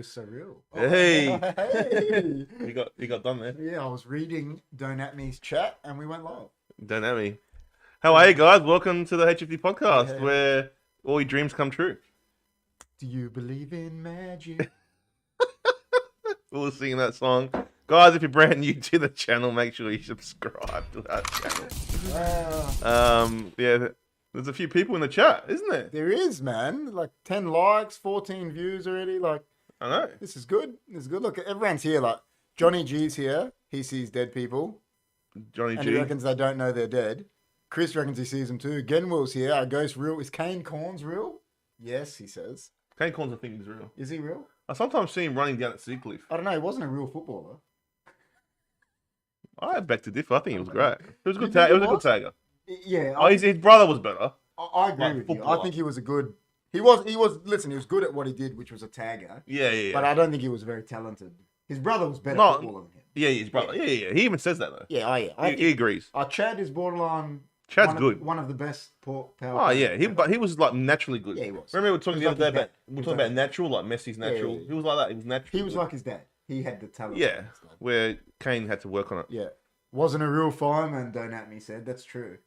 is so real. Hey. Hey. You got done there. Yeah, I was reading Don't At Me's chat and we went live. Don't know me. How are you guys? Welcome to the HFD podcast Yeah. where all your dreams come true. Do you believe in magic? We were singing that song. Guys, if you're brand new to the channel, make sure you subscribe to our channel. Yeah, there's a few people in the chat, isn't there? There is, man. Like 10 likes, 14 views already. Like, I know. this is good. This is good. Look, everyone's here. Like, Johnny G's here. He sees dead people. Johnny And G. he reckons they don't know they're dead. Chris reckons he sees them too. Genwill's here. Our ghost real. Is Kane Corns real? Yes, he says. Kane Corns, I think, is real. Is he real? I sometimes see him running down at Seacliff. I don't know. He wasn't a real footballer. I beg to differ. I think he was great. He was a You good think tag. He he was a good was? tagger. Yeah. Oh, his brother was better. I agree Like with you. I footballer. think he was a good. He was. Listen, he was good at what he did, which was a tagger. Yeah. But I don't think he was very talented. His brother was better No. footballer than him. Yeah, his brother. Yeah. He even says that though. Yeah, He agrees. Chad is borderline. Chad's good. One of the best power. Oh yeah, he was like naturally good. Yeah, he was. Remember we were talking He the was other day like his about dad. we were talking about natural, like Messi's natural. yeah. He was like that. He was natural. He was like his dad. He had the talent. yeah, like his dad. where Kane had to work on it. Yeah. Wasn't a real fireman, Don't At Me said. That's true.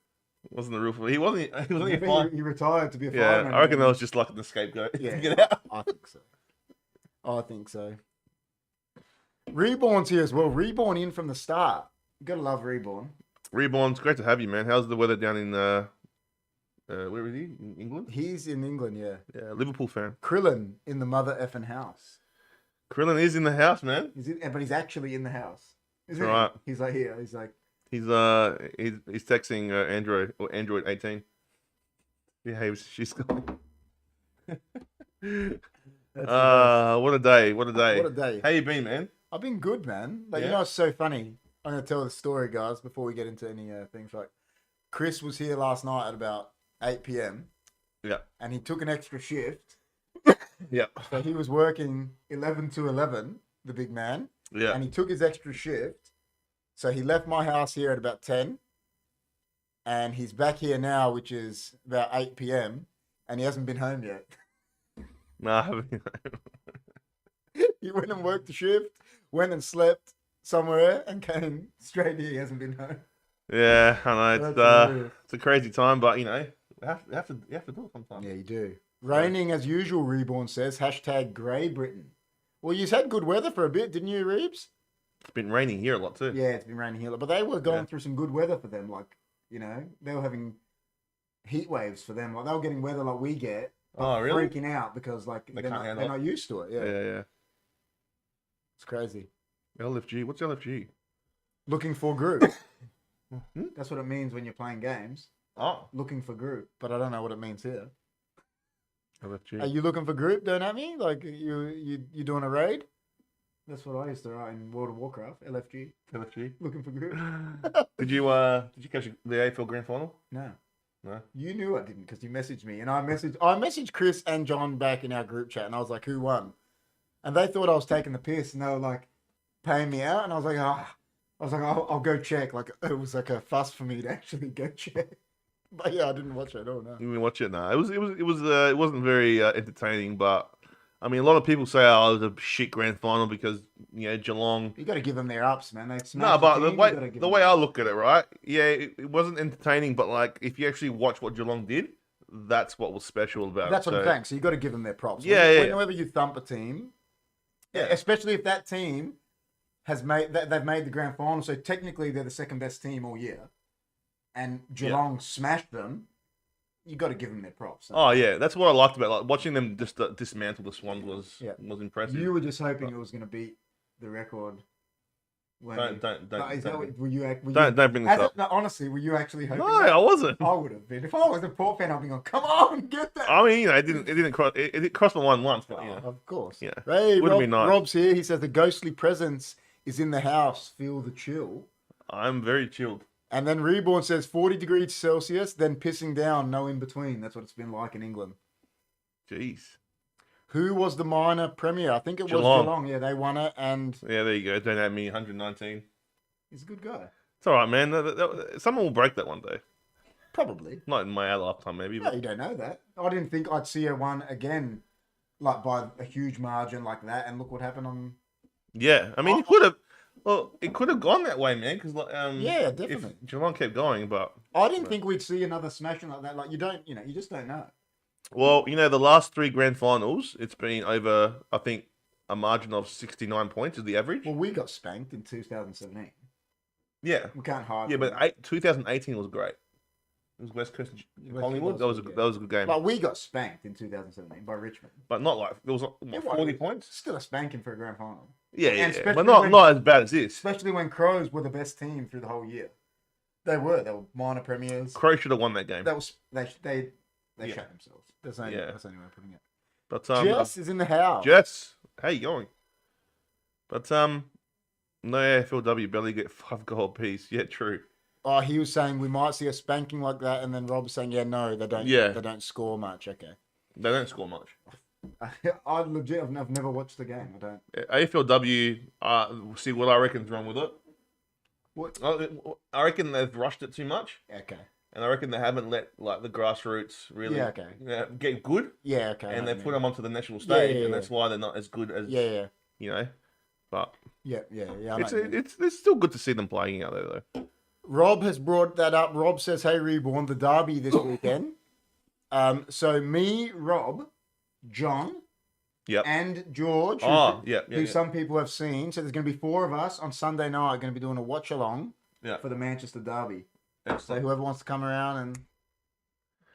Wasn't the real. He wasn't. He was only a Maybe fine. he retired to be a Yeah, fireman. I reckon that was just like the scapegoat Yeah. to get out. I think so. I think so. Reborn's here as well. Reborn in from the start. You gotta love Reborn. Reborn, it's great to have you, man. How's the weather down in where is he? In England? He's in England, yeah. Yeah, Liverpool fan. Krillin in the mother effing house. Krillin is in the house, man. But he's actually in the house. Isn't That's right. he? He's like here. He's like, He's texting Android 18. Yeah, she's gone. What a day! What a day! what a day. How you been, man? I've been good, man. Like, Yeah. you know, it's so funny. I'm gonna tell the story, guys, before we get into any things. Like, Chris was here last night at about 8 p.m. Yeah. and he took an extra shift. Yeah. So he was working 11 to 11, the big man, Yeah. and he took his extra shift. So he left my house here at about 10, and he's back here now, which is about 8 p.m., and he hasn't been home yet. Nah, I haven't. He went and worked the shift, went and slept somewhere, and came straight here. He hasn't been home. Yeah, I know. That's hilarious. It's a crazy time, but you know, you have to do it sometimes. Yeah, you do. Raining as usual, Reborn says. # Grey Britain. Well, you had good weather for a bit, didn't you, Reeves? It's been raining here a lot too. Yeah, it's been raining here. But they were going Yeah. through some good weather for them. Like, you know, they were having heat waves for them. Like, they were getting weather like we get. But Oh, really? freaking out because, like, They they're can't handle not used to it. Yeah. Yeah. It's crazy. LFG. What's LFG? Looking for group. Hmm? That's what it means when you're playing games. Oh, Looking for group. But I don't know what it means here. LFG. Are you looking for group, Don't At Me? Like, you doing a raid? That's what I used to write in World of Warcraft. LFG. LFG. Looking for group. Did you catch the AFL Grand Final? No. No. You knew I didn't because you messaged me. And I messaged Chris and John back in our group chat. And I was like, who won? And they thought I was taking the piss. And they were like, paying me out. And I was like, I'll go check. Like, it was like a fuss for me to actually go check. But yeah, I didn't watch it at all, no. You didn't watch it? No. It wasn't very entertaining, but I mean, a lot of people say, "Oh, it was a shit grand final because you know Geelong." You got to give them their ups, man. They No, smashed but the the team, way you gotta give the them- way I look at it, right? Yeah, it wasn't entertaining, but like if you actually watch what Geelong did, that's what was special about That's it. what I'm So, saying. So you got to give them their props. Yeah. Whenever you thump a team, Yeah. especially if that team they've made the grand final, so technically they're the second best team all year, and Geelong smashed them. You got to give them their props. Oh yeah, that's what I liked about like watching them just dismantle the Swans was impressive. You were just hoping it was going to beat the record. Don't Don't bring bring this up. No, honestly, were you actually hoping? No, that? I wasn't. I would have been. If I was a Port fan, I'd be going, "Come on, get that." I mean, you know, it didn't cross my mind once, but you know. Of course. Yeah. Hey, Would've been nice. Rob's here. He says the ghostly presence is in the house. Feel the chill. I'm very chilled. And then Reborn says 40 degrees Celsius, then pissing down, no in between. That's what it's been like in England. Jeez. Who was the minor premier? I think it was Geelong. Geelong. Yeah, they won it, and Yeah, there you go. Don't have me 119. he's a good guy. It's all right, man. Someone will break that one day. Probably. Not in my lifetime, maybe. No, But you don't know that. I didn't think I'd see her one again like by a huge margin like that, and look what happened on. Yeah, I mean, it could have. Well, it could have gone that way, man. Because Yeah, if definitely. Geelong kept going, I didn't think we'd see another smashing like that. Like you just don't know. well, the last 3 grand finals, it's been over. I think a margin of 69 points is the average. Well, we got spanked in 2017. Yeah, We can't hide. yeah, from but that. 2018 was great. It was West Coast Collingwood. That was a good game, Like we got spanked in 2017 by Richmond. but not like it was what, It 40 was. points. Still a spanking for a grand final. Yeah, And yeah, especially but not when- not as bad as this. Especially when Crows were the best team through the whole year. They were minor premiers. Crow should have won that game. That was they Yeah. shut themselves. That's the only way of putting it. But Jess is in the house. Jess, how you going? But no AFLW barely get 5 goal piece. Yeah, true. Oh, he was saying we might see a spanking like that, and then Rob was saying, "Yeah, no, they don't. Yeah. They don't score much." Okay. They don't score much. I legit, I've never watched the game. I don't. AFLW, see what I reckon's wrong with it. What? I reckon they've rushed it too much, Okay. and I reckon they haven't let like the grassroots really Yeah. Okay. get good, Yeah. Okay. and I they know put what them onto the national stage, yeah, and yeah. that's why they're not as good as you mean. Yeah. you know. But Yeah. Yeah. Yeah. I know it's what you mean. it's still good to see them playing out there though. Rob has brought that up. Rob says, "Hey, Reborn, the derby this weekend." So me, Rob, John, Yep. and George, who some people have seen. So there's going to be 4 of us on Sunday night. Going to be doing a watch along Yeah. for the Manchester derby. So Excellent. whoever wants to come around and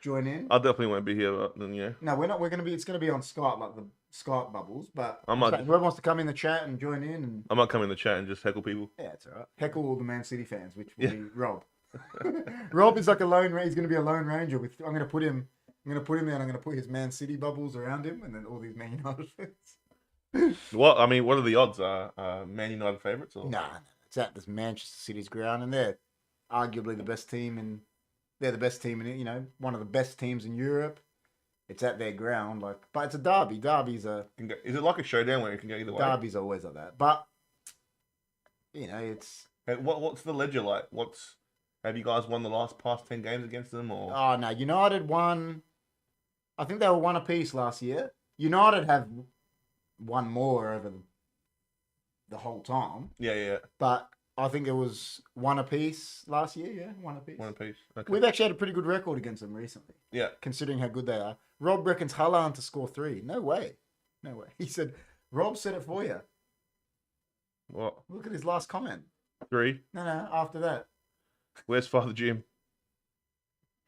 join in. I definitely won't be here, but then yeah. No, we're not. We're going to be. It's going to be on Skype, like the Skype bubbles. But I might- whoever wants to come in the chat and join in, and I might come in the chat and just heckle people. yeah, it's all right. Heckle all the Man City fans, which will Yeah. be Rob. Rob is like a lone. He's going to be a lone ranger. I'm going to put him. I'm going to put him there, and I'm going to put his Man City bubbles around him, and then all these Man United fans. What I mean, what are the odds? Man United favourites? Or? Nah, it's at this Manchester City's ground, and they're arguably the best team, and they're the best team in it. You know, one of the best teams in Europe. It's at their ground, like, but it's a derby. Is it like a showdown where it can go either way? derby's always like that, but you know, it's Hey, what's the ledger like? Have you guys won the past 10 games against them or? oh no, United won. I think they were 1 apiece last year. United have won more over the whole time, Yeah. but I think it was 1 apiece last year. Yeah, 1 apiece. One apiece. Okay. We've actually had a pretty good record against them recently, Yeah. considering how good they are. Rob reckons Haaland to score 3. No way. He said, Rob said it for you. What? Look at his last comment. 3. No, after that. Where's Father Jim?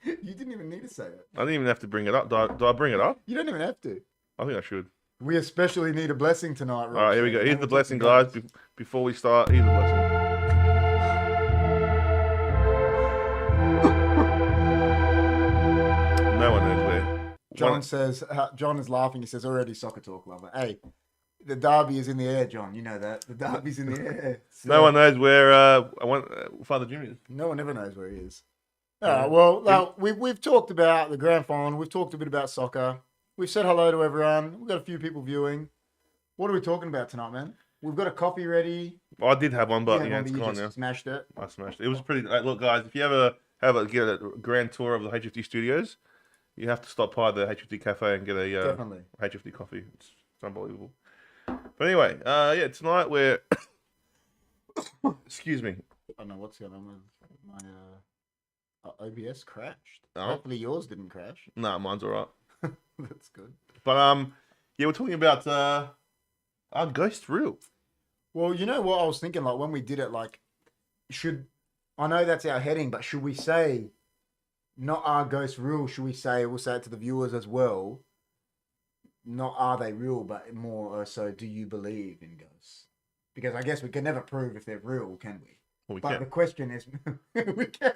You didn't even need to say it. I didn't even have to bring it up. Do I bring it up? You don't even have to. I think I should. We especially need a blessing tonight, Rob. All right, here we go. So Here's now the we'll blessing, talk to guys. God. Before we start, here's the blessing. No one knows where. John says, John is laughing. He says, already soccer talk lover. Hey, the derby is in the air, John. You know that. The derby's in the air. So No one knows where Father Jim is. No one ever knows where he is. All right, well, now, we've talked about the grand final. We've talked a bit about soccer. We've said hello to everyone. We've got a few people viewing. What are we talking about tonight, man? We've got a coffee ready. I did have one, but Yeah, it's you gone just now. smashed it. I smashed it. It was pretty. Look, guys, if you ever get a grand tour of the HFD studios, you have to stop by the HFD cafe and get a Definitely. HFD coffee. It's unbelievable. But anyway, tonight we're excuse me. I don't know what's going on with my OBS crashed. Oh. Hopefully yours didn't crash. Nah, mine's alright. That's good. But yeah, we're talking about our ghost reel. Well, you know what I was thinking, like when we did it, like I know that's our heading, but should we say not our ghost rule? Should we say, we'll say it to the viewers as well, not are they real, but more so do you believe in ghosts? Because I guess we can never prove if they're real, can we? Well, we But can. the question is, we can.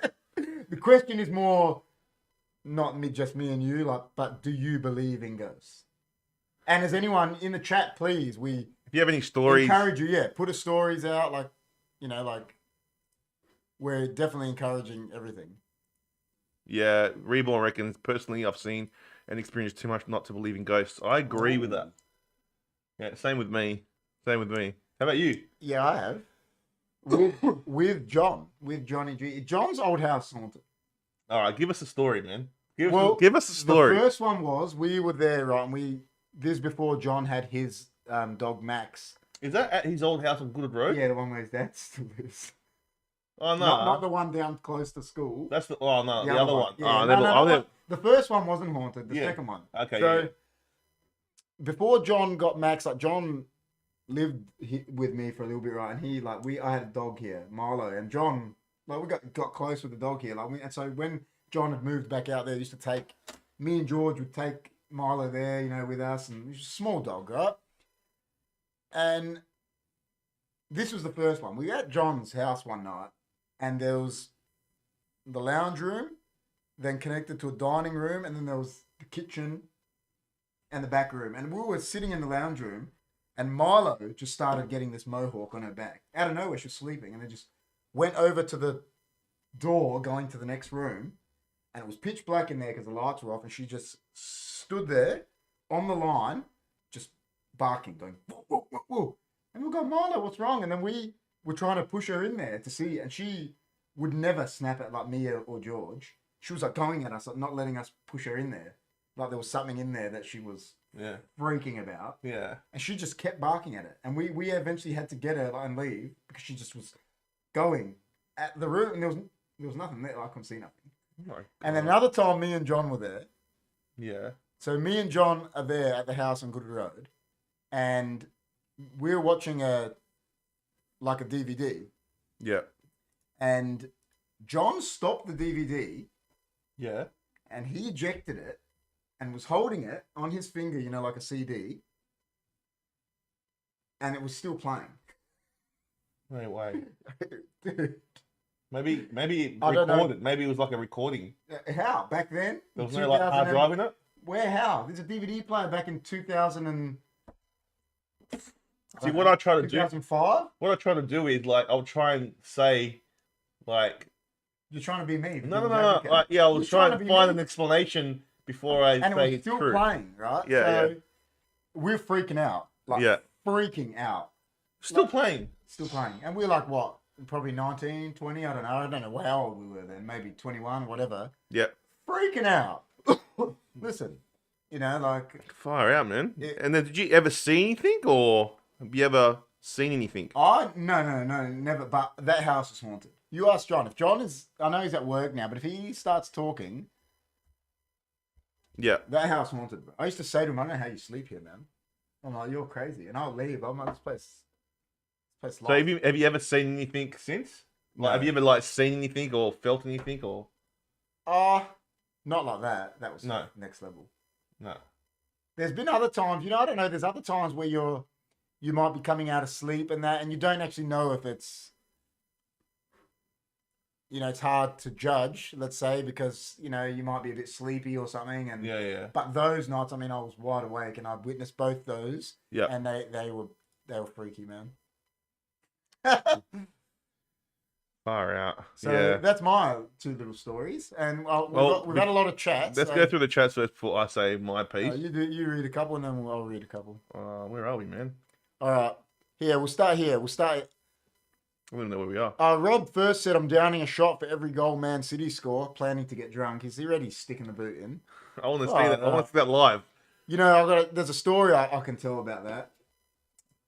The question is more not just me and you, like, but do you believe in ghosts? And as anyone in the chat, please, we If you have any stories, encourage you, put the stories out, like, you know, like, we're definitely encouraging everything. yeah, Reborn reckons, personally, I've seen and experienced too much not to believe in ghosts. I agree with that. Yeah, same with me. How about you? Yeah, I have. With Johnny G. John's old house haunted. All right, give us a story, man. Give us a The story. first one was, we were there, right, and we this before John had his dog Max. Is that at his old house on Goodwood Road? Yeah, the one where his dad still lives. Oh no, Not the one down close to school. that's the other one. Yeah, Oh, no, the first one wasn't haunted. The second one. Okay. So before John got Max, like John lived with me for a little bit, right? And he I had a dog here, Milo, and John we got close with the dog here, and so when John had moved back out there, he used to take me and George would take Milo there, with us, and it was a small dog, right? And this was the first one. We were at John's house one night, and there was the lounge room, then connected to a dining room, and then there was the kitchen and the back room. And we were sitting in the lounge room, and Milo just started getting this mohawk on her back. Out of nowhere, she was sleeping, and then just went over to the door going to the next room, and it was pitch black in there because the lights were off, and she just stood there on the line, just barking, going, whoa, whoa, whoa, whoa. And we go, Milo, what's wrong? And then we were trying to push her in there to see, and she would never snap at like me or George. She was like going at us, like not letting us push her in there. Like there was something in there that she was freaking about. Yeah. And she just kept barking at it. And we eventually had to get her and leave because she just was going at the room, and there was nothing there. I couldn't see nothing. Oh, and then another time, me and John were there. Yeah. So me and John are there at the house on Goodwood Road, and we're watching a DVD. Yeah. And John stopped the DVD. Yeah. And he ejected it and was holding it on his finger, like a CD. And it was still playing. No way. Dude. Maybe it recorded. Maybe it was like a recording. How? Back then? There was no hard drive in it? Where? How? There's a DVD player back in 2000 and... See, what I try to 2005? What I try to do is, I'll try and say, You're trying to be me. No. I was trying to find an explanation before I say it's true. And it was still playing, right? Yeah, we're freaking out. Freaking out. Still playing. Still playing. And we're like, what? Probably 19, 20, I don't know. I don't know how old we were then. Maybe 21, whatever. Yeah. Freaking out. Listen, Far out, man. And then did you ever see anything, or have you ever seen anything? No, never. But that house is haunted. You ask John. If John is, I know he's at work now, but if he starts talking, that house haunted. I used to say to him, I don't know how you sleep here, man. I'm like, you're crazy, and I'll leave. I'm like, this place. So have you ever seen anything since? No. Have you ever seen anything or felt anything or? Not like that. That was next level. No. There's been other times, I don't know. There's other times where you might be coming out of sleep and you don't actually know if it's. It's hard to judge, let's say, because, you might be a bit sleepy or something. And Yeah. But those nights, I was wide awake and I've witnessed both those. Yeah. And they were freaky, man. Far out. So that's my two little stories. And we've had a lot of chats. Let's go through the chats first before I say my piece. You read a couple and then I'll read a couple. Where are we, man? All right. We'll start here. We don't know where we are. Rob first said, I'm downing a shot for every goal Man City score, planning to get drunk. He's already sticking the boot in. I want to see that. I want to see that live. There's a story I can tell about that.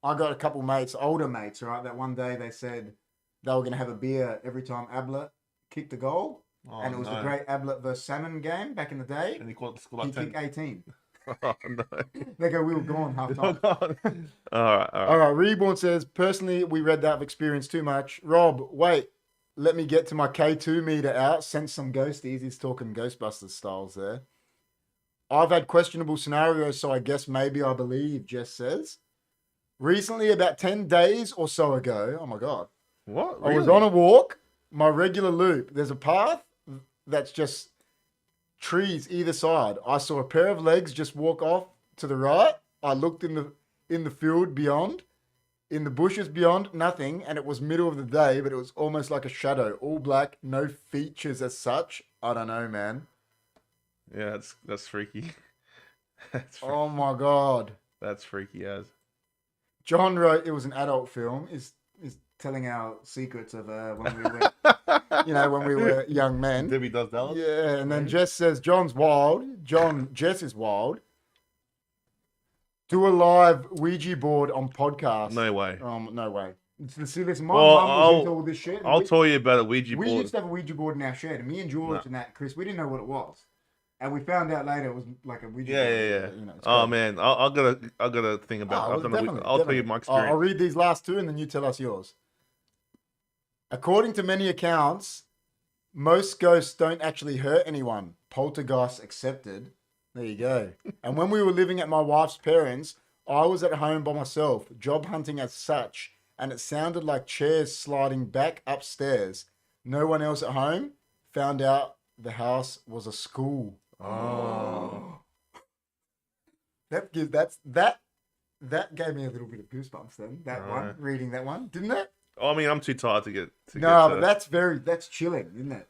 I got a couple mates, older mates, right? That one day they said they were going to have a beer every time Ablett kicked a goal. And it was the great Ablett versus Salmon game back in the day. And he caught the score like 10. He kicked 18. Oh, no. They go, we were gone half time. All right. Reborn says, personally, we read that. I've experienced too much. Rob, wait. Let me get to my K2 meter out. Sense some ghosties. He's talking Ghostbusters styles there. I've had questionable scenarios, so I guess maybe I believe, Jess says. Recently, about 10 days or so ago, oh my God. What? Really? I was on a walk, my regular loop. There's a path that's just trees either side. I saw a pair of legs just walk off to the right. I looked in the field beyond, in the bushes beyond, nothing, and it was middle of the day, but it was almost like a shadow, all black, no features as such. I don't know, man. Yeah, that's freaky. That's freaky. Oh my God. That's freaky as. John wrote it was an adult film. Is telling our secrets of when we were, when we were young men. Debbie does Dallas. Yeah, and then Jess says John's wild. Jess is wild. Do a live Ouija board on podcast. No way. No way. See, listen, my Well, mum was into all this shit. I'll tell you about a Ouija We board. used to have a Ouija board in our shed, and me and George and that Chris, we didn't know what it was, and we found out later it was like a Ouija board. Yeah. You know, Oh man, I gotta think about it. I'll tell you my experience. I'll read these last two, and then you tell us yours. According to many accounts, most ghosts don't actually hurt anyone. Poltergeists accepted. There you go. And when we were living at my wife's parents', I was at home by myself, job hunting as such, and it sounded like chairs sliding back upstairs. No one else at home. Found out the house was a school. Oh. That gave me a little bit of goosebumps then. That one, reading that one, didn't it? I mean, I'm too tired to get. But that's chilling, isn't it?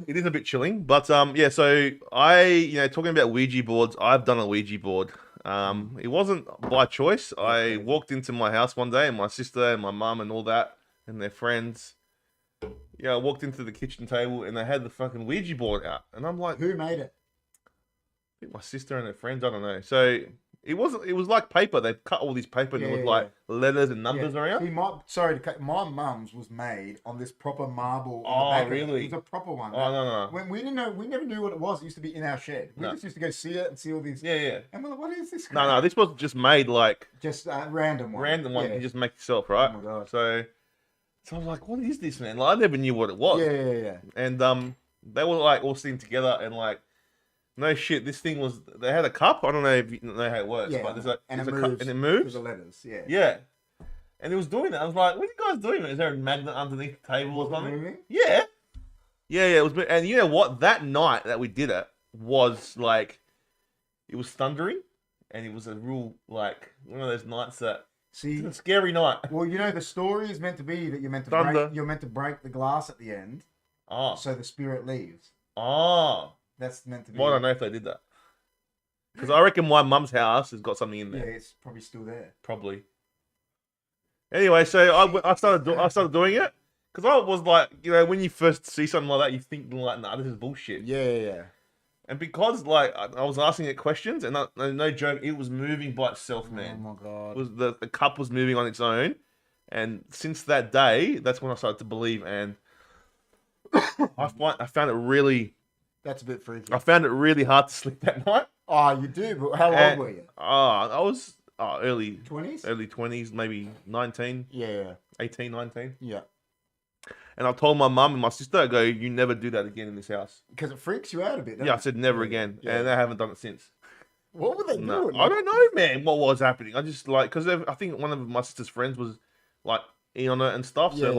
It is a bit chilling, but yeah. So I, talking about Ouija boards, I've done a Ouija board. It wasn't by choice. I walked into my house one day, and my sister and my mum and all that, and their friends. Yeah, I walked into the kitchen table, and they had the fucking Ouija board out, and I'm like, who made it? I think my sister and her friends. I don't know. So it was like paper. They cut all this paper and it was like letters and numbers around. See, my mum's was made on this proper marble. Oh, really? It was a proper one. Oh, no. When we didn't know, we never knew what it was. It used to be in our shed. We just used to go see it and see all these. Yeah. And we're like, what is this? No, this was just made like just a random one. Random one you just make yourself, right? Oh my god. So I was like, what is this, man? Like, I never knew what it was. Yeah. And they were like all sitting together and like. No shit, this thing was. They had a cup. I don't know if you know how it works, but there's a cup and it moves. With the letters, yeah. Yeah, and it was doing that. I was like, "What are you guys doing? Is there a magnet underneath the table or something?" Moving? Yeah. It was. And you know what? That night that we did it was like, it was thundering, and it was a real like one of those nights that. See, it's a scary night. Well, the story is meant to be that you're meant to break the glass at the end. Oh. So the spirit leaves. Oh. That's meant to be. Well, I don't know if they did that. Because I reckon my mum's house has got something in there. Yeah, it's probably still there. Probably. Anyway, so I started doing it because I was like, when you first see something like that, you think like, nah, this is bullshit. Yeah. And because like I was asking it questions, and no joke, it was moving by itself, man. Oh my god. It was the cup was moving on its own, and since that day, that's when I started to believe, and I found it really. That's a bit freaky. I found it really hard to sleep that night. Oh, you do? But how old were you? I was early 20s? Early 20s, maybe 19. Yeah. 18, 19. Yeah. And I told my mum and my sister, I go, you never do that again in this house. Because it freaks you out a bit, doesn't Yeah, it? I said never again. Yeah. And I haven't done it since. What were they doing? I don't know, man, what was happening. I just because I think one of my sister's friends was like in on it and stuff. So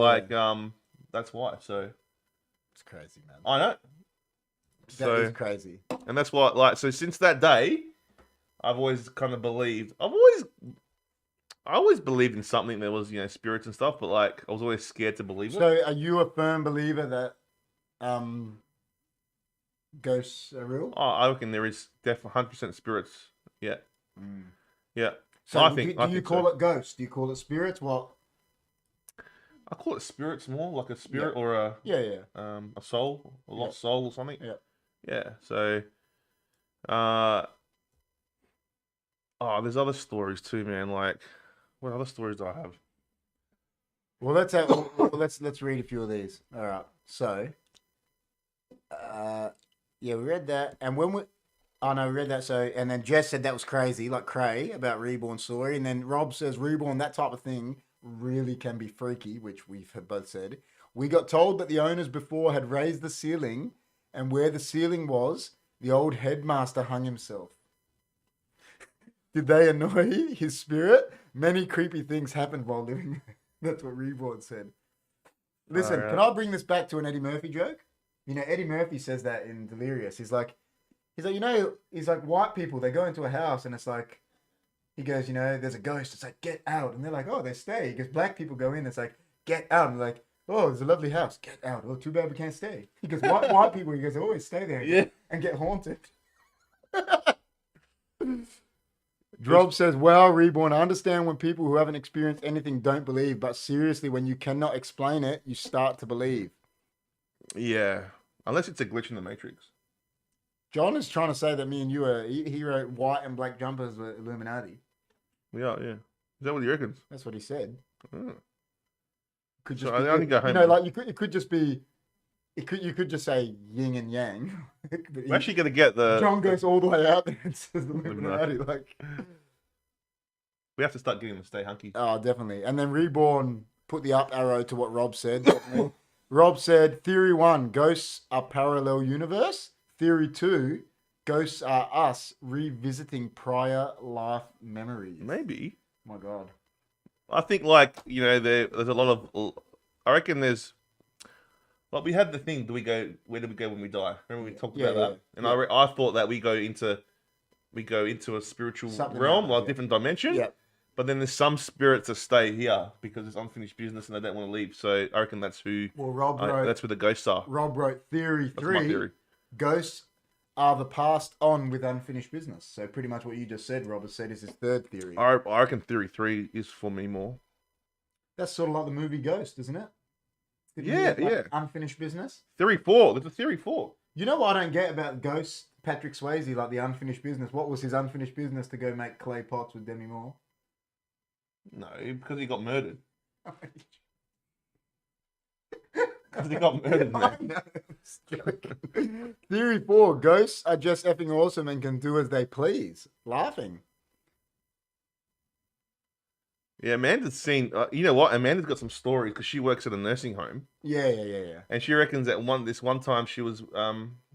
that's why. So it's crazy, man. I know. That is crazy. And that's why, so since that day, I've always kind of believed. I always believed in something that was, spirits and stuff, but like I was always scared to believe it. So, are you a firm believer that ghosts are real? Oh, I reckon there is definitely 100% spirits. Yeah. Yeah. So, do you call it ghosts? Do you call it spirits? What? I call it spirits more, like a spirit or a a soul, a lost soul or something. Yeah. Yeah. So, there's other stories too, man. Like, what other stories do I have? Well, let's read a few of these. All right. So, we read that, and we read that. So, and then Jess said that was crazy, like cray about reborn story, and then Rob says reborn, that type of thing really can be freaky, which we've both said. We got told that the owners before had raised the ceiling, and where the ceiling was, the old headmaster hung himself. Did they annoy his spirit? Many creepy things happened while living there. That's what Reborn said. Listen, can I bring this back to an Eddie Murphy joke? Eddie Murphy says that in Delirious. He's like, white people, they go into a house and it's like, he goes, there's a ghost. It's like, get out. And they're like, oh, they stay. He goes, black people go in. It's like, get out. And they're like, oh, it's a lovely house. Get out. Oh, too bad we can't stay. He goes, white people, he goes, always stay there and get haunted. Drob says, wow, Reborn, I understand when people who haven't experienced anything don't believe, but seriously, when you cannot explain it, you start to believe. Yeah. Unless it's a glitch in the Matrix. John is trying to say that me and you he wrote white and black jumpers were Illuminati. Yeah, yeah. Is that what he reckons? That's what he said. Oh. Could So just I be, only go you home. know, like it could just be, you could just say yin and yang. But We're actually gonna get the. John goes all the way out there and says the No. Illuminati, like. We have to start getting them to stay hunky. Oh, definitely. And then Reborn put the up arrow to what Rob said. Definitely. Rob said, Theory 1, ghosts are parallel universe. Theory 2, ghosts are us revisiting prior life memories. Maybe. Oh my God. I think, like, you know, there's a lot of. I reckon there's. Like, we had the thing. Where do we go when we die? Remember we talked about that? And I thought that we go into a spiritual Something realm, else, like yeah. different dimension. Yeah. But then there's some spirits that stay here because it's unfinished business and they don't want to leave. So I reckon that's who. Well, Rob wrote. That's where the ghosts are. Rob wrote Theory That's my 3. theory. Ghosts are the past on with unfinished business. So pretty much what you just said, Rob has said, is his third theory. I reckon theory 3 is for me more. That's sort of like the movie Ghost, isn't it? Didn't Yeah, you get, like, yeah. Unfinished business. Theory 4. There's a theory 4. You know what I don't get about Ghost, Patrick Swayze, like the unfinished business? What was his unfinished business to go make clay pots with Demi Moore? No, because he got murdered. Because he got murdered, I man. know, I'm just joking. Theory 4, ghosts are just effing awesome and can do as they please. Laughing. Yeah, Amanda's seen. You know what? Amanda's got some stories because she works at a nursing home, Yeah. and she reckons that this one time she was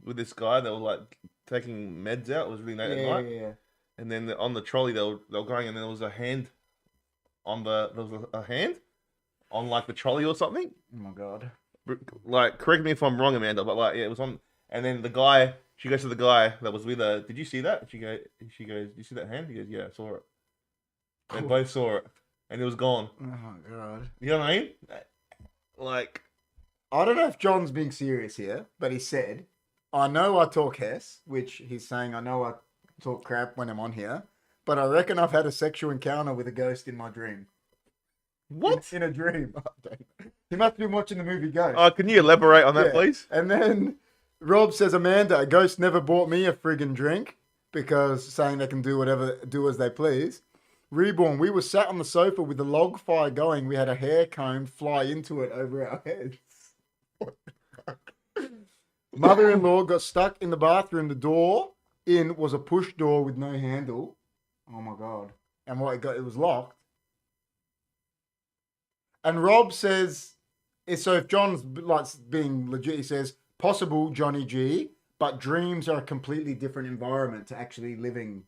with this guy that was like taking meds out. It was really late at night, Yeah. and then on the trolley they were going, and there was a hand on a hand on like the trolley or something. Oh my God. Like, correct me if I'm wrong, Amanda, but like, yeah, it was on. And then the guy, she goes to the guy that was with her. Did you see that? She goes, "Did you see that hand?" He goes, "Yeah, I saw it." They both saw it, and it was gone. Oh my God. You know what I mean? Like, I don't know if John's being serious here, but he said, I know I talk Hess, which he's saying I know I talk crap when I'm on here, but I reckon I've had a sexual encounter with a ghost in my dream. what? In a dream. He must have been watching the movie Ghost. Can you elaborate on that, Yeah. please? And then Rob says, Amanda, a ghost never bought me a friggin' drink because saying they can do as they please. Reborn, we were sat on the sofa with the log fire going. We had a hair comb fly into it over our heads. What the fuck? Mother-in-law got stuck in the bathroom. The door in was a push door with no handle. Oh my God. And it was locked. And Rob says, so if John's like being legit, he says, possible Johnny G, but dreams are a completely different environment to actually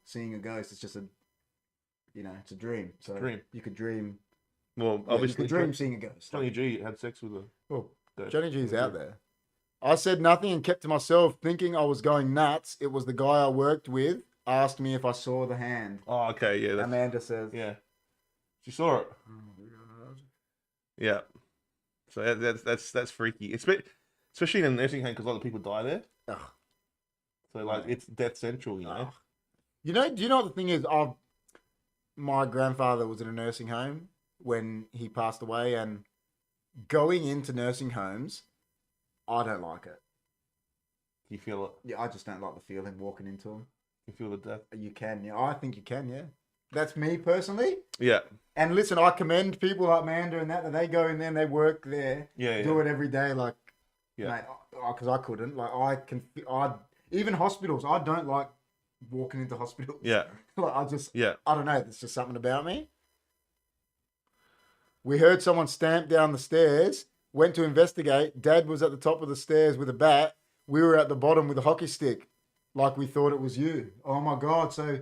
seeing a ghost. It's just it's a dream. So Dream. you could dream. Well, You obviously, could dream seeing a ghost. Johnny G had sex with a Well, ghost. Johnny G's out there. I said nothing and kept to myself, thinking I was going nuts. It was the guy I worked with asked me if I saw the hand. Oh, okay, yeah, Amanda says, yeah. She saw it. Yeah. So that's freaky. Especially in a nursing home because a lot of people die there. Ugh. So like it's death central, you know. Do you know what the thing is? My grandfather was in a nursing home when he passed away, and going into nursing homes, I don't like it. You feel it. Yeah, I just don't like the feeling walking into them. You feel the death. You can, yeah. I think you can, yeah. That's me personally. Yeah. And listen, I commend people like Amanda and that they go in there and they work there, Yeah. do it every day, like, Yeah. mate, because I couldn't. Like, even hospitals, I don't like walking into hospitals. Yeah. Like, Yeah. I don't know. There's just something about me. We heard someone stamp down the stairs, went to investigate. Dad was at the top of the stairs with a bat. We were at the bottom with a hockey stick, like we thought it was you. Oh my God. So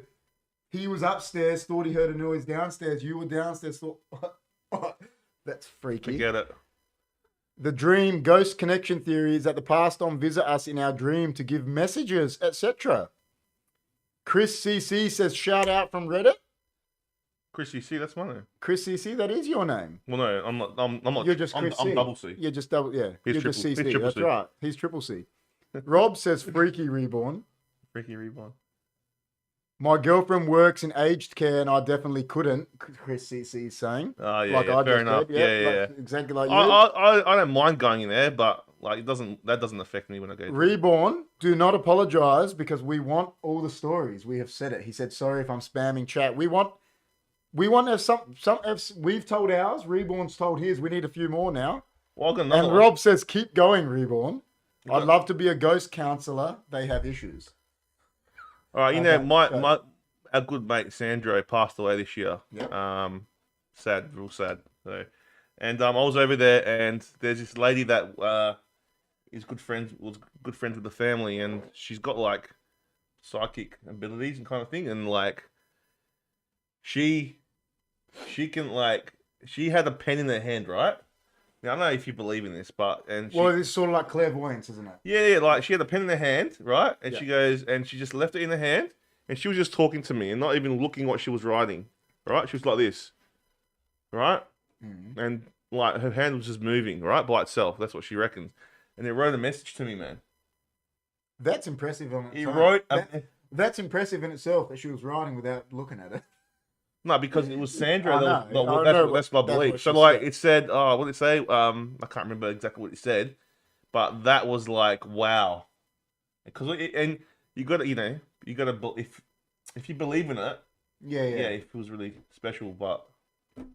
he was upstairs, thought he heard a noise downstairs. You were downstairs, thought, that's freaky. Forget it. The dream ghost connection theory is that the past on visit us in our dream to give messages, etc. Chris CC says, shout out from Reddit. Chris, you see, that's my name. Chris CC, that is your name. Well, no, I'm not. I'm not. You're just Chris I'm C. double C. You're just double, yeah. He's You're just triple- he's CC. triple That's C. right. He's triple C. Rob says, freaky reborn. Ricky Reborn. My girlfriend works in aged care and I definitely couldn't, Chris CC is saying. Oh, yeah, Like yeah, I fair just enough. did. Yeah. Exactly like you. I don't mind going in there, but like that doesn't affect me when I go. Reborn, do not apologize because we want all the stories. We have said it. He said, sorry if I'm spamming chat. We want We want to have some. We've told ours. Reborn's told his. We need a few more now. Well, I've got another And one. Rob says, "Keep going, Reborn. Okay. I'd love to be a ghost counselor. They have issues." All right, you Okay, know, our good mate Sandro passed away this year. Yep. Sad, real sad. So, and I was over there, and there's this lady that was good friends with the family, and she's got like psychic abilities and kind of thing, and like she can like she had a pen in her hand, right? Now, I don't know if you believe in this, but Well, it's sort of like clairvoyance, isn't it? yeah, like she had a pen in her hand, right? And Yeah. she goes, and she just left it in her hand, and she was just talking to me and not even looking what she was writing, right? She was like this, right? Mm. And like her hand was just moving, right, by itself. That's what she reckons. And it wrote a message to me, man. That's impressive on its He own. wrote That's impressive in itself that she was writing without looking at it. no, because it was Sandra. I know. That's my That's belief. what So she like said. it said, what did it say? I can't remember exactly what it said, but that was like wow, because and you got to if you believe in it, Yeah. yeah, it feels really special. But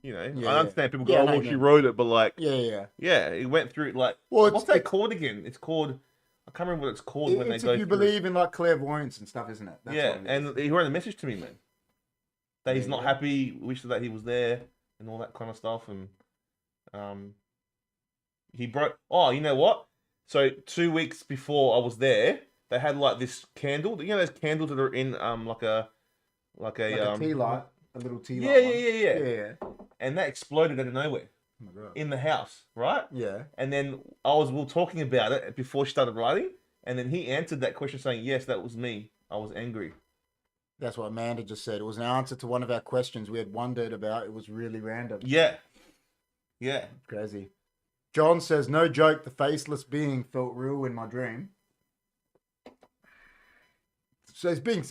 Yeah, I understand people go, Yeah, oh, no, well, no. she wrote it, but like, Yeah. yeah, it went through like, Well, what's that called again? It's called, I can't remember what it's called when they It's go if you through. believe in like clairvoyance and stuff, isn't it? That's Yeah, what it is. and he wrote a message to me, man. That he's There not you go. happy, wishes that he was there, and all that kind of stuff. And he broke. Oh, you know what? So 2 weeks before I was there, they had like this candle. You know those candles that are in like a like a tea light, a little tea Yeah, light. yeah. one. And that exploded out of nowhere Oh my god. in the house, right? Yeah. And then we were talking about it before she started writing, and then he answered that question saying, "Yes, that was me. I was angry." That's what Amanda just said. It was an answer to one of our questions we had wondered about. It was really random. Yeah. Crazy. John says, no joke, the faceless being felt real in my dream. So he's being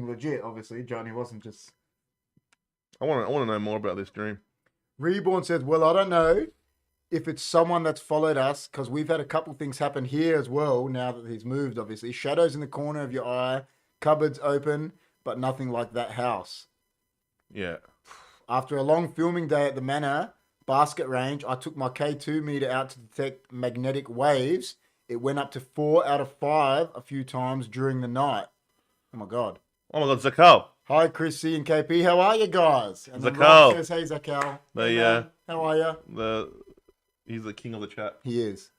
legit, obviously. Johnny wasn't just... I want to know more about this dream. Reborn says, well, I don't know if it's someone that's followed us, because we've had a couple things happen here as well, now that he's moved, obviously. Shadows in the corner of your eye, cupboards open, but nothing like that house. Yeah. After a long filming day at the Manor basket range, I took my K2 meter out to detect magnetic waves. It went up to 4 out of 5 a few times during the night. Oh my God. Oh my God, Zakal. Hi, Chris C and KP. How are you guys? And then Zakal. Rob says, hey, Zakal. The, Hey, man. How are you? He's the king of the chat. He is.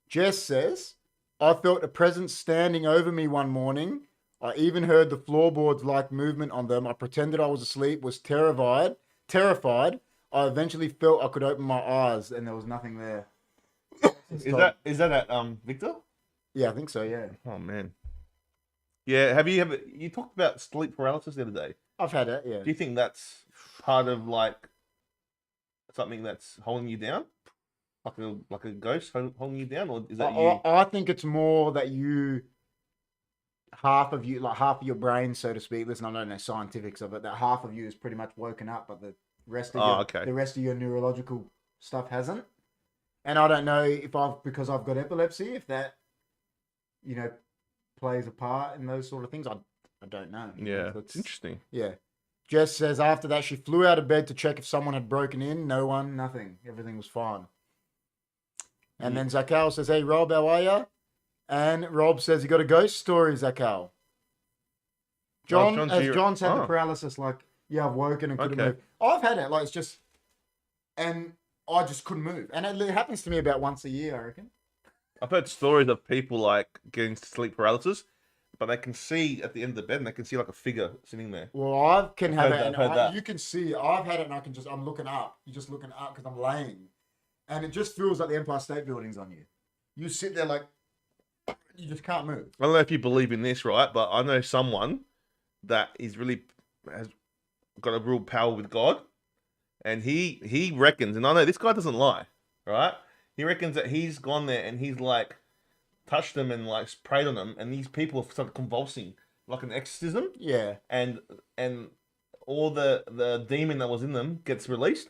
Jess says, I felt a presence standing over me one morning. I even heard the floorboards like movement on them. I pretended I was asleep, was terrified. I eventually felt I could open my eyes and there was nothing there. Is that at Victor? Yeah, I think so, yeah. Oh man. Yeah, you talked about sleep paralysis the other day. I've had it, yeah. Do you think that's part of like something that's holding you down? Like a ghost holding you down, or is that you? I think it's more that half of your brain, so to speak. Listen, I don't know scientifics of it. That half of you is pretty much woken up, but the rest of the rest of your neurological stuff hasn't. And I don't know because I've got epilepsy, if that plays a part in those sort of things. I don't know. Yeah, it's interesting. Yeah. Jess says after that she flew out of bed to check if someone had broken in. No one, nothing. Everything was fine. And then Zakal says, hey, Rob, how are you? And Rob says, you got a ghost story, Zakal? John's had the paralysis, like, yeah, I've woken and couldn't move. I've had it, like, it's just, and I just couldn't move. And it happens to me about once a year, I reckon. I've heard stories of people, like, getting sleep paralysis, but they can see at the end of the bed and they can see, like, a figure sitting there. Well, I can have it, and you can see, I've had it and I'm looking up. You're just looking up because I'm laying. And it just feels like the Empire State Building's on you. You sit there like, you just can't move. I don't know if you believe in this, right? But I know someone that has got a real power with God. And he reckons, and I know this guy doesn't lie, right? He reckons that he's gone there and he's like touched them and like prayed on them. And these people have started convulsing like an exorcism. Yeah. And all the demon that was in them gets released.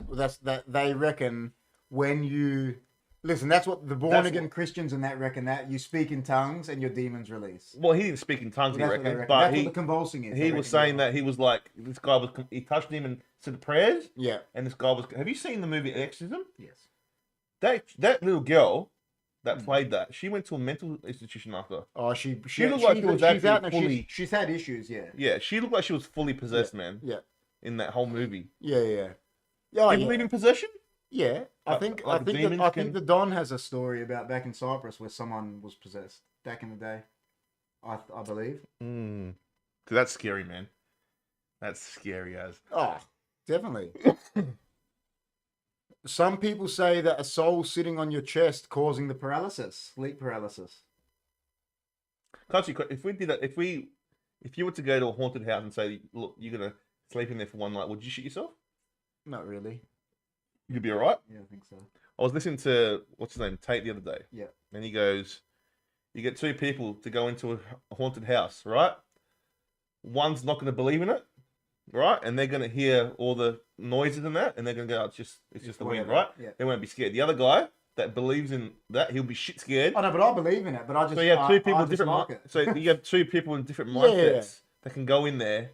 They reckon when you Listen, that's what the born That's again Christians and that reckon, that you speak in tongues and your demons release. Well, he didn't speak in tongues, Well, he that's what they reckon, reckon. but That's what the convulsing is. he was saying that he was like, this guy was, he touched him and said prayers, Yeah. and this guy was. Have you seen the movie Exorcism? Yes. That little girl that played that, she went to a mental institution after. Oh, she looked like she was she's out actually now. fully. She's had issues. Yeah. Yeah, she looked like she was fully possessed, man. Yeah. In that whole movie. Yeah. Yeah. Do you believe in possession? Yeah, I think the Don has a story about back in Cyprus where someone was possessed back in the day. I believe. Cause that's scary, man. That's scary as. Oh, definitely. Some people say that a soul sitting on your chest causing the paralysis, sleep paralysis. If we did that, if you were to go to a haunted house and say, look, you're gonna sleep in there for one night, would you shit yourself? Not really. You'd be alright? Yeah, I think so. I was listening to, what's his name, Tate the other day. Yeah. And he goes, you get two people to go into a haunted house, right? One's not going to believe in it, right? And they're going to hear all the noises and that, and they're going to go, it's just the wind, right? Yeah. They won't be scared. The other guy that believes in that, he'll be shit scared. I know, but I believe in it. But I just So you have two people I with different like so you have two people in different mindsets that can go in there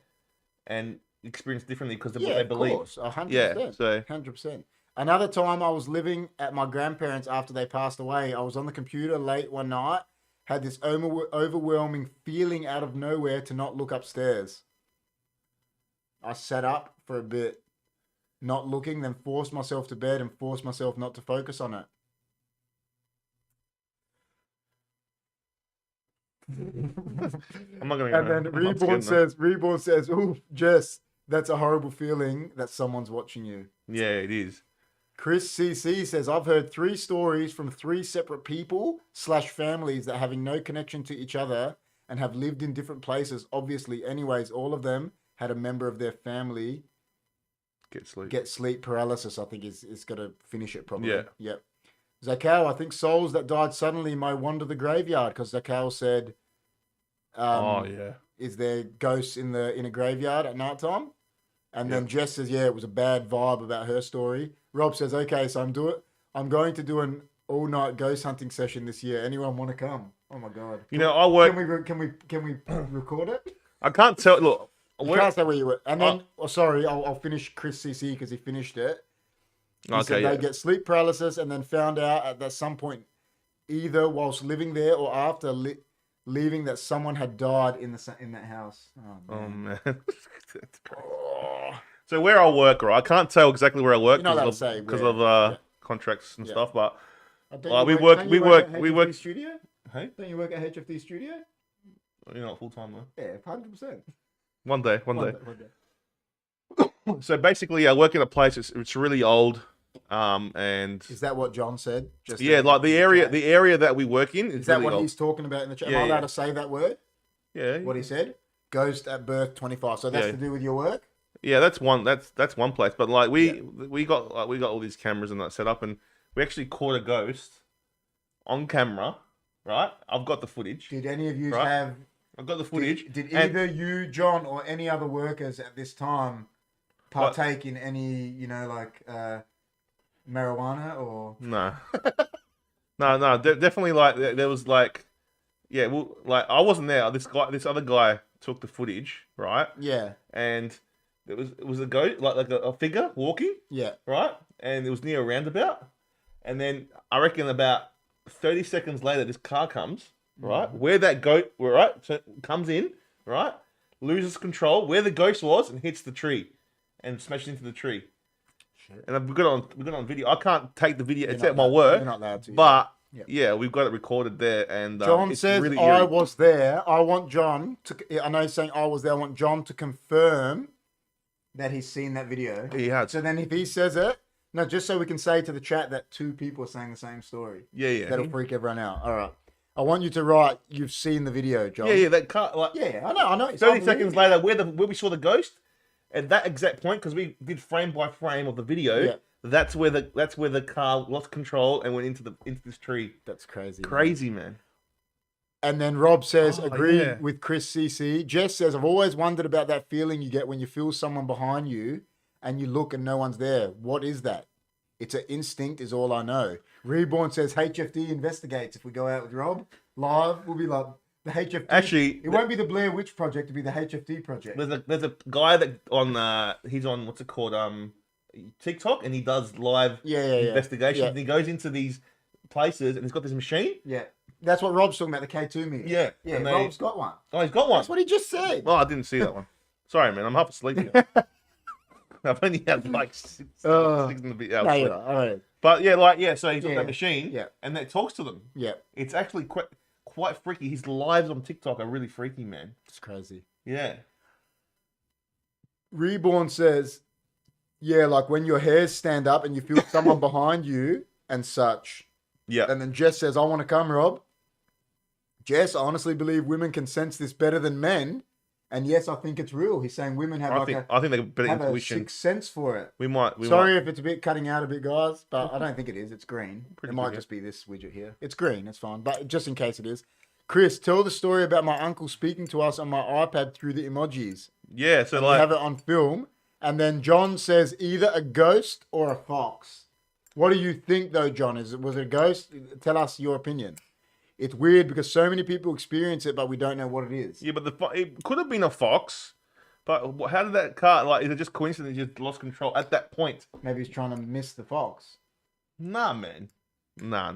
and experience differently because of what they believe. Of course, 100%. Yeah, so 100%. Another time I was living at my grandparents after they passed away. I was on the computer late one night, had this overwhelming feeling out of nowhere to not look upstairs. I sat up for a bit, not looking, then forced myself to bed and forced myself not to focus on it. I'm not going to. And then Reborn says, "Ooh, Jess, that's a horrible feeling that someone's watching you." Yeah, it is. Chris CC says, I've heard 3 stories from 3 separate people / families that having no connection to each other and have lived in different places. Obviously, anyways, all of them had a member of their family get sleep paralysis. I think is going to finish it probably. Yeah. Yep. Zakal, I think souls that died suddenly may wander the graveyard because Zakal said, is there ghosts in a graveyard at night time? And then Jess says, yeah, it was a bad vibe about her story. Rob says, okay, so I'm going to do an all-night ghost hunting session this year. Anyone want to come? Oh my god! I work. Can we record it? I can't tell. Look, I can't say where you were. And then, I'll finish Chris CC because he finished it. He said they get sleep paralysis and then found out at some point, either whilst living there or after leaving, that someone had died in that house. Oh man. So where I work, right? I can't tell exactly where I work because of contracts and stuff, but we work. HFD Studio? Hey, don't you work at HFD Studio? You're not full time though. Yeah, 100%. One day. So basically, I work in a place. It's really old. And is that what John said? Like the area that we work in is that really what old. He's talking about in the chat? Am I allowed to say that word? Yeah. What he said? Ghost at birth 25. So that's to do with your work? Yeah, that's one place. But like we got all these cameras and that set up, and we actually caught a ghost on camera. Right, I've got the footage. Did any of you have? I've got the footage. Did either you, John, or any other workers at this time partake in any, marijuana or? No. No. Definitely. Like there was like, I wasn't there. This other guy took the footage, right? Yeah. And it was a ghost, like a figure walking. Yeah. Right, and it was near a roundabout, and then I reckon about 30 seconds later, this car comes. Right, where that goat, so comes in, right, loses control where the ghost was and hits the tree, and smashes into the tree. Shit. And we got on video. I can't take the video. It's at my work. You're not allowed to. But we've got it recorded there. And John says really I was there. I want John to. I know he's saying I was there. I want John to confirm that he's seen that video. He has. So then, if he says it, no, just so we can say to the chat that 2 people are saying the same story. Yeah. That'll freak everyone out. All right. I want you to write, you've seen the video, John. Yeah, that car, I know. 30 seconds later, where we saw the ghost, at that exact point, because we did frame by frame of the video, that's where the car lost control and went into this tree. That's crazy. Crazy, man. And then Rob says, agree with Chris CC. Jess says, I've always wondered about that feeling you get when you feel someone behind you and you look and no one's there. What is that? It's an instinct is all I know. Reborn says HFD investigates. If we go out with Rob live, we'll be like the HFD. Actually, it won't be the Blair Witch Project. It'll be the HFD Project. There's a guy that on he's on what's it called TikTok, and he does live investigations. Yeah. And he goes into these places and he's got this machine. Yeah, that's what Rob's talking about. The K2 meter. Yeah, yeah. Rob's got one. Oh, he's got one. That's what he just said. Oh, I didn't see that one. Sorry, man. I'm half asleep here. I've only had like six and a bit hours. No, sleep. you're right. But yeah, so he's got that machine. Yeah, and it talks to them. Yeah, it's actually quite freaky. His lives on TikTok are really freaky, man. It's crazy. Yeah. Reborn says, yeah, like when your hairs stand up and you feel someone behind you and such. Yeah. And then Jess says, I want to come, Rob. Jess, I honestly believe women can sense this better than men. And yes, I think it's real. He's saying women have I think they have better intuition. A sixth sense for it. We might. Sorry if it's a bit cutting out a bit, guys, but I don't think it is. It's green. Pretty it might good, just be this widget here. It's green. It's fine. But just in case it is. Chris, tell the story about my uncle speaking to us on my iPad through the emojis. Yeah, so we have it on film. And then John says either a ghost or a fox. What do you think, though, John? Was it a ghost? Tell us your opinion. It's weird because so many people experience it, but we don't know what it is. Yeah, but it could have been a fox. But how did that car, like, is it just coincidence he just lost control at that point? Maybe he's trying to miss the fox. Nah, man. Nah.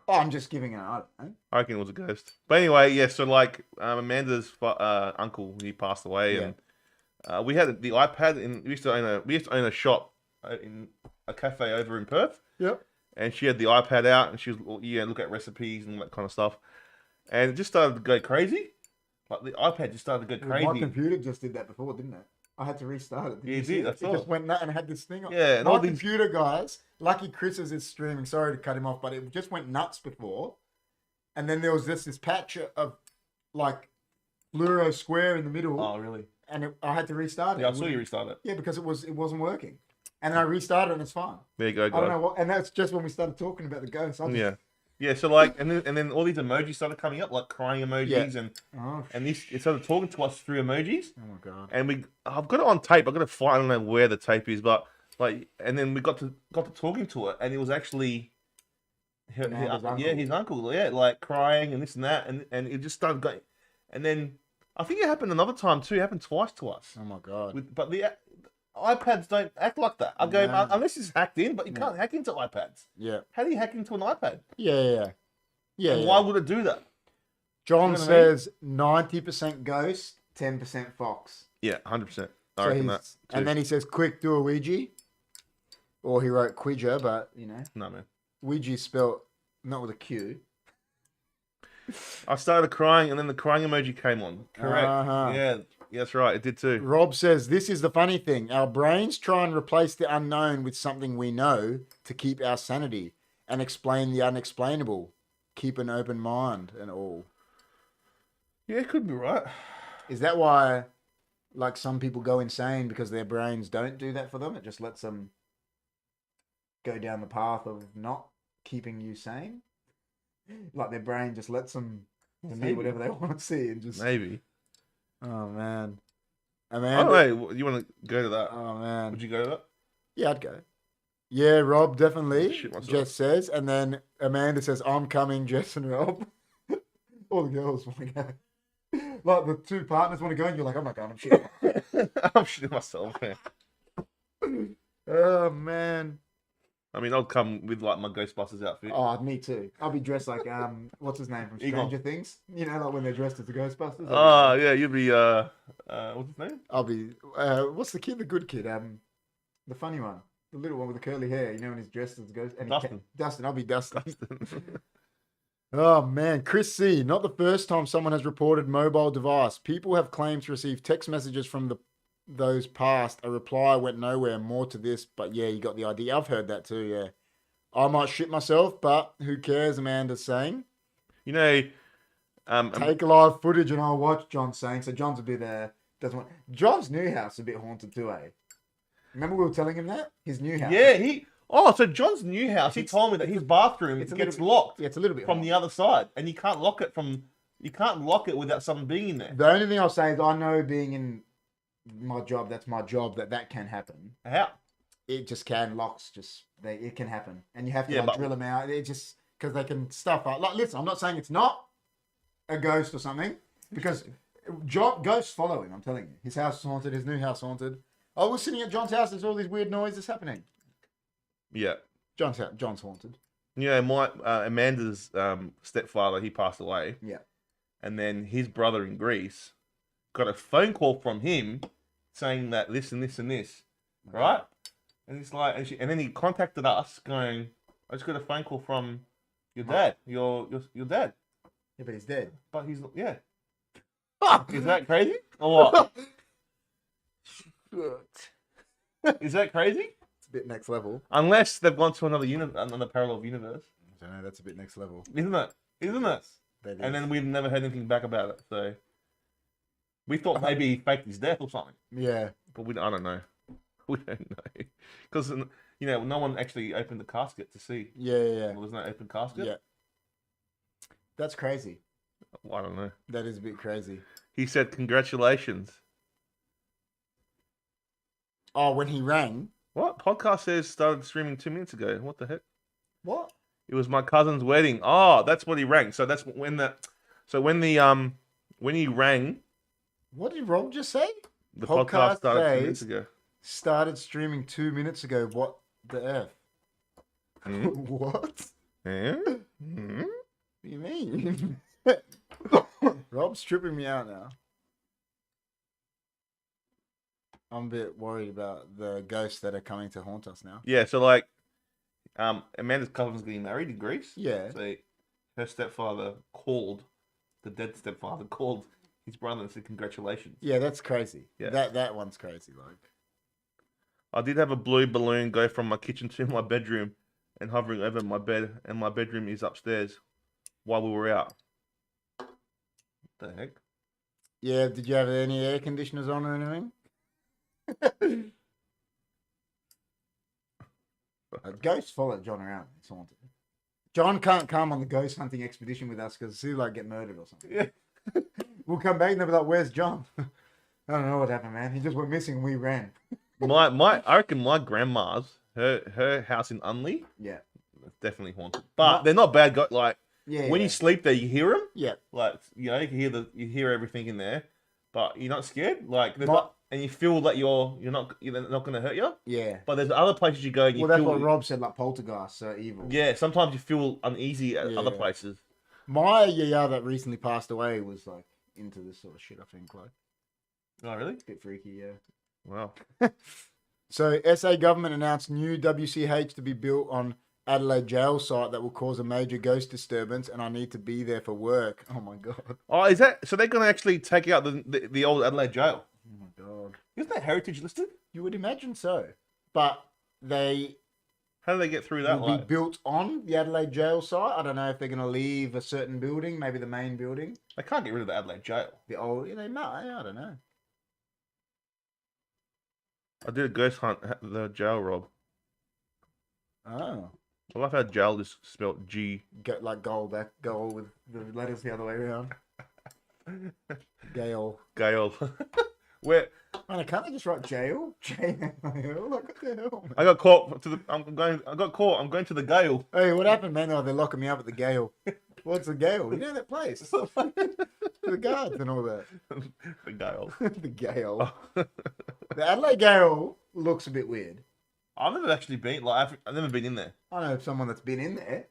Oh, I'm just giving it, I don't know. I reckon it was a ghost. But anyway, yeah, so like Amanda's uncle, he passed away, and we had the iPad, and we used to own a shop in a cafe over in Perth. Yep. And she had the iPad out, and she was look at recipes and all that kind of stuff, and it just started to go crazy. Like the iPad just started to go crazy. My computer just did that before, didn't it? I had to restart it. It did. It just went nut and had this thing on. Yeah, and my computer, guys. Lucky Chris's is streaming. Sorry to cut him off, but it just went nuts before, and then there was this patch of like fluoro square in the middle. Oh, really? And I had to restart it. Yeah, I saw you restart it. Yeah, because it wasn't working, and then I restarted it and it's fine. There you go, guys. I don't know what, and that's just when we started talking about the ghosts. Yeah, so like, and then all these emojis started coming up, like crying emojis, and it started talking to us through emojis. Oh my god! And I've got it on tape. I've got to find. I don't know where the tape is, but like, and then we got to talking to it, and it was actually his uncle, like crying and this and that, and it just started going, and then I think it happened another time too. It happened twice to us. Oh my god! But the iPads don't act like that. I go, unless it's hacked in, but you can't hack into iPads. Yeah. How do you hack into an iPad? Yeah. And why would it do that? John says 90% ghost, 10% fox. Yeah, 100%. I reckon that too. And then he says, quick, do a Ouija. Or he wrote Quidger, but, No, man. Ouija spelled not with a Q. I started crying, and then the crying emoji came on. Correct. Yeah, that's right. It did too. Rob says, this is the funny thing. Our brains try and replace the unknown with something we know to keep our sanity and explain the unexplainable. Keep an open mind and all. Yeah, it could be right. Is that why, like, some people go insane because their brains don't do that for them? It just lets them go down the path of not keeping you sane? Like their brain just lets them see whatever they want to see and just... Maybe. Oh, man. Amanda... I don't know. You want to go to that? Oh, man. Would you go to that? Yeah, I'd go. Yeah, Rob, definitely. Jess says. And then Amanda says, I'm coming, Jess and Rob. All the girls want to go. Like the two partners want to go and you're like, I'm not going, I'm shitting. I'm shitting myself, man. Oh, man. I mean, I'll come with like my Ghostbusters outfit. Oh, me too. I'll be dressed like what's his name from Stranger Things? You know, like when they're dressed as the Ghostbusters. Oh, yeah, you'd be what's his name? I'll be what's the kid? The good kid? The funny one, the little one with the curly hair. You know, when he's dressed as a ghost. And Dustin. I'll be Dustin. Oh man, Chris C. Not the first time someone has reported mobile device. People have claimed to receive text messages from those past. A reply went nowhere. More to this, but yeah, you got the idea. I've heard that too. Yeah, I might shit myself, but who cares? Amanda's saying. You know, take live footage and I'll watch. John's saying. So John's a bit doesn't want. John's new house is a bit haunted too, eh? Remember we were telling him that his new house. Yeah, so John's new house. He told me that his bathroom gets locked. Yeah, it's a little bit from the other side, and you can't lock it You can't lock it without someone being in there. The only thing I'll say is I know being in my job, that's my job, that can happen. How? it just can locks it can happen, and you have to Yeah, but drill them out. It just because they can stuff up. Like, listen, I'm not saying it's not a ghost or something because ghosts follow him. I'm telling you, his house is haunted. His new house haunted. I was sitting at John's house. There's all these weird noises happening. yeah. John's haunted. You know, my Amanda's stepfather, he passed away. Yeah. And then his brother in Greece got a phone call from him saying that this and this and this, right? And it's like, and then he contacted us going, I just got a phone call from your dad, your dad. Yeah, but he's dead. But he's, yeah. Is that crazy? Or what? Is that crazy? It's a bit next level. Unless they've gone to another parallel universe. I don't know, that's a bit next level. Isn't it? Isn't it? And then we've never heard anything back about it. So we thought maybe he faked his death or something. Yeah. But I don't know. We don't know. Because, you know, no one actually opened the casket to see. Yeah. There was no open casket. Yeah. That's crazy. I don't know. That is a bit crazy. He said, congratulations. Oh, when he rang? What? Podcast says started streaming 2 minutes ago. What the heck? What? It was my cousin's wedding. Oh, that's what he rang. So that's when when he rang. What did Rob just say? The podcast started 2 minutes ago. Started streaming 2 minutes ago. What the F? Hmm? What? Yeah? Hmm? What do you mean? Rob's tripping me out now. I'm a bit worried about the ghosts that are coming to haunt us now. Yeah, so like, Amanda's cousin's getting married in Greece. Yeah. So her stepfather called, the dead stepfather called his brother and said congratulations. Yeah, that's crazy. Yeah. That one's crazy. Like, I did have a blue balloon go from my kitchen to my bedroom and hovering over my bed, and my bedroom is upstairs while we were out. What the heck? yeah, did you have any air conditioners on or anything? Ghosts follow John around. It's haunted. John can't come on the ghost hunting expedition with us because he'll like get murdered or something. Yeah. We'll come back and they'll be like, "Where's John?" I don't know what happened, man. He just went missing and we ran. I reckon my grandma's her house in Unley. Yeah. It's definitely haunted, but they're not bad. Like when you you sleep there, you hear them. yeah. Like you know, you hear everything in there, but you're not scared. Like there's not, and you feel that you're not going to hurt you. Yeah. But there's other places you go and you Well, that's feel what Rob said, like poltergeists are evil. yeah. Sometimes you feel uneasy at Yeah. other places. My yaya that recently passed away was like into this sort of shit, I think. Like, Oh really? it's a bit freaky, yeah. Wow. So, SA government announced new WCH to be built on Adelaide jail site that will cause a major ghost disturbance, and I need to be there for work. Oh my god. Oh, is that so? They're going to actually take out the old Adelaide jail. Oh my god. Isn't that heritage listed? You would imagine so, but they How do they get through that? will be built on the Adelaide jail site. I don't know if they're going to leave a certain building, maybe the main building. They can't get rid of the Adelaide jail. The old, they might. I don't know. I did a ghost hunt at the jail, Rob. Oh, I love how jail is spelled G. get like goal with the letters the other way around. Gale. Gale. Where Man, can't they just write jail? Jail. Like, what the hell? Man? I got caught to the. I got caught. I'm going to the Gale. Hey, what happened, man? Oh, they're locking me up at the Gale. What's the Gale? You know that place? The guards and all that. The Gale. The Gale. Oh. The Adelaide Gale looks a bit weird. I've never actually been. Like I've never been in there. I know someone that's been in there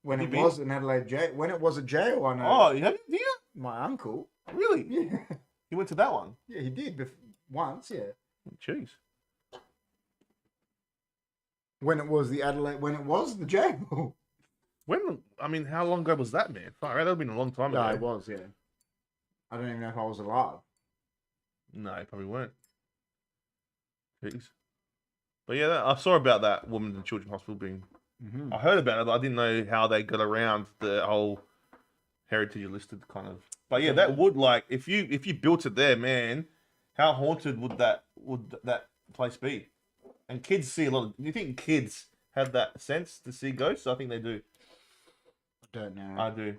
when Have it you was an Adelaide jail. When it was a jail, I know. Oh, you haven't? Do you? My uncle. Really? Yeah, You went to that one? yeah, he did once. Yeah, Jeez. when it was the Adelaide, when it was the jail. When? I mean, how long ago was that, man? Far out. That'd been a long time No, ago. it was. Yeah, I don't even know if I was alive. No, you probably weren't. Jeez. But yeah, I saw about that woman in the children's hospital being. Mm-hmm. I heard about it, but I didn't know how they got around the whole heritage listed kind of. But yeah, that would like if you built it there, man. How haunted would that place be? And kids see a lot of. Do you think kids have that sense to see ghosts? I think they do. I don't know. I do.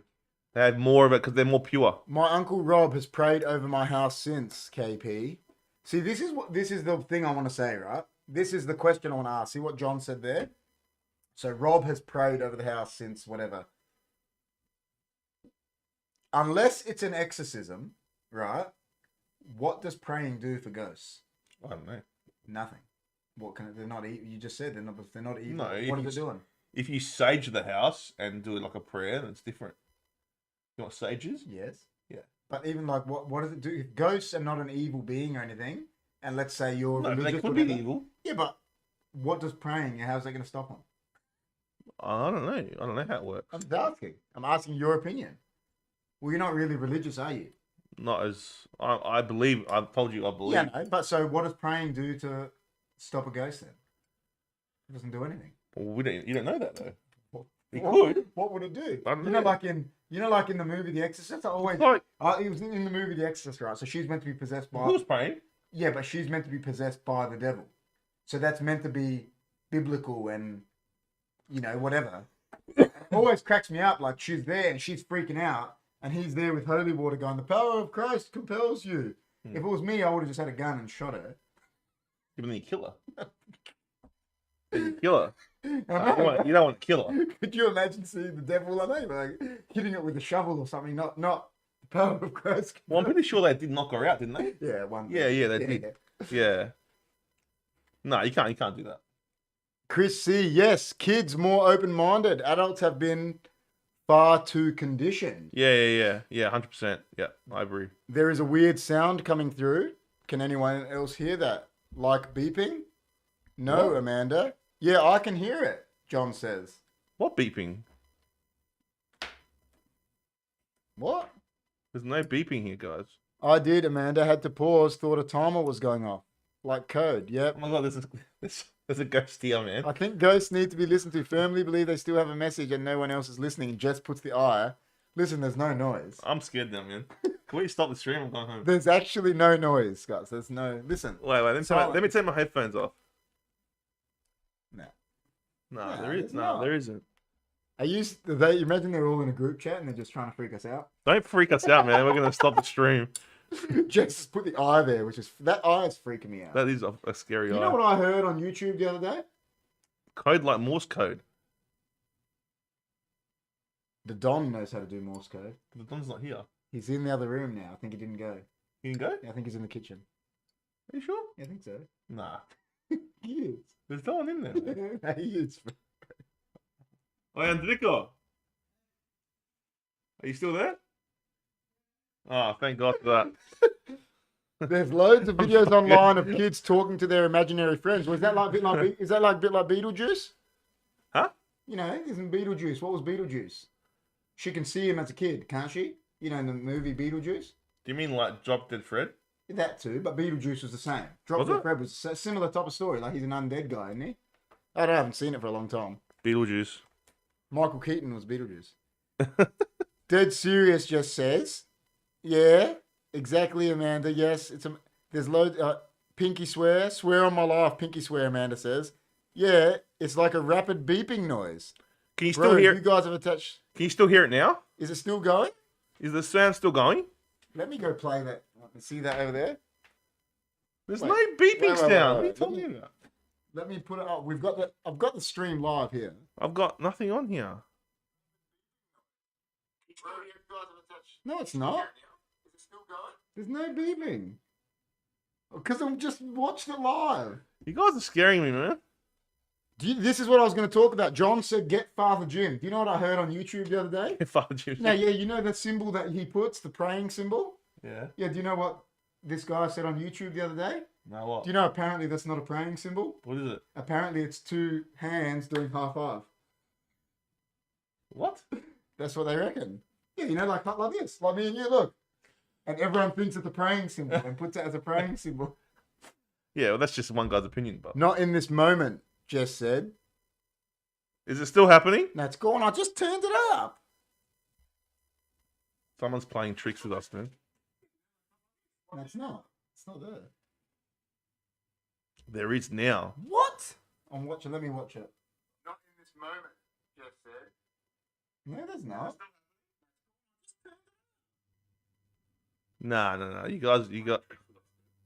They have more of it because they're more pure. My uncle Rob has prayed over my house since KP. See, this is the thing I want to say, right? this is the question I want to ask. See what John said there? So Rob has prayed over the house since whatever. Unless it's an exorcism, right? What does praying do for ghosts? I don't know. Nothing. What can it? They're not evil. You just said they're not. They're not evil. No, What are they doing? If you sage the house and do it like a prayer, then it's different. You know what sage is? Yes. Yeah. But even like, what does it do? If ghosts are not an evil being or anything, and let's say you're No, religious, they could or be whatever, evil. Yeah, but what does praying? How's that going to stop them? I don't know. I don't know how it works. I'm just asking. I'm asking your opinion. Well, you're not really religious, are you? Not as I believe. I've told you I believe. Yeah, no. But so, what does praying do to stop a ghost then? It doesn't do anything. Well, you don't know that though. It What, could. what would it do? I don't You know, know. like in the movie The Exorcist. I always. Like, It was in the movie The Exorcist, right? So she's meant to be possessed by. who's praying? Yeah, but she's meant to be possessed by the devil. So that's meant to be biblical and, whatever. It always cracks me up. Like, she's there and she's freaking out. And he's there with holy water going, the power of Christ compels you. If it was me, I would have just had a gun and shot her. Even then you kill her. You kill her. You don't want to kill her. Could you imagine seeing the devil, like hitting it with a shovel or something? Not the power of Christ. Well, I'm pretty sure they did knock her out, didn't they? Yeah, one. Yeah, they did. Yeah. No, you can't do that. Chris C, yes, kids more open-minded. Adults have been far too conditioned. Yeah, 100%. Yeah, I agree. There is a weird sound coming through. Can anyone else hear that? Like beeping? No, What? Amanda. Yeah, I can hear it, John says. What beeping? What? There's no beeping here, guys. I did, Amanda. Had to pause. Thought a timer was going off. Like code, yep. Oh my god, there's a ghost here, man. I think ghosts need to be listened to. Firmly believe they still have a message and no one else is listening. Jess puts the eye. Listen, there's no noise. I'm scared now, man. Can we stop the stream? I'm going home. There's actually no noise, guys. There's no... Listen. Wait, let me take my headphones off. No. No, No, there is. there's No, not. there isn't. Imagine they're all in a group chat and they're just trying to freak us out. Don't freak us out, man. We're going to stop the stream. Jess just put the eye there, that eye is freaking me out. That is a scary eye. You know what I heard on YouTube the other day? Code like Morse code. The Don knows how to do Morse code. The Don's not here. He's in the other room now. I think he didn't go. You can go? Yeah, I think he's in the kitchen. Are you sure? Yeah, I think so. Nah. He is. There's no one in there. Man. He is. Oh, Enrico. Are you still there? Oh, thank God for that. There's loads of videos online of kids talking to their imaginary friends. Was that like a bit like a bit like Beetlejuice? Huh? You know, isn't Beetlejuice? What was Beetlejuice? She can see him as a kid, can't she? You know, in the movie Beetlejuice. Do you mean like Drop Dead Fred? That too, but Beetlejuice was the same. Drop Dead Fred was a similar type of story. Like he's an undead guy, isn't he? I haven't seen it for a long time. Beetlejuice. Michael Keaton was Beetlejuice. Dead Serious just says, yeah, exactly, Amanda. Yes, there's loads. Pinky swear on my life. Pinky swear, Amanda says. Yeah, it's like a rapid beeping noise. Can you still hear? You guys have attached. Can you still hear it now? Is it still going? Is the sound still going? Let me go play that. See that over there? There's Wait. no beeping sound. What are you Let talking me- about? Let me put it up. I've got the stream live here. I've got nothing on here. No, it's not. Is it still going? There's no beeping. Because I'm just watched it live. You guys are scaring me, man. This is what I was going to talk about. John said, "Get Father Jim." Do you know what I heard on YouTube the other day? If I was you. Now, yeah, you know the symbol that he puts, the praying symbol? Yeah. Yeah, do you know what this guy said on YouTube the other day? Now what? Do you know apparently that's not a praying symbol? What is it? Apparently it's two hands doing high five. What? That's what they reckon. Yeah, you know, like this. Like me and you, look. And everyone thinks it's a praying symbol and puts it as a praying symbol. Yeah, well, that's just one guy's opinion, but Not in this moment, Jess said. is it still happening? That's gone. I just turned it up. Someone's playing tricks with us, man. That's not. It's not there. There is now. What? I'm watching. Let me watch it. Not in this moment, Jeff said. No, there's not. No. You got.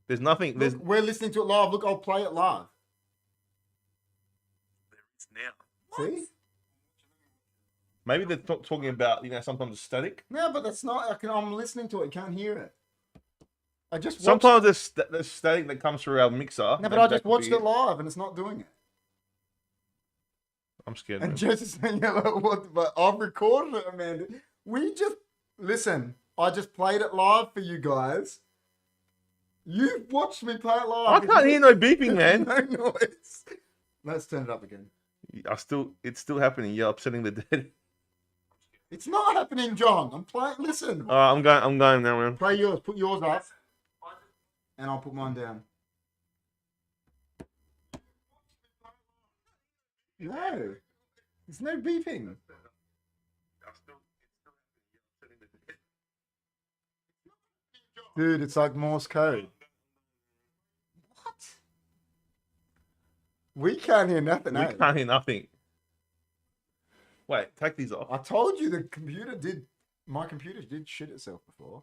There's nothing. There's. Look, we're listening to it live. Look, I'll play it live. now. See? Maybe they're talking about, sometimes it's static. No, but that's not. I'm listening to it. You can't hear it. I just watched Sometimes there's static that comes through our mixer. No, but Maybe I that just could watched be it live and it's not doing it. I'm scared, And man. Jess is saying, yeah, like, what? But I've recorded it, Amanda. Listen, I just played it live for you guys. You've watched me play it live. I can't hear no beeping, man. No noise. Let's turn it up again. It's still happening. You're upsetting the dead. It's not happening, John. I'm playing. Listen. I'm going now, man. Play yours. Put yours up. And I'll put mine down. No. There's no beeping. Dude, it's like Morse code. What? We can't hear nothing, We can't hear nothing. Wait, take these off. I told you my computer did shit itself before.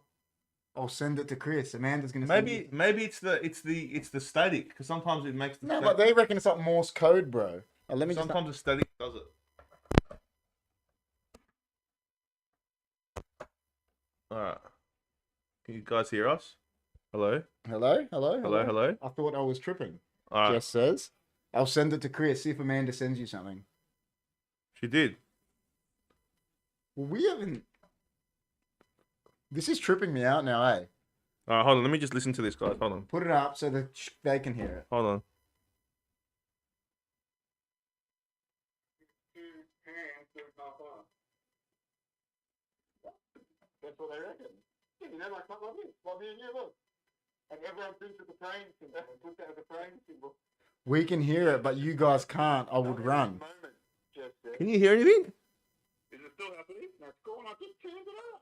I'll send it to Chris. Amanda's gonna send it. Maybe it's the static, because sometimes it makes the No, static. but they reckon it's like Morse code, bro. Let me Sometimes the static does it. Alright. Can you guys hear us? Hello? Hello? Hello? I thought I was tripping. Alright. Jess says. I'll send it to Chris. See if Amanda sends you something. She did. Well, we haven't. This is tripping me out now, eh? Alright, hold on. Let me just listen to this, guys. Hold on. Put it up so that they can hear it. Hold on. That's what I reckon. You know, like this. Like me and you, look. And everyone thinks it's a praying symbol. And puts that as a praying symbol. We can hear it, but you guys can't. I would run. Can you hear anything? Is it still happening? No, it's gone. I just turned it up.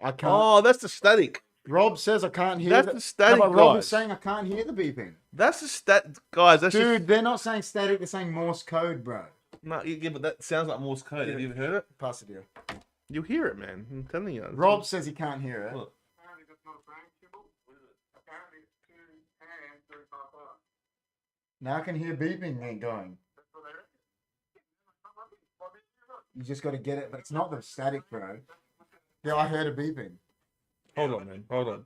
I can't. Oh, that's the static. Rob says I can't hear. That's the static, No, but Rob guys. is saying I can't hear the beeping. That's the guys. That's Dude, they're not saying static. They're saying Morse code, bro. no, yeah, but that sounds like Morse code. Have you ever heard it? Pass it here. You'll hear it, man. I'm telling you. Rob says he can't hear it. Look. Apparently that's not a praying symbol. What is it? Apparently it's two hands doing half up. Now I can hear beeping then going. That's what I reckon. You just got to get it, but it's not the static, bro. Yeah, I heard a beeping. Hold on, man. Hold on.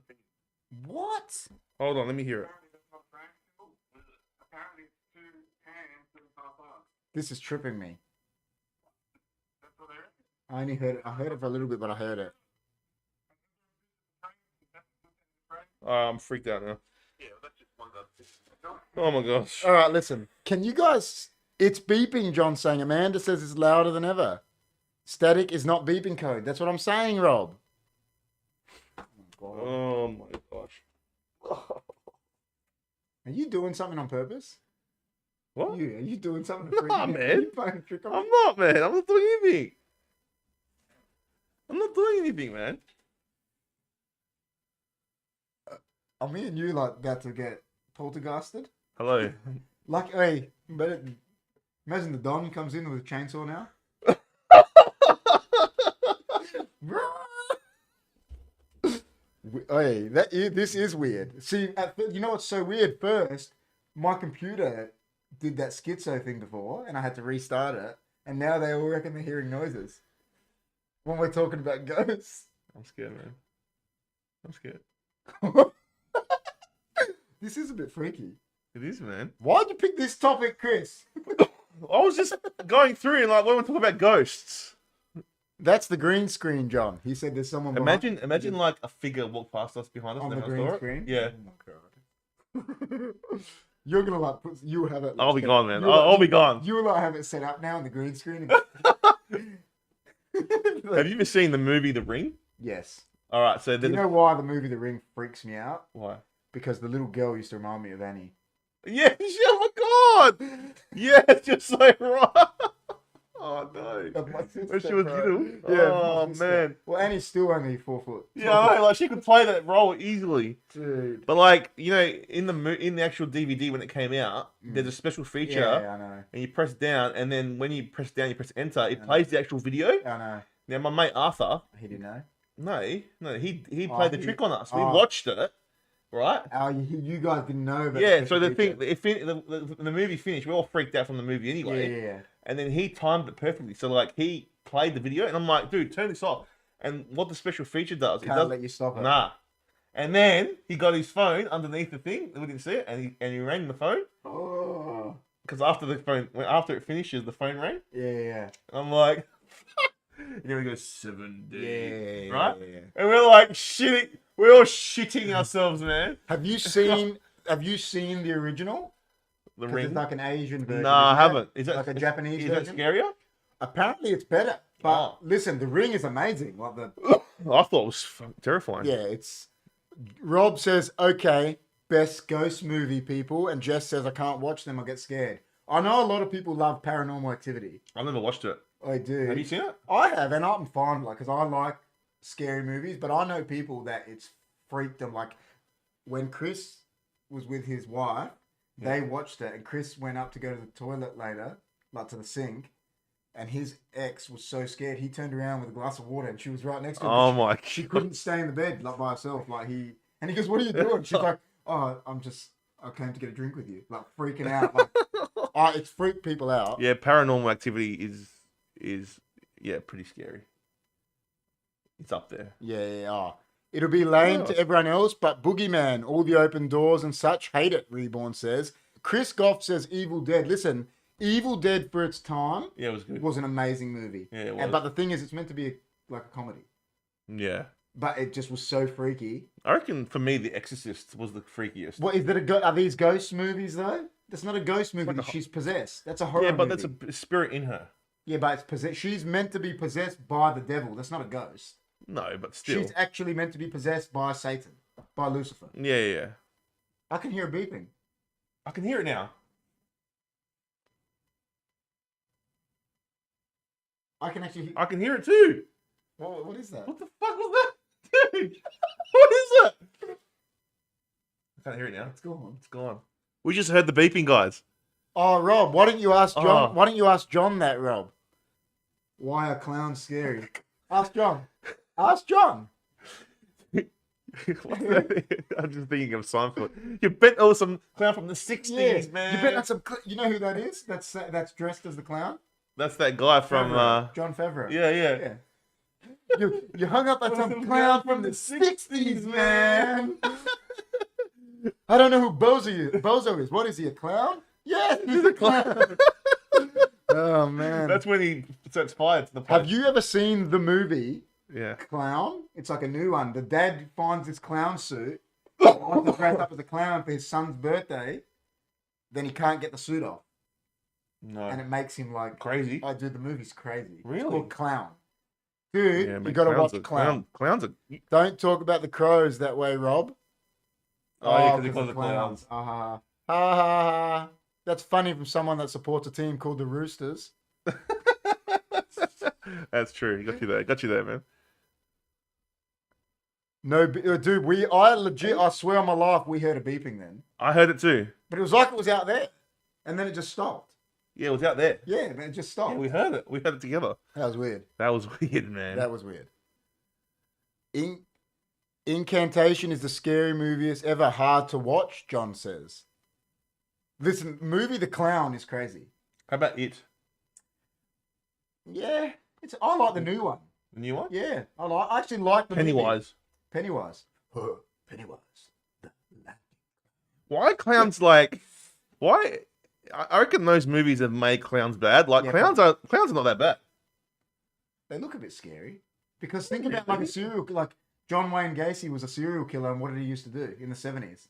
What? Hold on. Let me hear it. Apparently that's not a praying symbol. What is it? Apparently it's two hands doing half up. This is tripping me. That's what I reckon. I only heard it. I heard it for a little bit, but I heard it. I'm freaked out now. Yeah, well, that's just one of those. Oh my gosh. All right, listen. Can you guys? It's beeping. John saying Amanda says it's louder than ever. Static is not beeping code. That's what I'm saying, Rob. Oh my gosh. Are you doing something on purpose? What? Are you doing something to freak Nah, me out? man. Are you playing a trick on me? I'm not, man. I'm not doing anything. I'm not doing anything, man. Are me and you like about to get poltergeisted? Hello. Like, hey, imagine the Don comes in with a chainsaw now. Hey, this is weird. See, you know what's so weird? First, my computer did that schizo thing before, and I had to restart it, and now they all reckon they're hearing noises when we're talking about ghosts. I'm scared, man. I'm scared. This is a bit freaky. It is, man. Why'd you pick this topic, Chris? I was just going through and like when we talk about ghosts. That's the green screen, John. He said there's someone Imagine like a figure walk past us behind us on and the then I green saw it. screen. Yeah. Oh my god. You're gonna like you have it. I'll be gone, man. You'll I'll be gone. You will like have it set up now on the green screen. Have you ever seen the movie The Ring? Yes. All right, so Do then you know why the movie The Ring freaks me out? why? Because the little girl used to remind me of Annie. Yes, oh my god! Yes, you're so right. Oh no. Of my sister, When she was bro. little? Yeah, Oh my sister. man. Well, Annie's still only 4 foot. Yeah, I know, like she could play that role easily. Dude. But like, in the actual DVD when it came out, there's a special feature, Yeah, I know. and you press down, and then when you press down, you press enter, it plays the actual video. I know. Now my mate Arthur, He didn't know. no, he Oh, played the he- trick on us. We oh. watched it, right? Oh, you guys didn't know about Yeah. the So the special thing, feature. the movie finished. We all freaked out from the movie Yeah, anyway. yeah, yeah. And then he timed it perfectly. So like he played the video, and I'm like, dude, turn this off. And what the special feature does, it Can't does let you stop it. nah. And then he got his phone underneath the thing. We didn't see it, and he rang the phone Oh. because after it finishes, the phone rang. Yeah, yeah. And I'm like, and then we go 7 days, Yeah, right? yeah. And we're like shitting. We're all shitting ourselves, man. Have you seen the original? The 'Cause ring. it's like an Asian version. No, I isn't it? haven't. Is that like a Japanese Is that version? scarier? Apparently, it's better. But Oh. listen, the ring is amazing. Like the I thought it was terrifying. yeah, it's. Rob says, "Okay, best ghost movie, people," and Jess says, "I can't watch them. I get scared." I know a lot of people love Paranormal Activity. I've never watched it. I do. Have you seen it? I have, and I'm fine, like, because I like scary movies. But I know people that it's freaked them. Like when Chris was with his wife, they watched it, and Chris went up to go to the toilet later, like to the sink, and his ex was so scared he turned around with a glass of water, and she was right next to him. Oh my She god. couldn't stay in the bed like by herself. Like and he goes, "What are you doing?" She's like, "Oh, I came to get a drink with you." Like freaking out. Like, it's freaked people out. Yeah, Paranormal Activity is pretty scary. It's up there. Yeah. Oh. It'll be lame What to else? everyone else, but Boogeyman, all the open doors and such, hate it. Reborn says. Chris Goff says Evil Dead. Listen, Evil Dead for its time Yeah, it was good. was an amazing movie. Yeah, it was. But the thing is, it's meant to be like a comedy. Yeah. But it just was so freaky. I reckon for me, The Exorcist was the freakiest. What is that? Are these ghost movies though? That's not a ghost movie. Like a- She's possessed. That's a horror. Yeah, but movie. that's a spirit in her. Yeah, but it's possessed. She's meant to be possessed by the devil. That's not a ghost. No, but still. She's actually meant to be possessed by Satan, by Lucifer. Yeah. I can hear a beeping. I can hear it now. I can actually. I can hear it too. What is that? What the fuck was that? Dude, what is that? I can't hear it now. It's gone. It's gone. We just heard the beeping, guys. Oh, Rob, why don't you ask John? Oh. Why don't you ask John that, Rob? Why are clowns scary? Ask John. Ask John. What's that? I'm just thinking of Seinfeld. You bet some clown from the 60s, man. You bet that's you know who that is? That's dressed as the clown. That's that guy from. John Favreau. Yeah. You hung up on some clown from the 60s, man. I don't know who Bozo is. What is he, a clown? Yes, he's a clown. Oh, man. That's when he sets fire to the place. Have you ever seen the movie Yeah. Clown? It's like a new one. The dad finds this clown suit, wants to dress up as a clown for his son's birthday, then he can't get the suit off. No. And it makes him like, Crazy. oh, dude, the movie's crazy. Really? It's called Clown. Dude, Yeah, you man, got to clowns watch are- Clown. Clowns are. Don't talk about the crows that way, Rob. Oh, yeah, because he 'cause calls the it clowns. Ha ha ha. That's funny from someone that supports a team called the Roosters. That's true. Got you there, man. No, dude, I swear on my life, we heard a beeping then. I heard it too. But it was like it was out there. And then it just stopped. Yeah, it was out there. Yeah, man, it just stopped. Yeah, we heard it. We heard it together. That was weird. That was weird, man. That was weird. Incantation is the scary movie ever. Hard to watch, John says. Listen, movie The Clown is crazy. How about it? Yeah, I like the new one. The new one? Yeah, I actually like the movie. Pennywise. Pennywise. Pennywise. Why clowns like? Why? I reckon those movies have made clowns bad. Like Yeah, clowns are not that bad. They look a bit scary. Because think about like like John Wayne Gacy was a serial killer, and what did he used to do in the 70s?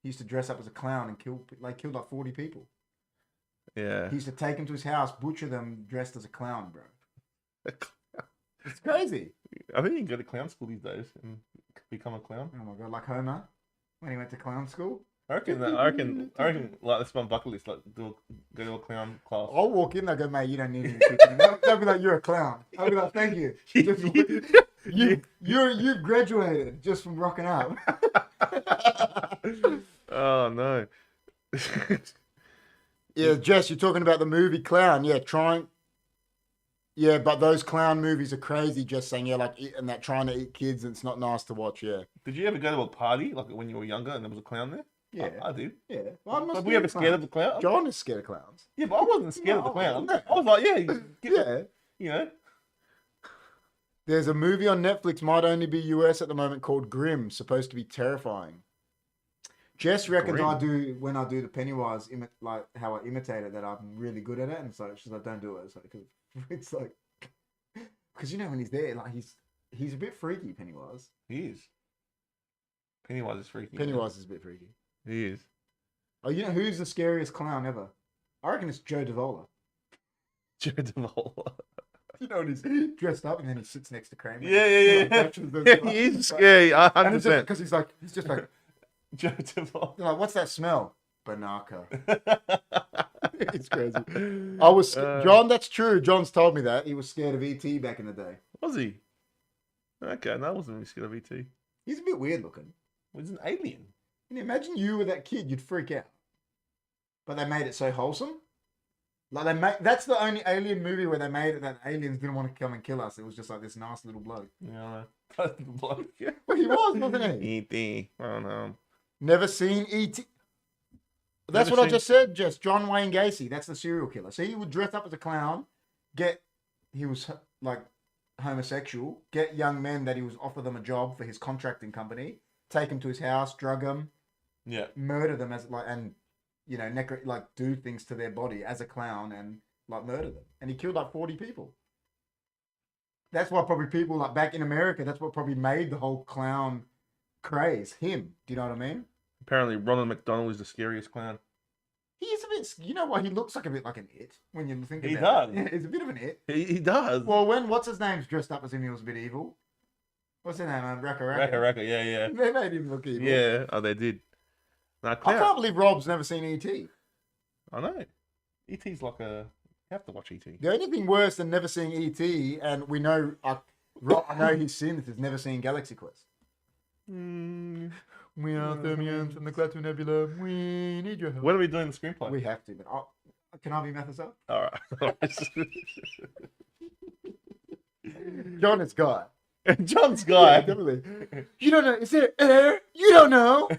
He used to dress up as a clown and killed like 40 people. Yeah. He used to take them to his house, butcher them, dressed as a clown, bro. It's crazy. I think you can go to clown school these days and become a clown. Oh my god, like Homer when he went to clown school. I reckon like that's my bucket list. Like go to a clown class. I'll walk in, they'll go, mate, you don't need any teaching. They'll be like, you're a clown. I'll be like, thank you. You've graduated just from rocking up. Oh no. Yeah, Jess, you're talking about the movie Clown. Yeah, Yeah, but those clown movies are crazy. Just saying, yeah, like and that trying to eat kids. And it's not nice to watch. Yeah, Did you ever go to a party like when you were younger and there was a clown there? Yeah. I did. Yeah. Well, I'm not Like, scared were you ever of scared of clowns. the clown? John is scared of clowns. Yeah, but I wasn't scared of the No, clown. no. I was like, yeah, Yeah. you know. There's a movie on Netflix, might only be US at the moment, called Grimm, supposed to be terrifying. Jess reckons Grimm. when I do the Pennywise, like how I imitate it, that I'm really good at it, and so she's like, don't do it. It's like, 'cause it's like, because you know when he's there, like he's a bit freaky, Pennywise. He is. Pennywise is freaky. Pennywise is a bit freaky. He is. Oh, you know who's the scariest clown ever? I reckon it's Joe Davola. Joe Davola. You know when he's dressed up and then he sits next to Kramer. Yeah. He is scary. 100%. Because he's just like, Joe Davola. they're like, what's that smell? Banaka. It's crazy. I was John. That's true. John's told me that he was scared of ET back in the day. Was he? Okay, no, I wasn't really scared of ET. He's a bit weird looking. He's an alien. Can you imagine you were that kid? You'd freak out. But they made it so wholesome. Like that's the only alien movie where they made it that aliens didn't want to come and kill us. It was just like this nice little bloke. Yeah, I know. Well, he was, wasn't he? ET. I don't know. Never seen ET. That's what I just said, Jess. John Wayne Gacy. That's the serial killer. So he would dress up as a clown, he was like homosexual, get young men that he was offer them a job for his contracting company, take them to his house, drug them, murder them and do things to their body as a clown and like murder them. And he killed like 40 people. That's why probably people like back in America, that's what probably made the whole clown craze. Him. Do you know what I mean? Apparently, Ronald McDonald is the scariest clown. He's a bit, you know what? He looks like a bit like an it when you think He about it. does. Yeah, he's a bit of an it. He does. Well, what's his name's dressed up as him, he was a bit evil. What's his name? Raka. Raka, yeah. They made him look evil. Yeah, oh, they did. No, I clown. can't believe Rob's never seen E.T. I know. E.T.'s like a... You have to watch E.T. The only thing worse than never seeing E.T., and we know, Rob, I know he's seen this, is never seen Galaxy Quest. We are Thermians from the Klaatu Nebula. We need your help. When are we doing the screenplay? We have to, but can I be Mathis up? All right. John is Guy. John's Guy. Yeah, definitely. You don't know. Is there air? You don't know.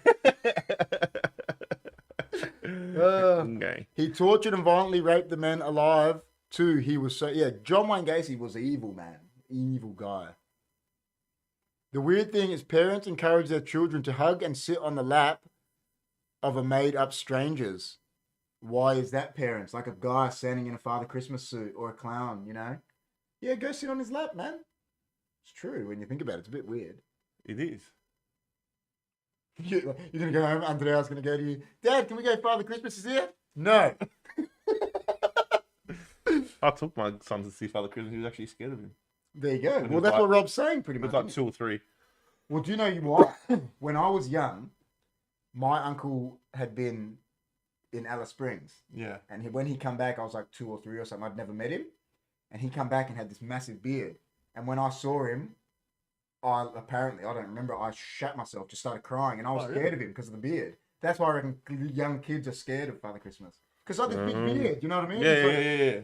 Okay. He tortured and violently raped the men alive too. He was John Wayne Gacy was an evil man. Evil guy. The weird thing is parents encourage their children to hug and sit on the lap of a made-up strangers. Why is that, parents? Like a guy standing in a Father Christmas suit or a clown, you know? Yeah, go sit on his lap, man. It's true when you think about it. It's a bit weird. It is. You're going to go home, Andrea's going to go to you, Dad, can we go Father Christmas is here? No. I took my son to see Father Christmas. He was actually scared of him. There you go. It Well, was that's like- what Rob's saying pretty It much. was like 2 or 3. Well, do you know what? When I was young, my uncle had been in Alice Springs. Yeah. And when he come back, I was like 2 or 3 or something. I'd never met him. And he come back and had this massive beard. And when I saw him, I don't remember, I shat myself, just started crying. And I was scared of him because of the beard. That's why I reckon young kids are scared of Father Christmas. Because like this big beard, you know what I mean? Yeah.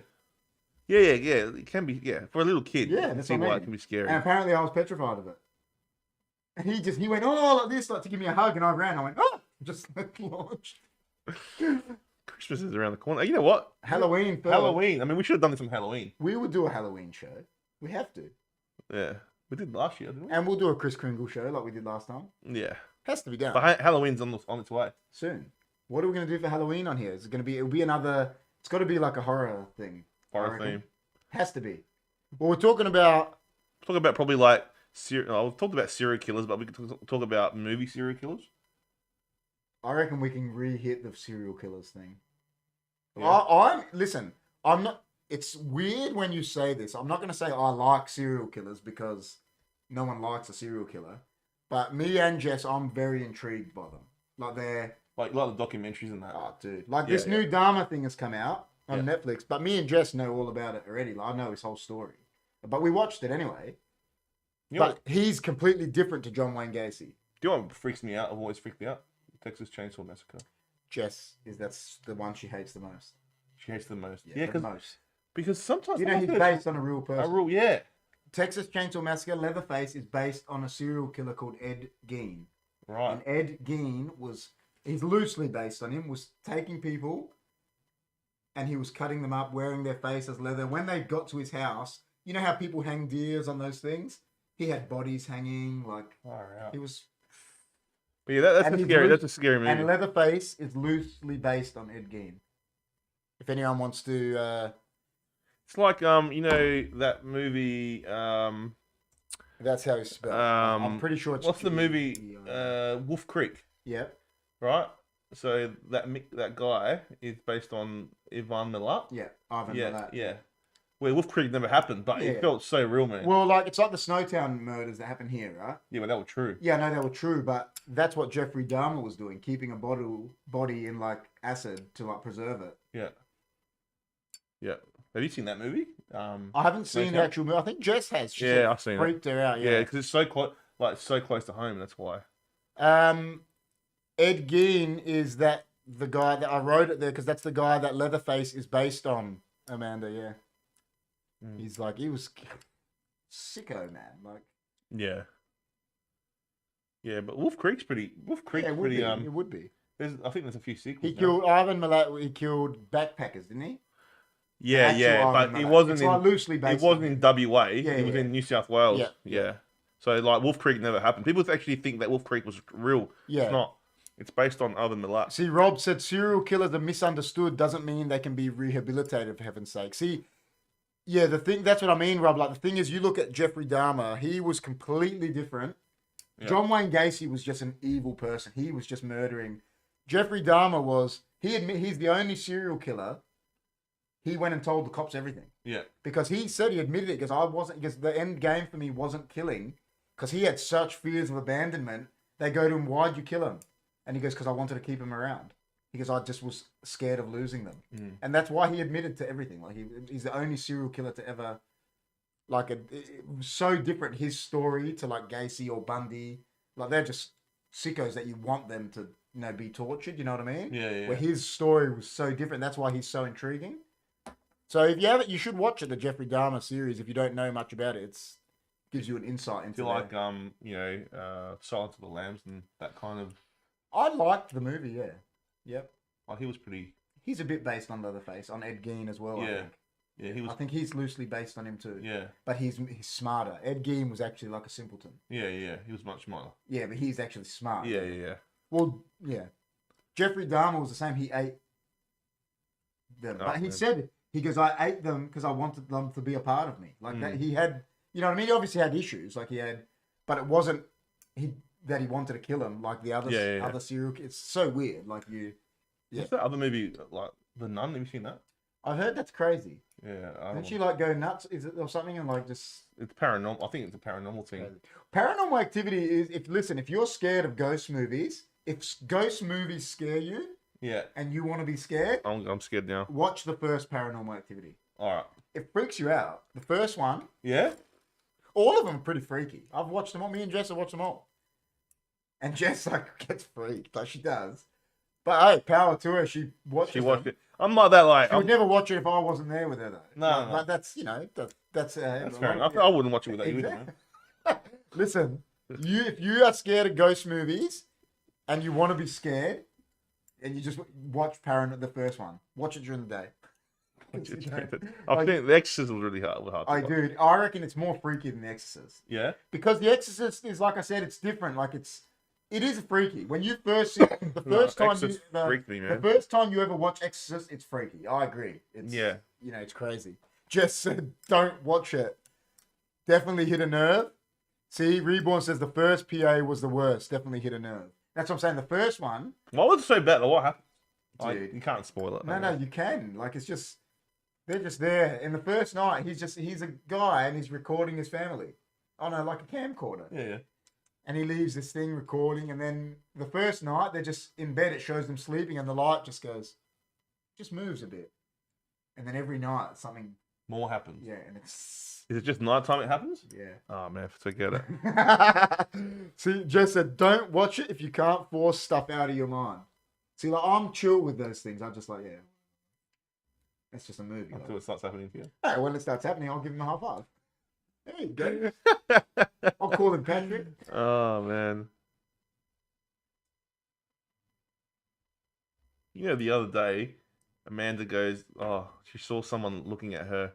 It can be, for a little kid. Yeah, I can that's see what I why mean. it can be scary. And apparently I was petrified of it. And he went, oh, like this, like to give me a hug. And I ran. I went, oh, just like launched. Christmas is around the corner. You know what? Halloween. First. Halloween. I mean, we should have done this on Halloween. We would do a Halloween show. We have to. Yeah. We did last year, didn't we? And we'll do a Kris Kringle show like we did last time. Yeah. Has to be done. But Halloween's on its way. Soon. What are we going to do for Halloween on here? Is it going to be, it's got to be like a horror thing. Horror theme. Has to be. Well, we're talking about... Talk about probably like... I've talked about serial killers, but we could talk about movie serial killers. I reckon we can re-hit the serial killers thing. Yeah. Listen, I'm not... It's weird when you say this. I'm not going to say I like serial killers because no one likes a serial killer. But me and Jess, I'm very intrigued by them. Like they're... Like the documentaries and that. Oh, dude. Like this new Dharma thing has come out on Yeah. Netflix. But me and Jess know all about it already. Like, I know his whole story. But we watched it anyway. You know But he's completely different to John Wayne Gacy. Do you know what freaks me out? I've always freaked me out. Texas Chainsaw Massacre. Jess, that's the one she hates the most. She hates the most. Yeah, the most. because sometimes You know, he's based on a real person. a real, yeah. Texas Chainsaw Massacre, Leatherface is based on a serial killer called Ed Gein. Right. And Ed Gein he's loosely based on him, was taking people and he was cutting them up, wearing their face as leather. When they got to his house, you know how people hang deers on those things? He had bodies hanging, like, he was... But yeah, that's a scary movie. And Leatherface is loosely based on Ed Gein. If anyone wants to... It's like, you know, that movie... That's how it's spelled. I'm pretty sure it's... What's the movie? Wolf Creek. Yep. Right? So that guy is based on Ivan Milat. Yeah, Ivan Milat. Yeah. Where Wolf Creek never happened, but it felt so real, man. Well, like, it's like the Snowtown murders that happened here, right? Yeah, well, they were true. Yeah, no, they were true, but that's what Jeffrey Dahmer was doing, keeping a body in, like, acid to, like, preserve it. Yeah. Yeah. Have you seen that movie? I haven't seen the actual movie. I think Jess has. I've seen it. Freaked her out, Yeah, because it's so close to home, that's why. Ed Gein is the guy that I wrote it there because that's the guy that Leatherface is based on, Amanda, yeah. He's like, he was sicko, man. Like, yeah. Yeah, but Wolf Creek's pretty. It would be. I think there's a few sequels. He killed Ivan Milat. He killed backpackers, didn't he? Yeah, but he wasn't loosely based. He wasn't in WA. Yeah, he was in New South Wales. Yeah. So like Wolf Creek never happened. People actually think that Wolf Creek was real. Yeah. It's not. It's based on Ivan Milat. See, Rob said serial killers are misunderstood doesn't mean they can be rehabilitated, for heaven's sake. See, yeah, that's what I mean, Rob. Like, the thing is, you look at Jeffrey Dahmer, he was completely different. Yeah. John Wayne Gacy was just an evil person. He was just murdering. Jeffrey Dahmer he's the only serial killer. He went and told the cops everything. Yeah. Because he said he admitted it because the end game for me wasn't killing because he had such fears of abandonment. They go to him, why'd you kill him? And he goes, because I wanted to keep him around. He goes, I just was scared of losing them. And that's why he admitted to everything. Like, he's the only serial killer to ever, like, it was so different, his story to, like, Gacy or Bundy. Like, they're just sickos that you want them to, you know, be tortured, you know what I mean? Yeah. Where his story was so different. That's why he's so intriguing. So if you haven't, you should watch it, the Jeffrey Dahmer series. If you don't know much about it, it's gives you an insight into. Do you like Silence of the Lambs and that kind of? I liked the movie. Yeah. Yep. Like, he was pretty. He's a bit based on Leatherface, on Ed Gein as well. Yeah. I think. I think he's loosely based on him too. Yeah. But he's smarter. Ed Gein was actually like a simpleton. Yeah. He was much smarter. Yeah, but he's actually smart. Yeah. Well, yeah. Jeffrey Dahmer was the same. He ate them, but he said. He goes, I ate them because I wanted them to be a part of me. Like that, he had, you know what I mean? He obviously had issues, like but it wasn't that he wanted to kill him like the other serial. It's so weird. Like What's that other movie, like The Nun? Have you seen that? I've heard that's crazy. Yeah. Didn't she like go nuts? Is it or something? And like just it's paranormal. I think it's a paranormal thing. Paranormal Activity is if you're scared of ghost movies, if ghost movies scare you. Yeah. And you want to be scared? I'm scared now. Watch the first Paranormal Activity. All right. It freaks you out. The first one. Yeah? All of them are pretty freaky. I've watched them all. Me and Jess have watched them all. And Jess, like, gets freaked. Like, she does. But, hey, power to her. She watched it. I'm not that, like... She would never watch it if I wasn't there with her, though. No. Like, that's, you know, that's fair enough. I wouldn't watch it with her either, man. Listen, if you are scared of ghost movies and you want to be scared... And you just watch the first one. Watch it during the day. I think The Exorcist was really hard. I reckon it's more freaky than The Exorcist. Yeah? Because The Exorcist is, like I said, it's different. Like, it is freaky. When you first see it, the first time you ever watch Exorcist, it's freaky. I agree. You know, it's crazy. Jess said, don't watch it. Definitely hit a nerve. See, Reborn says the first PA was the worst. Definitely hit a nerve. That's what I'm saying. The first one. Why was it so bad? What happened? Dude, you can't spoil it. No, you can. Like, it's just they're just there. In the first night, he's a guy and he's recording his family. Oh no, like a camcorder. Yeah. And he leaves this thing recording, and then the first night they're just in bed. It shows them sleeping, and the light just moves a bit. And then every night something more happens. Yeah, and it's. Is it just nighttime it happens? Yeah. Oh, man, forget it. See, Jess said, don't watch it if you can't force stuff out of your mind. See, like, I'm chill with those things. I'm just like, yeah. It's just a movie. Until it starts happening to you. Hey, when it starts happening, I'll give him a high five. There you go. I'll call him Patrick. Oh man. You know, the other day, Amanda goes, "Oh, she saw someone looking at her,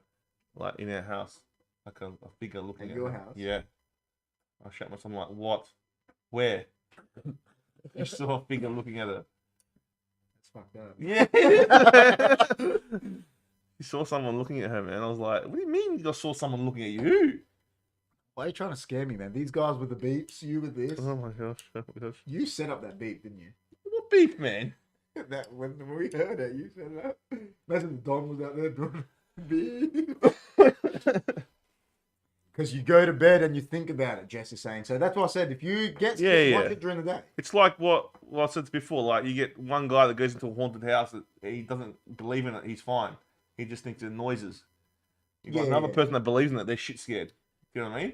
like in our house, like a figure looking At at your her." house? Yeah. I shut myself. I'm like, "What? Where?" You saw a figure looking at her. That's fucked up. Yeah. You saw someone looking at her, man. I was like, "What do you mean you saw someone looking at you?" Why are you trying to scare me, man? These guys with the beeps, you with this. Oh my gosh! Oh my gosh! You set up that beep, didn't you? What beef, man? That when we heard it, you set it up. Imagine Don was out there doing beep. Because you go to bed and you think about it, Jess is saying. So that's why I said if you get scared, watch it during the day. It's like what I said before. Like you get one guy that goes into a haunted house that he doesn't believe in it. He's fine. He just thinks of noises. You got another person that believes in it. They're shit scared. You know what I mean?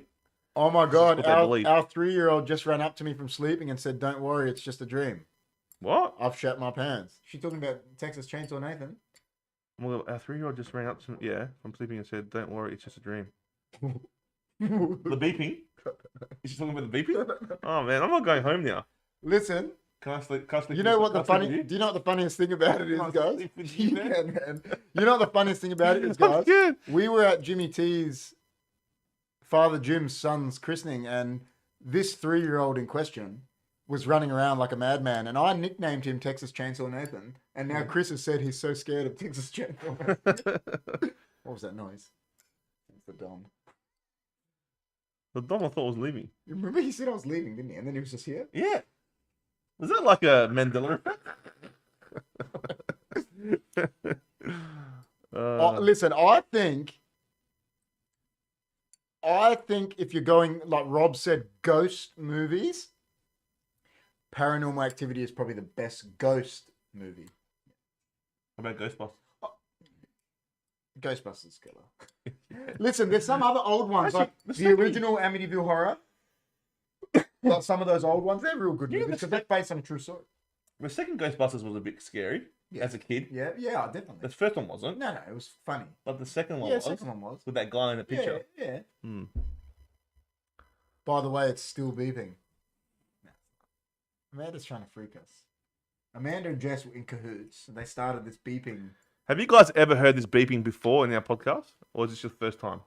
Oh my This is God, what they our believe. 3-year-old just ran up to me from sleeping and said, "Don't worry, it's just a dream. What? I've shat my pants." She's talking about Texas Chainsaw Nathan. Well, our 3-year-old just ran up to me, from sleeping and said, "Don't worry, it's just a dream." The beeping? Is she talking about the beeping? Oh man, I'm not going home now. Listen, Can I sleep? Can I sleep you know what the can I sleep funny? with you? Do you know what the funniest thing about it is, Can I guys? sleep with you, man? Yeah, man. You know what the funniest thing about it is, I'm guys? scared. We were at Jimmy T's Father Jim's son's christening, and this 3-year-old in question was running around like a madman, and I nicknamed him Texas Chainsaw Nathan, and now Chris has said he's so scared of Texas Chainsaw Nathan. What was that noise? It's the Dom. The dog I thought was leaving. You remember he said I was leaving, didn't he? And then he was just here. Yeah. Was that like a Mandela effect? Listen, I think if you're going, like Rob said, ghost movies, Paranormal Activity is probably the best ghost movie. How about Ghostbusters? Ghostbusters killer. Listen, there's some other old ones, Actually, like the the second- original Amityville Horror. Like some of those old ones, they're real good Yeah, movies because they're based on a true story. The second Ghostbusters was a bit scary as a kid. Yeah, definitely. The first one wasn't, No, it was funny. but the second one Yeah, was. second one was. With that guy in the picture. Yeah. Hmm. By the way, it's still beeping. No. Amanda's trying to freak us. Amanda and Jess were in cahoots, and they started this beeping. Have you guys ever heard this beeping before in our podcast? Or is this your first time?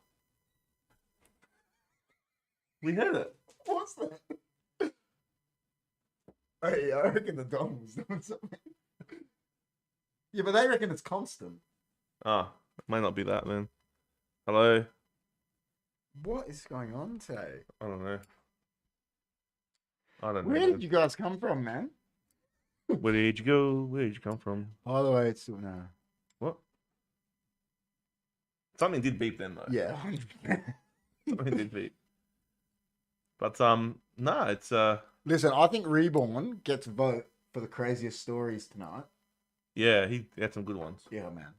We heard it. What's that? Hey, I reckon the dog was doing something. Yeah, but they reckon it's constant. Ah, it may not be that then. Hello? What is going on today? I don't know. I don't know. Where man. did you guys come from, man? Where did you go? Where did you come from? By the way, it's still no. What? Something did beep then though. Yeah. Something did beep. But no, it's Listen, I think Reborn gets vote for the craziest stories tonight. yeah, he had some good ones. Yeah, man.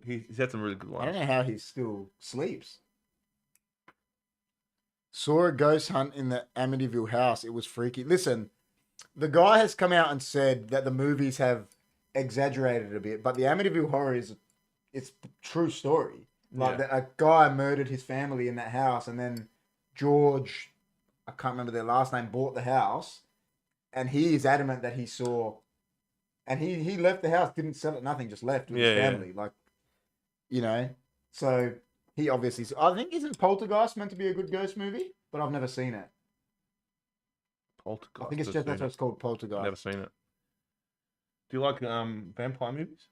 He's had some really good I don't ones. know how he still sleeps. Saw a ghost hunt in the Amityville house. It was freaky. Listen, the guy has come out and said that the movies have exaggerated a bit, but the Amityville horror it's a true story. Like Yeah. a guy murdered his family in that house, and then George, I can't remember their last name, bought the house, and he is adamant that he saw, and he left the house, didn't sell it, nothing, just left with his Yeah. family, like, you know. So he obviously, I think, isn't Poltergeist meant to be a good ghost movie? But I've never seen it. Poltergeist. I think it's I've just that's seen what it's called, Poltergeist. Never seen it. Do you like vampire movies?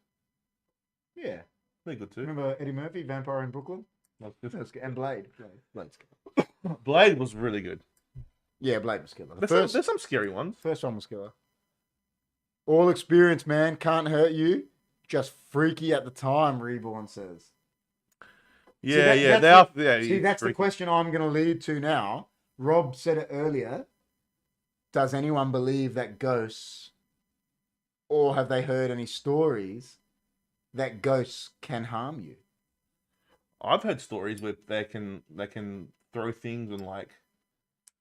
Yeah. They're good too. Remember Eddie Murphy, Vampire in Brooklyn? That's good. That's good. And Blade. Blade's killer. Blade was really good. Yeah, Blade was killer. The There's some scary ones. first one was killer. All experience, man. Can't hurt you. Just freaky at the time, Reborn says. Yeah, yeah, that's they are. Yeah, See, it's that's the freaky. question I'm going to lead to now. Rob said it earlier. Does anyone believe that ghosts, or have they heard any stories that ghosts can harm you? I've heard stories where they can throw things and like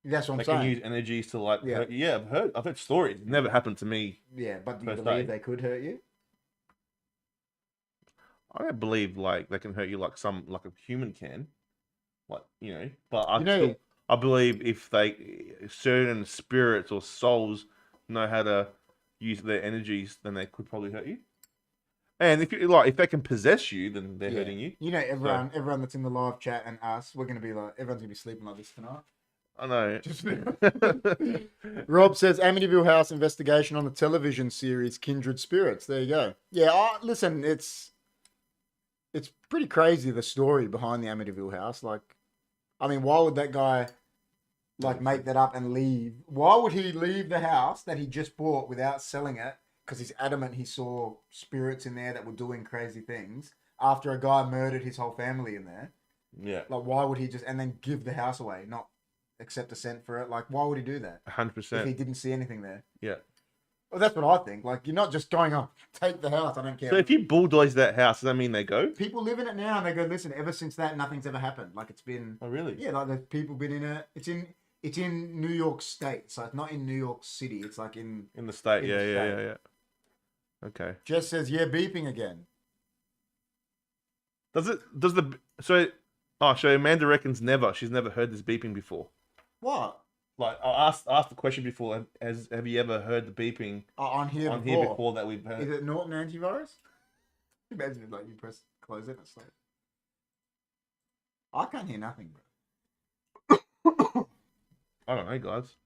That's what I'm they saying. can use energies to like Yeah. hurt. Yeah, I've heard stories. It never happened to me. Yeah, but do you First believe day. they could hurt you? I don't believe like they can hurt you like a human can, like But I believe if certain spirits or souls know how to use their energies, then they could probably hurt you. And if they can possess you, then they're hurting you. Everyone that's in the live chat and us, everyone's gonna be sleeping like this tonight. I know. Rob says Amityville House investigation on the television series Kindred Spirits. There you go. Yeah, listen, it's pretty crazy, the story behind the Amityville House. Like, I mean, why would that guy make that up and leave? Why would he leave the house that he just bought without selling it? Because he's adamant he saw spirits in there that were doing crazy things after a guy murdered his whole family in there. Yeah. Like, why would he and then give the house away, not accept a cent for it? Like, why would he do that? 100%. If he didn't see anything there. Yeah. Well, that's what I think. Like, you're not just going, oh, take the house, I don't care. So if you bulldoze that house, does that mean they go? People live in it now and they go, listen, ever since that, nothing's ever happened. Like, it's been... Oh, really? Yeah, like, there's people been in it. It's in New York State, so it's not in New York City. It's like in the state. Yeah. Okay. Jess says, yeah, beeping again. So Amanda reckons she's never heard this beeping before. What? Like, I asked the question before, have you ever heard the beeping on here before that we've heard? Is it Norton antivirus? Imagine if you close it, it's like... I can't hear nothing, bro. I don't know, guys.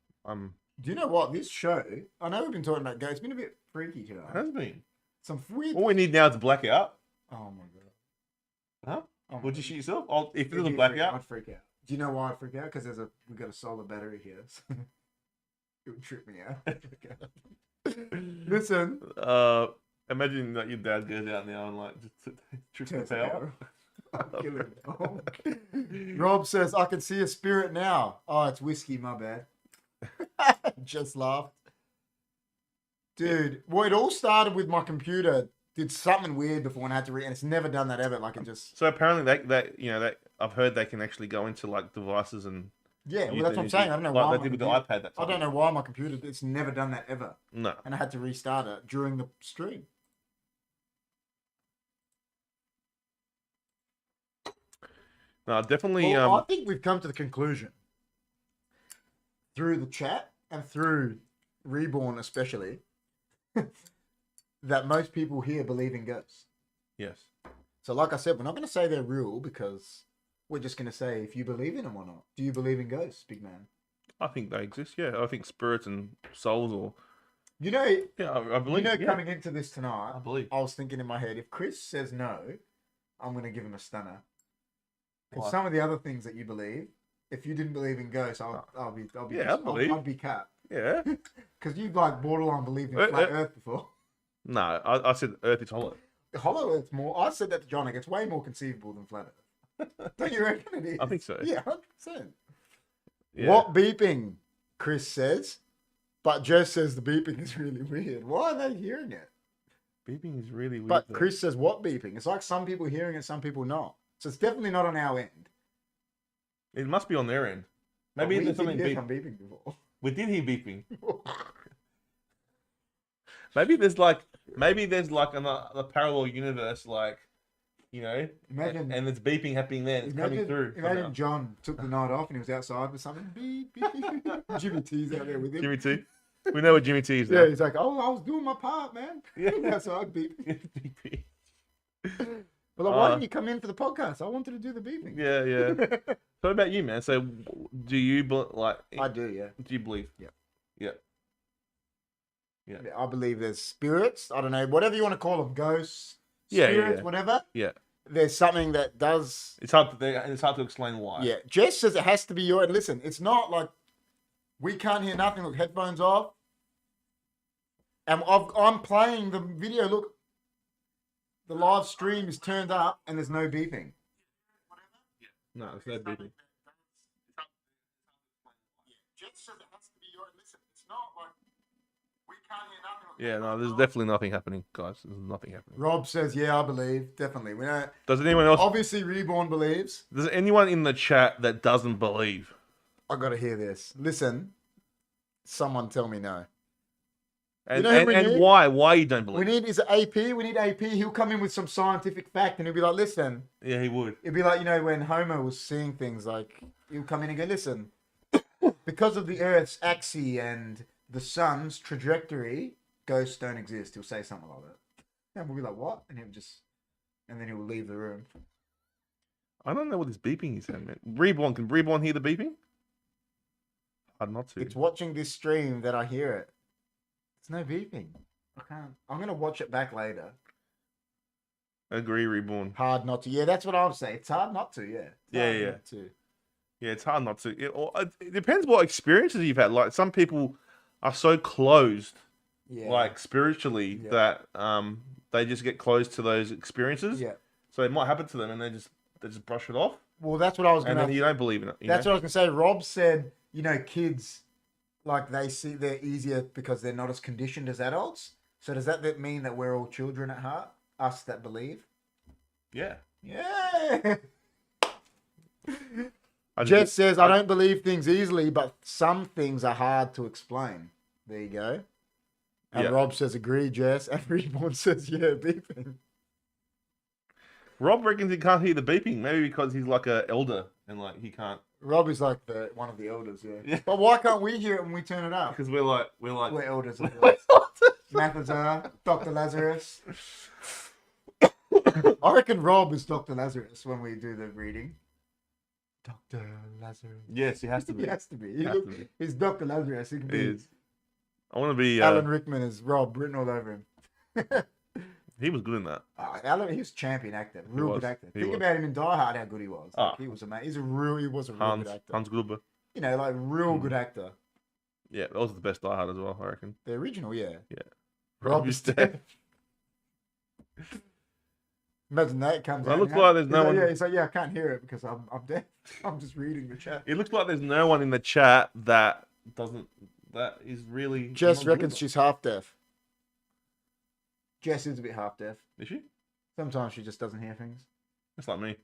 Do you know what? This show, I know we've been talking about ghosts, it's been a bit freaky today. It has been. Some weird... All we need now is a blackout. Oh my god. Huh? Oh Would you shoot yourself? If there's there's a blackout? I'd freak out. Do you know why I'd freak out? Because we've got a solar battery here. So it would trip me out. Listen. Imagine that your dad goes out now and just trips the power. I'll kill him. Rob says, I can see a spirit now. Oh, it's whiskey, my bad. Just laughed. Dude, well, it all started with my computer. Did something weird before and I had to and it's never done that ever. Like, it just... So apparently that I've heard they can actually go into devices and... Yeah, well, that's what I'm saying. I don't know why. Like they did with the iPad that time. I don't know why my computer, it's never done that ever. No. And I had to restart it during the stream. No, definitely... Well, I think we've come to the conclusion through the chat and through Reborn especially that most people here believe in ghosts. Yes. So like I said, we're not going to say they're real because we're just going to say if you believe in them or not. Do you believe in ghosts, big man? I think they exist, yeah. I think spirits and souls or... Yeah, I believe. Coming into this tonight, I believe. I was thinking in my head, if Chris says no, I'm going to give him a stunner. Because Why? some of the other things that you believe, if you didn't believe in ghosts, I'll be I'd be cut. Yeah. Because you've borderline believed in flat Earth before. No, I said Earth is hollow. Hollow Earth's more. I said that to John. It's way more conceivable than flat Earth. Don't you reckon it is? I think so. Yeah, 100%. Yeah. What beeping? Chris says. But Jess says the beeping is really weird. Why are they hearing it? Beeping is really weird. But Chris says what beeping? It's like some people hearing it, some people not. So it's definitely not on our end. It must be on their end. Maybe there's something beeping before. We did hear beeping. maybe there's another parallel universe, Imagine, and there's beeping happening there. And it's coming through. Imagine John took the night off and he was outside with something. Beep, beep. Jimmy T's out there with him. Jimmy T. We know what Jimmy T is. Yeah, he's like, oh, I was doing my part, man. Yeah, outside beeping. But why didn't you come in for the podcast? I wanted to do the beeping. Yeah. So what about you, man? So do you I do, yeah. Do you believe? Yeah. I believe there's spirits. I don't know, whatever you want to call them, ghosts, spirits, whatever. Yeah. There's something that does. It's hard to explain why. Yeah. Jess says it has to be your. And listen, it's not like we can't hear nothing. Look, headphones off, and I'm playing the video. Look, the live stream is turned up, and there's no beeping. No, it's no beeping. Jess says it has to be your. Listen, it's not like. Yeah, no, there's definitely nothing happening, guys. There's nothing happening. Rob says, yeah, I believe. Definitely. We know. Does anyone else? Obviously, Reborn believes. Does anyone in the chat that doesn't believe? I got to hear this. Listen, someone tell me no. And know who we and need? why you don't We believe? need is it AP. We need AP. He'll come in with some scientific fact, and he'll be like, "Listen." Yeah, he would. It'd be like, when Homer was seeing things, like he'll come in and go, "Listen, because of the Earth's axis and the sun's trajectory, ghosts don't exist." He'll say something like that, and we'll be like, "What?" And and then he'll leave the room. I don't know what this beeping is, man. Reborn, can Reborn hear the beeping? Hard not to. It's watching this stream that I hear it. It's no beeping. I can't. I'm gonna watch it back later. Agree, Reborn. Hard not to. Yeah, that's what I'm saying. It's hard not to. Yeah. It's Yeah, hard yeah. not to. Yeah, it's hard not to. It depends what experiences you've had. Like some people are so closed, Yeah. like spiritually, Yeah. that they just get closed to those experiences. Yeah. So it might happen to them, and they just brush it off, Well, that's what I was and gonna. then you don't believe in it. That's what I was gonna say. Rob said, kids, like they're easier because they're not as conditioned as adults. So does that mean that we're all children at heart? Us that believe? Yeah. Yeah. I Jess just- says, I don't believe things easily, but some things are hard to explain. There you go. And Yeah. Rob says, agree, Jess. And Reborn says, yeah, beeping. Rob reckons he can't hear the beeping. Maybe because he's like a elder and like he can't. Rob is like one of the elders, yeah. Yeah. But why can't we hear it when we turn it up? Because we're like. We're elders. We're Mathazar, Dr. Lazarus. I reckon Rob is Dr. Lazarus when we do the reading. Dr. Lazarus. Yes, he has to be. He has to be. He has to be. He's Dr. Lazarus. He can He be. is. I want to be. Alan Rickman is Rob, written all over him. He was good in that. Alan, he was champion actor. Real was. good actor. He Think was. about him in Die Hard, how good he was. Like, Ah. he was amazing. He was a real Hans good actor. Hans Gruber. Like real good actor. Yeah, that was the best Die Hard as well, I reckon. The original, yeah. Yeah. Rob Rob is is dead. dead. Imagine that comes Well, it out. looks now. like there's He's no one- Yeah, he's like, yeah, I can't hear it because I'm deaf. I'm just reading the chat. It looks like there's no one in the chat that is really. Jess not good reckons at it. she's half deaf. Jess is a bit half deaf. Is she? Sometimes she just doesn't hear things. That's like me.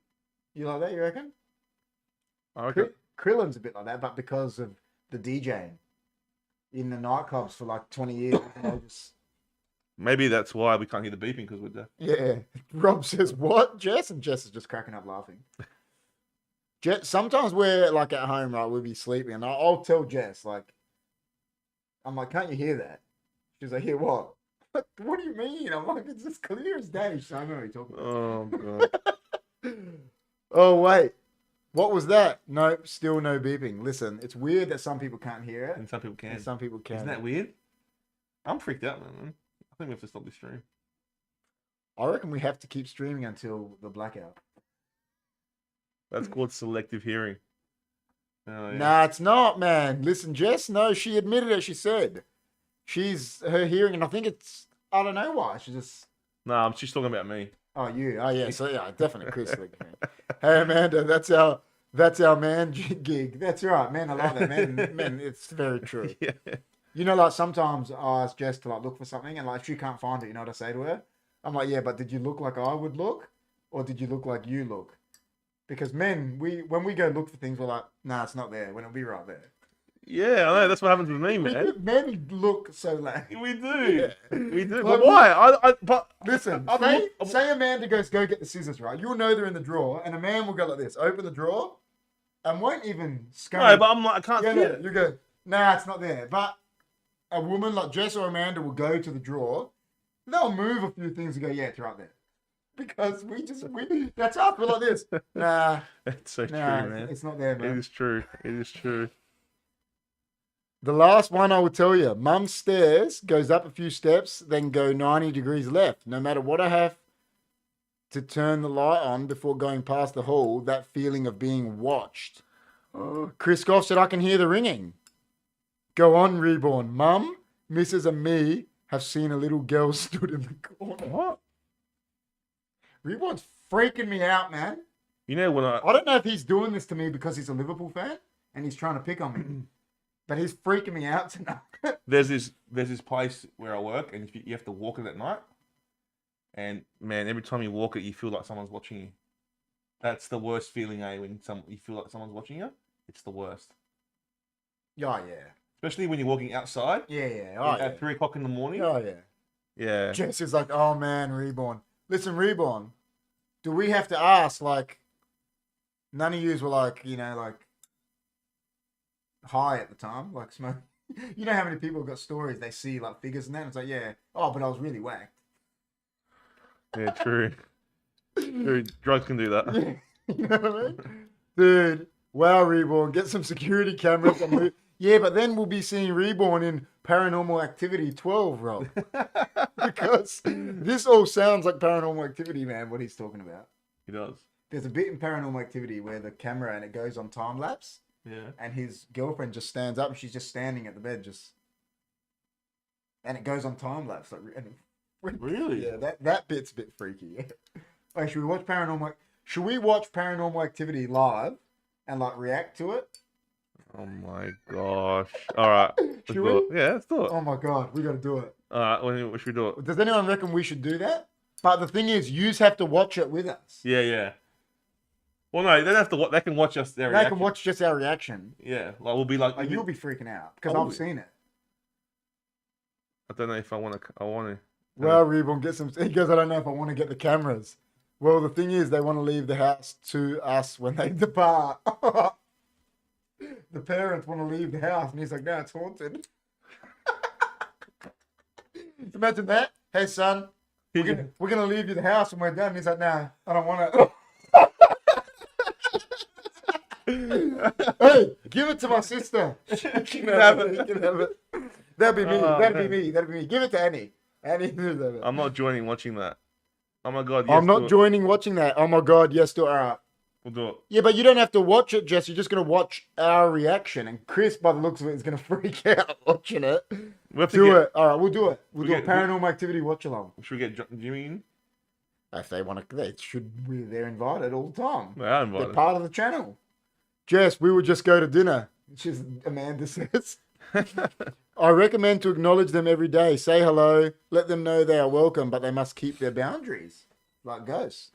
You like that, you reckon? I reckon. Krillin's a bit like that, but because of the DJing in the nightclubs for like 20 years. Maybe that's why we can't hear the beeping because we're deaf. Yeah. Rob says, what, Jess? And Jess is just cracking up laughing. Jess, sometimes we're like at home, right? We'll be sleeping, and I'll tell Jess, like, I'm like, can't you hear that? She's like, hear what? What do you mean? I'm like, it's as clear as day. So I know what you're talking about. Oh god. Oh, wait. What was that? Nope, still no beeping. Listen, it's weird that some people can't hear it, And some people can. and some people can. Isn't that weird? I'm freaked out, man. I think we have to stop this stream. I reckon we have to keep streaming until the blackout. That's called selective hearing. Oh, yeah. Nah, it's not, man. Listen, Jess, no, she admitted it. She said her hearing, and I think I don't know why. She just. Nah, she's talking about me. Oh, you. Oh, yeah. So yeah, definitely Chris. Hey, Amanda, that's our man gig. That's right, man. I like that, man. It's very true. Yeah. Like sometimes I ask Jess to like look for something, and like if she can't find it, you know what I say to her? I'm like, yeah, but did you look like I would look, or did you look like you look? Because men, when we go look for things, we're like, nah, it's not there. When it'll be right there. Yeah, I know. That's what happens with me, man. Men look so lame. We do. Yeah. We do. Like, But why? But Listen, say Amanda goes, go get the scissors, right? You'll know they're in the drawer, and a man will go like this, open the drawer, and won't even scurry. no, but I'm like, I can't see it. You go, nah, it's not there. But a woman like Jess or Amanda will go to the drawer, they'll move a few things and go, yeah, it's right there. Because that's us, we're like this. Nah, It's so true, nah, man. it's not there, It man. is true. It is true. The last one I will tell you, Mum's stairs goes up a few steps, then go 90 degrees left. No matter what I have to turn the light on before going past the hall, that feeling of being watched. Chris Goff said, I can hear the ringing. Go on, Reborn. Mum, Mrs. and me have seen a little girl stood in the corner. What? Reborn's freaking me out, man. You know when I don't know if he's doing this to me because he's a Liverpool fan and he's trying to pick on me. But he's freaking me out tonight. there's this place where I work, and you have to walk it at night. And man, every time you walk it, you feel like someone's watching you. That's the worst feeling, when you feel like someone's watching you. It's the worst. Oh, yeah. especially when you're walking outside Yeah. Oh, at 3 o'clock in the morning. Oh, yeah. Yeah. Jess is like, oh, man, Reborn. Listen, Reborn, do we have to ask, like, none of yous were like, like, high at the time, like smoke. You know how many people have got stories, they see, like, figures and that, and it's like, yeah, oh, but I was really whacked. Yeah, true. True. Drugs can do that. Yeah. You know what I mean? Dude, wow, Reborn, get some security cameras. Yeah, but then we'll be seeing Reborn in Paranormal Activity 12, Rob. Because this all sounds like Paranormal Activity, man, what he's talking about. He does. There's a bit in Paranormal Activity where the camera and it goes on time lapse, Yeah. and his girlfriend just stands up and she's just standing at the bed, and it goes on time lapse. Like, Really? Yeah, that bit's a bit freaky. Wait, should we watch Paranormal? Should we watch Paranormal Activity live and like react to it? Oh my gosh. All right. Let's Should do we? it. Yeah, let's do it. Oh my god, we gotta do it. All right. When should we do it? Does anyone reckon we should do that? But the thing is, yous have to watch it with us. Yeah. Well, no, they don't have to. They can watch us. Their They reaction. can watch just our reaction. Yeah, like we'll be like. Like, you'll be freaking out because I will I've be. seen it. I don't know if I want to. I want to. Well, Reborn, get some. He goes, I don't know if I want to get the cameras. Well, the thing is, they want to leave the house to us when they depart. The parents want to leave the house, and he's like, no, it's haunted. Imagine that. Hey, son, we're gonna leave you the house when we're done. And he's like, no, I don't want to. Hey, give it to my sister. She can have it. You can have it. That'd be me. Oh, That'd man. be me. That'd be me. Give it to Annie. Annie, give it. I'm not joining watching that. Oh my god. Yes, I'm not do it. joining watching that. Oh my god, yes, do it. All right. We'll do it. Yeah, but you don't have to watch it, Jess. You're just gonna watch our reaction, and Chris, by the looks of it, is gonna freak out watching it. We have to Do get, it. All right, we'll do it. We'll we do get- a Paranormal Activity watch along. Should we get Jimmy in? If they want to, they should. They're invited all the time. No, I'm They're invited. part of the channel. Jess, we would just go to dinner. She's Amanda says. I recommend to acknowledge them every day. Say hello. Let them know they are welcome, but they must keep their boundaries. Like ghosts.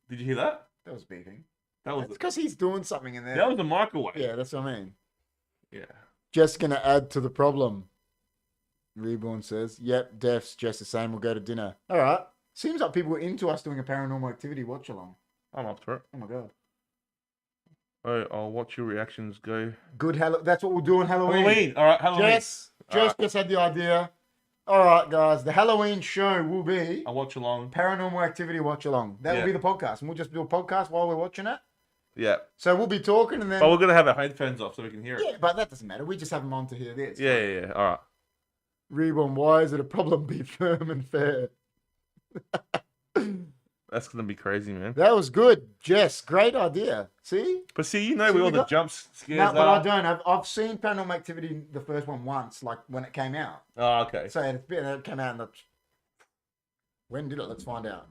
Did you hear that? That was beeping. That was It's because he's doing something in there. that was the microwave. Yeah, that's what I mean. Yeah. Just gonna add to the problem. Reborn says, "Yep, Def's just the same. We'll go to dinner." All right. Seems like people were into us doing a Paranormal Activity watch along. I'm up for it. Oh my god. Oh, I'll watch your reactions go. Good. That's what we'll do on Halloween. Halloween. All right, Halloween. Jess just had the idea. All right, guys. The Halloween show will be I'll watch along. Paranormal Activity watch along. That will Yeah. be the podcast, and we'll just do a podcast while we're watching it. Yeah. So we'll be talking, and then But we're gonna have our headphones off so we can hear it. yeah, but that doesn't matter. We just have them on to hear this. Yeah. All right. Reborn, why is it a problem? Be firm and fair. That's gonna be crazy, man. That was good, Jess. Great idea. See? But see, you know See, where all we the got- jumps scares No, but I are. don't. I've seen Paranormal Activity, the first one, once, like when it came out. Oh, okay. So it came out, and when did it? Let's find out.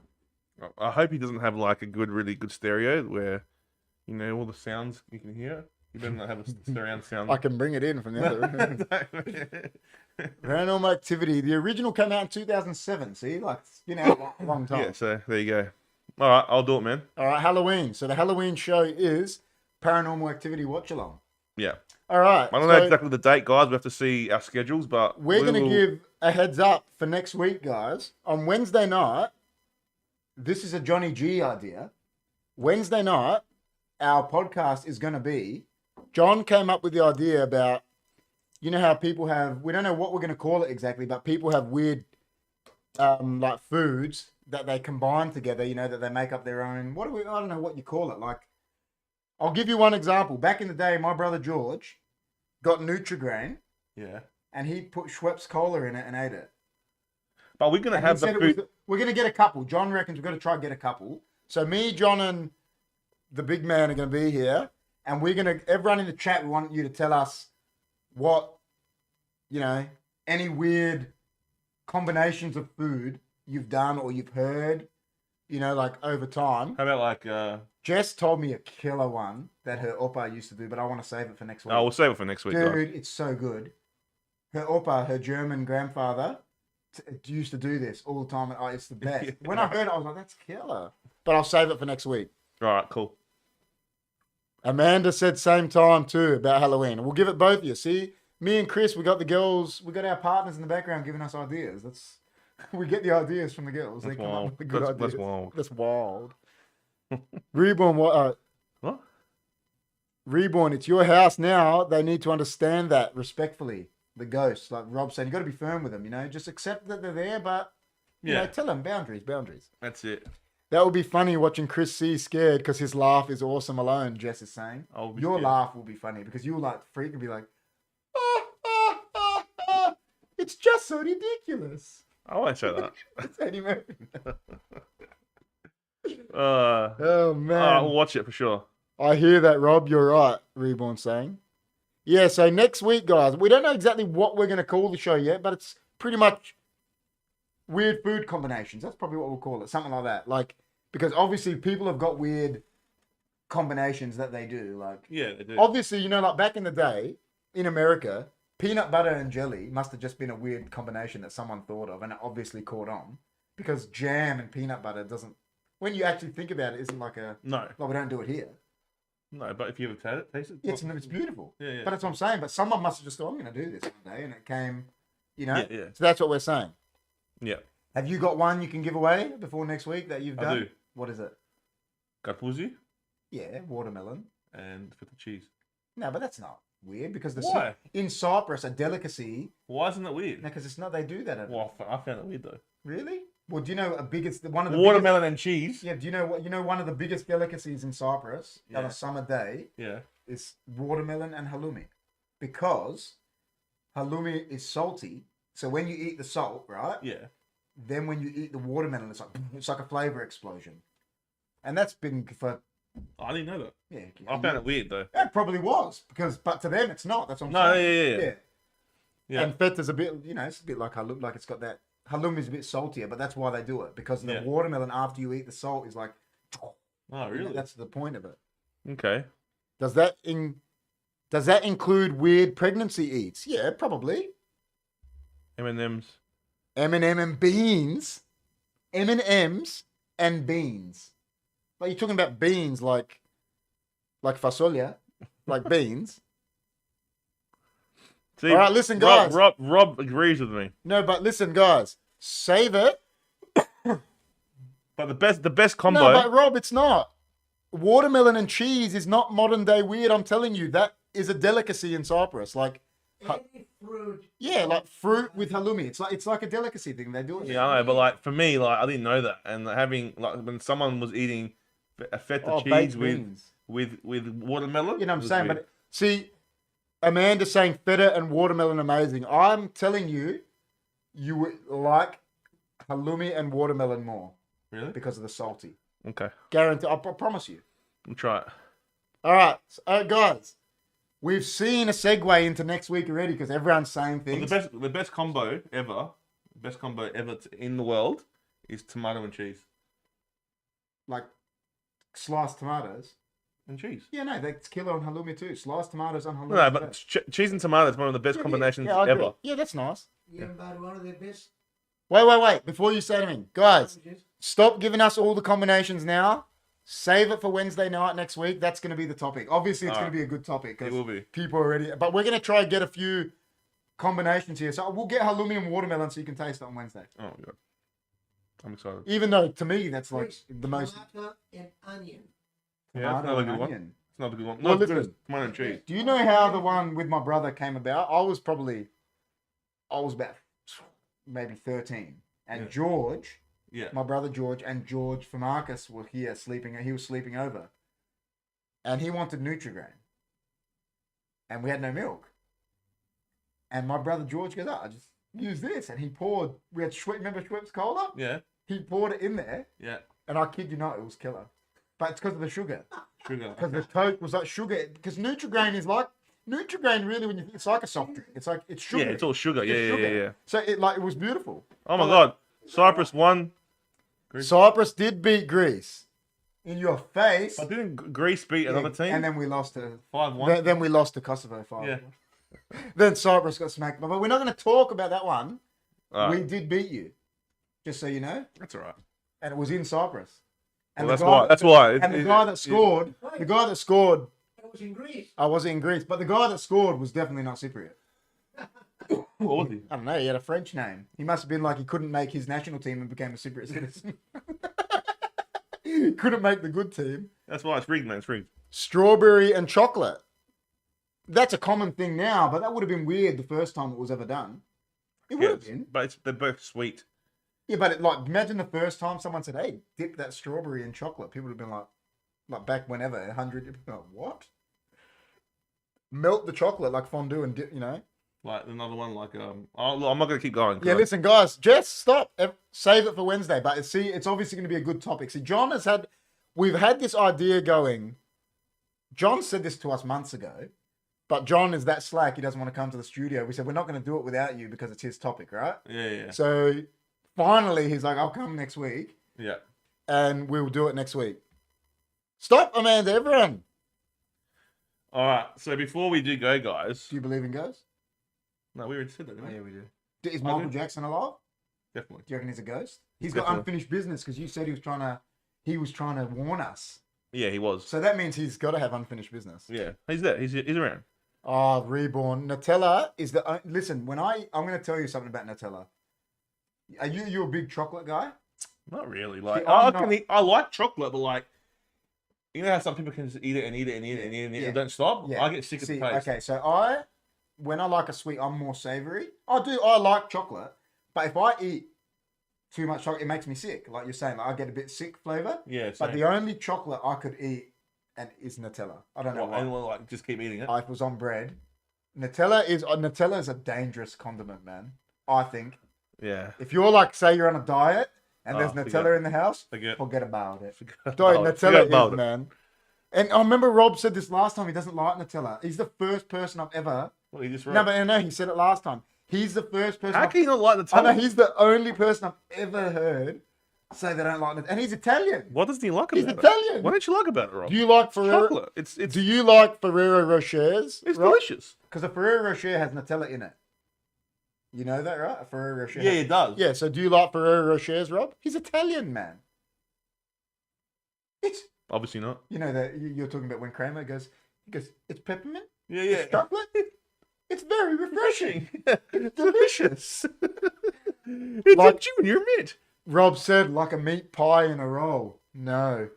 I hope he doesn't have like a really good stereo where, you know, all the sounds you can hear. You better not have a surround sound. I can bring it in from the other room. Paranormal Activity. The original came out in 2007. See, like it's been out a long time. Yeah. So there you go. All right, I'll do it, man. All right, Halloween. So the Halloween show is Paranormal Activity watch along. Yeah. All right. I don't know exactly the date, guys. We have to see our schedules, but We're we going to will- give a heads up for next week, guys. On Wednesday night, this is a Johnny G idea. Wednesday night, our podcast is going to be. John came up with the idea about, you know how people have, we don't know what we're going to call it exactly, but people have weird, like foods that they combine together, you know, that they make up their own. I don't know what you call it. Like, I'll give you one example. Back in the day, my brother George got Nutri-Grain. Yeah. And he put Schweppes Cola in it and ate it. But we're gonna And have he the said food. we're going to get a couple. John reckons we're going to try and get a couple. So me, John, and the big man are going to be here. And we're going to, everyone in the chat, we want you to tell us what, you know, any weird combinations of food you've done or you've heard, you know, like over time. How about like? Jess told me a killer one that her oppa used to do, but I want to save it for next week. Oh, we'll save it for next week, guys. Dude, it's so good. Her oppa, her German grandfather, used to do this all the time. And, oh, it's the best. Yeah. When I heard it, I was like, that's killer. But I'll save it for next week. All right, cool. Amanda said same time too about Halloween. We'll give it both of you. See, me and Chris, we got the girls, we got our partners in the background giving us ideas. We get the ideas from the girls. That's they come wild. up with the good That's ideas. wild. That's wild. Reborn, What? Reborn, it's your house now. They need to understand that respectfully. The ghosts, like Rob said, you got to be firm with them. Just accept that they're there, but tell them boundaries. That's it. That would be funny watching Chris C scared because his laugh is awesome alone. Jess is saying your scared. laugh will be funny because you'll like freak and be like, it's just so ridiculous. I won't say that. It's Eddie Murphy. Oh man, I'll watch it for sure. I hear that, Rob. You're right. Reborn saying. Yeah, so next week, guys, we don't know exactly what we're going to call the show yet, but it's pretty much weird food combinations. That's probably what we'll call it. Something like that. Because obviously people have got weird combinations that they do. Yeah, they do. Obviously, like back in the day in America, peanut butter and jelly must have just been a weird combination that someone thought of, and it obviously caught on because jam and peanut butter doesn't, when you actually think about it, isn't like a, No. we don't do it here. No, but if you ever taste it, It's beautiful. Yeah. But that's what I'm saying. But someone must have just thought, I'm going to do this one day, and it came, Yeah. So that's what we're saying. Yeah. Have you got one you can give away before next week that you've done? I do. What is it? Carpuzzi Yeah, watermelon. and feta cheese. No, but that's not weird because Why? in Cyprus, a delicacy. Why isn't it weird? No, because it's not. They do that. Well, I found it weird though. Really? Well, do you know one of the Watermelon and cheese. Yeah. Do you know what? One of the biggest delicacies in Cyprus on Yeah. a summer day Yeah. is watermelon and halloumi, because halloumi is salty. So when you eat the salt, right? Yeah. Then when you eat the watermelon, it's like a flavor explosion, and that's been for I didn't know that. yeah. I found it weird though. It probably was but to them it's not. That's what I'm No, saying. yeah. Yeah. And feta's a bit, it's a bit like halloumi. Like it's got that halloumi is a bit saltier, but that's why they do it, because the watermelon after you eat the salt is like. Oh, really? That's the point of it. Okay. Does that include weird pregnancy eats? Yeah, probably. M&M's. M&M and beans. M&M's and beans. Like you're talking about beans like fasolia, like beans. See, All right, listen, guys. Rob agrees with me. No, but listen, guys. Save it. But the best combo. No, but Rob, it's not. Watermelon and cheese is not modern day weird. I'm telling you, that is a delicacy in Cyprus. Like, Any fruit. yeah, like fruit with halloumi. It's like a delicacy thing. They do it. Yeah, I know, but for me, I didn't know that, and having when someone was eating a feta cheese baked with beans. with watermelon. You know what I'm was saying? weird. But see, Amanda's saying feta and watermelon amazing. I'm telling you, you would like halloumi and watermelon more Really? because of the salty. Okay, Guarantee. I promise you. we'll try it. All right, so, guys. We've seen a segue into next week already because everyone's saying Well, things. the best combo ever in the world is tomato and cheese. Like sliced tomatoes. And cheese. Yeah, no, that's killer on halloumi too. Sliced tomatoes on halloumi. No, but cheese and tomato is one of the best combinations I agree. ever. Yeah, that's nice. Yeah, but one of the best. Wait. Before you say anything, guys, sandwiches. stop giving us all the combinations now. Save it for Wednesday night next week. That's going to be the topic. Obviously, it's going to be a good topic. It will be. People already. But we're going to try and get a few combinations here. So we'll get halloumi and watermelon so you can taste it on Wednesday. Oh my god, I'm excited. Even though to me that's like Please, the most. tomato and onion. Yeah, that's tomato another and good one. onion. It's another good one. Well, No, it's good listen. as tomato and cheese. Do you know how the one with my brother came about? I was about maybe 13, and Yeah. George. Yeah. My brother George and George Famarcus were here sleeping. He was sleeping over, and he wanted Nutrigrain, and we had no milk. And my brother George goes, "I just use this," and he poured. We had remember Schweppes Cola? Yeah. He poured it in there, Yeah. and I kid you not, it was killer. But it's because of the sugar, Sugar. because the Coke was like sugar. Because Nutrigrain is like Nutrigrain. Really, when you think it's like a soft drink, it's sugar. Yeah, it's all sugar. It's Yeah. sugar. So it was beautiful. Oh my god, Cyprus won. Cyprus did beat Greece in your face. But didn't Greece beat another team? And then we lost to 5-1. then we lost to Kosovo 5. Yeah. Then Cyprus got smacked. But we're not going to talk about that one. All We right. did beat you, just so you know. That's all right. And it was in Cyprus. And Well, the that's guy why. And the guy that scored, the guy that scored It was in Greece. I was in Greece, but the guy that scored was definitely not Cypriot. What was he? I don't know. He had a French name. He must have been like he couldn't make his national team and became a Cypriot citizen. Couldn't make the good team. That's why it's rigged, man. It's rigged. Strawberry and chocolate. That's a common thing now, but that would have been weird the first time it was ever done. It would have been. But they're both sweet. Yeah, but like, imagine the first time someone said, "Hey, dip that strawberry in chocolate." People would have been like back whenever, 100. Like, what? Melt the chocolate like fondue and dip, you know. Like another one, like I'm not gonna keep going. Yeah, listen, guys, Jess, stop. Save it for Wednesday. But see, it's obviously going to be a good topic. See, we've had this idea going. John said this to us months ago, but John is that slack. He doesn't want to come to the studio. We said, we're not going to do it without you because it's his topic, right? Yeah. So finally, he's like, I'll come next week. Yeah. And we'll do it next week. Stop, Amanda, everyone. All right. So before we do go, guys. Do you believe in ghosts? No, we already said that, didn't we? Yeah, we do. Is Michael Jackson alive? Definitely. Do you reckon he's a ghost? He's Definitely. got unfinished business because you said he was trying to warn us. Yeah, he was. So that means he's got to have unfinished business. Yeah, he's there. He's around. Oh, reborn. Nutella is the... Listen, I'm going to tell you something about Nutella. Are you a big chocolate guy? Not really. Like, See, I like chocolate, but like, you know how some people can just eat it and eat it and eat it and eat it and, eat it and don't stop? Yeah. I get sick of the taste. Okay, so when I like a sweet, I'm more savory. I like chocolate, but if I eat too much chocolate, it makes me sick. Like you're saying, like I get a bit sick flavor. Yeah, but the only chocolate I could eat is Nutella. I don't know why. Anyone like just keep eating it? If it was on bread. Nutella is a dangerous condiment, man. I think. Yeah. If you're like, say you're on a diet and there's Nutella in the house, forget about it. Nutella is, man. And I remember Rob said this last time. He doesn't like Nutella. He's the first person I've ever. Well, he just No, but I know he said it last time. He's the first person. How can you not like Nutella? I know he's the only person I've ever heard say they don't like Nutella, and he's Italian. What doesn't he like about it? He's Italian. What don't you like about it, Rob? Do you like Ferrero? Chocolate. It's. Do you like Ferrero Rochers? It's delicious. Because a Ferrero Rocher has Nutella in it. You know that, right? A Ferrero Rocher. Yeah, it does. Yeah. So do you like Ferrero Rochers, Rob? He's Italian, man. It's obviously not. You know that you're talking about when Kramer goes. He goes, it's peppermint. Yeah. It's chocolate. It's very refreshing. It's delicious. It's like a junior mint. Rob said, like a meat pie in a roll. No.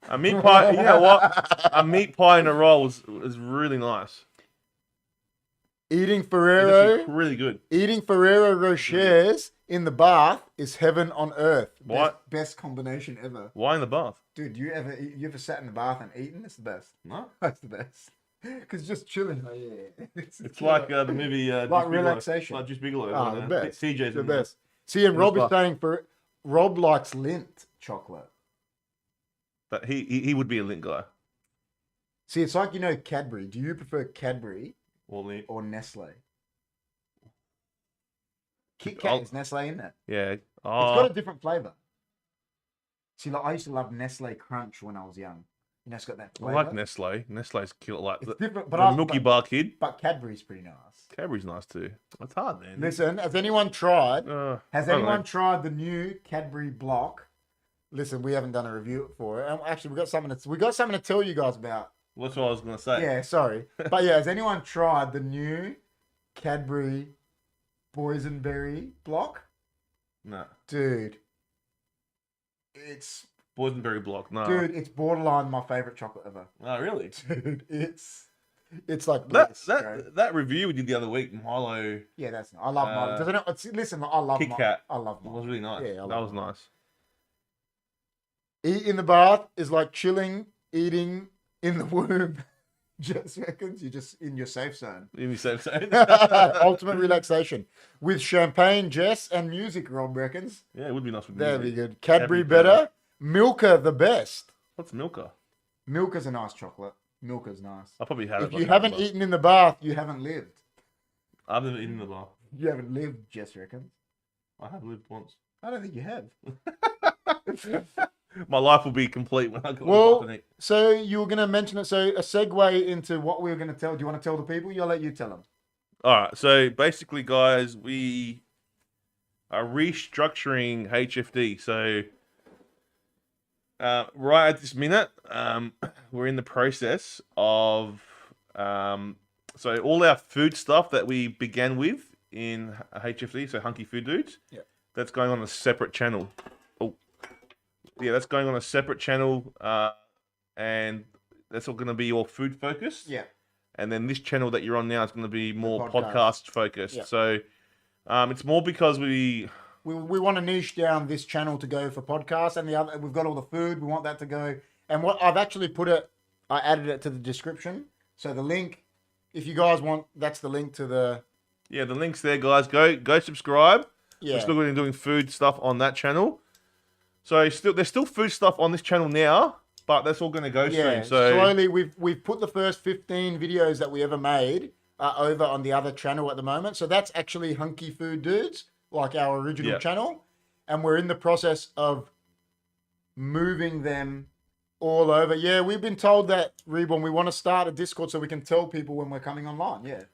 A meat pie. You know what? A meat pie in a roll is really nice. Eating Ferrero. Really good. Eating Ferrero Rochers in the bath is heaven on earth. What? Best combination ever. Why in the bath? Dude, you ever sat in the bath and eaten? It's the best. No. That's the best. Because just chilling. Oh, yeah. It's like the movie. Like relaxation. Like Just Bigelow. Oh, the best. TJ's the best. See, and Rob is saying Rob likes Lindt chocolate. But he would be a Lindt guy. See, it's like, Cadbury. Do you prefer Cadbury or Nestle? Kit Kat is Nestle in it. Yeah. Oh. It's got a different flavor. See, like I used to love Nestle Crunch when I was young. It's got that flavor. I like Nestle. Nestle's cute. Like it's different, but the Milky Bar kid. But Cadbury's pretty nice. Cadbury's nice too. It's hard, man. Listen, has anyone tried? Has anyone tried the new Cadbury block? Listen, we haven't done a review for it. Actually, we got something to tell you guys about. That's what I was gonna say. Yeah, sorry, but yeah, has anyone tried the new Cadbury boysenberry block? No, dude, it's boysenberry block. No, dude, it's borderline my favorite chocolate ever. Oh, really? Dude, it's like bliss, that review we did the other week, Milo. Yeah, I love Milo. Doesn't it? Listen, I love Kit Kat. I love Milo. It was really nice. Yeah, that was nice. Eat in the bath is like eating in the womb. Just reckons you're just in your safe zone. In your safe zone. Ultimate relaxation. With champagne, Jess, and music, Rob reckons. Yeah, it would be nice with music. That'd be good. Cadbury better. Milka the best. What's Milka? Milka's a nice chocolate. Milka's nice. I probably have it. If you haven't eaten in the bath, you haven't lived. I've never eaten in the bath. You haven't lived, Jess reckons. I have lived once. I don't think you have. My life will be complete when I go. Well, so you were going to mention it. So a segue into what we were going to tell. Do you want to tell the people? I'll let you tell them. All right. So basically, guys, we are restructuring HFD. So right at this minute, we're in the process of so all our food stuff that we began with in HFD, so Hunkyfooddudes, Yeah. that's going on a separate channel. Oh, yeah, that's going on a separate channel, and that's all going to be all food focused. Yeah. And then this channel that you're on now is going to be more podcast. podcast focused. Yeah. So it's more because we want to niche down this channel to go for podcasts, and the other we've got all the food. We want that to go. And what I've actually I added it to the description. So the link, if you guys want, that's the link to the. Yeah, the link's there, guys. Go subscribe. Yeah. We're still going to be doing food stuff on that channel. So there's still food stuff on this channel now, but that's all going to go soon. So slowly we've put the first 15 videos that we ever made over on the other channel at the moment. So that's actually Hunkyfooddudes, like our original channel, and we're in the process of moving them all over. Yeah, we've been told that, Reborn, we want to start a Discord so we can tell people when we're coming online. Yeah.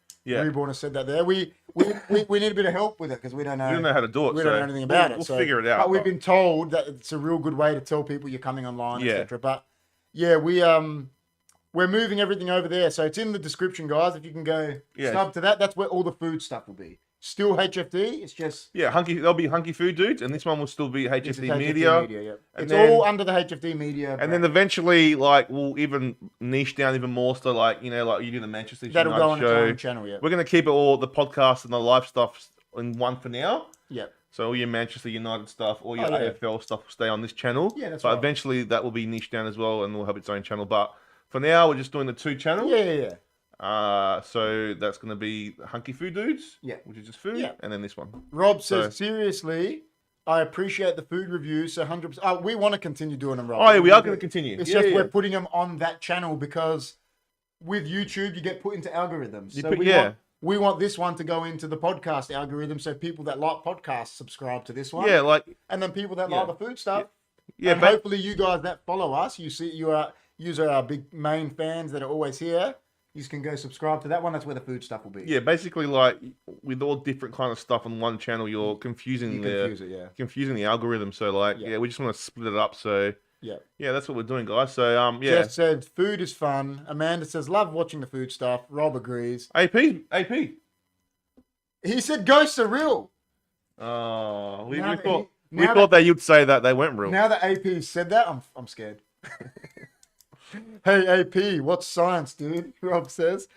Reborn has said that there. We need a bit of help with it because we don't know. We don't know how to do it. We don't know anything about it. We'll figure it out. But we've been told that it's a real good way to tell people you're coming online, etc. But yeah, we're moving everything over there. So it's in the description, guys. If you can go sub to that, that's where all the food stuff will be. Still HFD. It's just there'll be Hunkyfooddudes, and this one will still be HFD Media. It's all under the HFD Media. And then eventually, like, we'll even niche down even more. So, like, you know, like you do the Manchester that'll United go on its own channel. Yeah, we're gonna keep it all the podcast and the live stuff in one for now. Yeah. So all your Manchester United stuff, all your AFL stuff will stay on this channel. Yeah, that's but right. eventually that will be niched down as well, and we'll have its own channel. But for now, we're just doing the two channels. Yeah. So that's going to be Hunkyfooddudes, which is just food, and then this one. Rob says, seriously, I appreciate the food reviews, so 100%. Oh, we want to continue doing them, Rob. Oh, yeah, we are going to continue. It's just we're putting them on that channel because with YouTube, you get put into algorithms. We want this one to go into the podcast algorithm, so people that like podcasts subscribe to this one. Yeah, and then people that like the food stuff. Yeah, and hopefully you guys that follow us, you are our big main fans that are always here. You can go subscribe to that one. That's where the food stuff will be. Yeah, basically, like with all different kind of stuff on one channel, you're confusing confusing the algorithm. So, like, we just want to split it up. So, yeah, that's what we're doing, guys. So, Jess said food is fun. Amanda says love watching the food stuff. Rob agrees. AP. He said ghosts are real. Oh, we thought that you'd say that they weren't real. Now that AP said that, I'm scared. Hey, AP, what's science, dude? Rob says.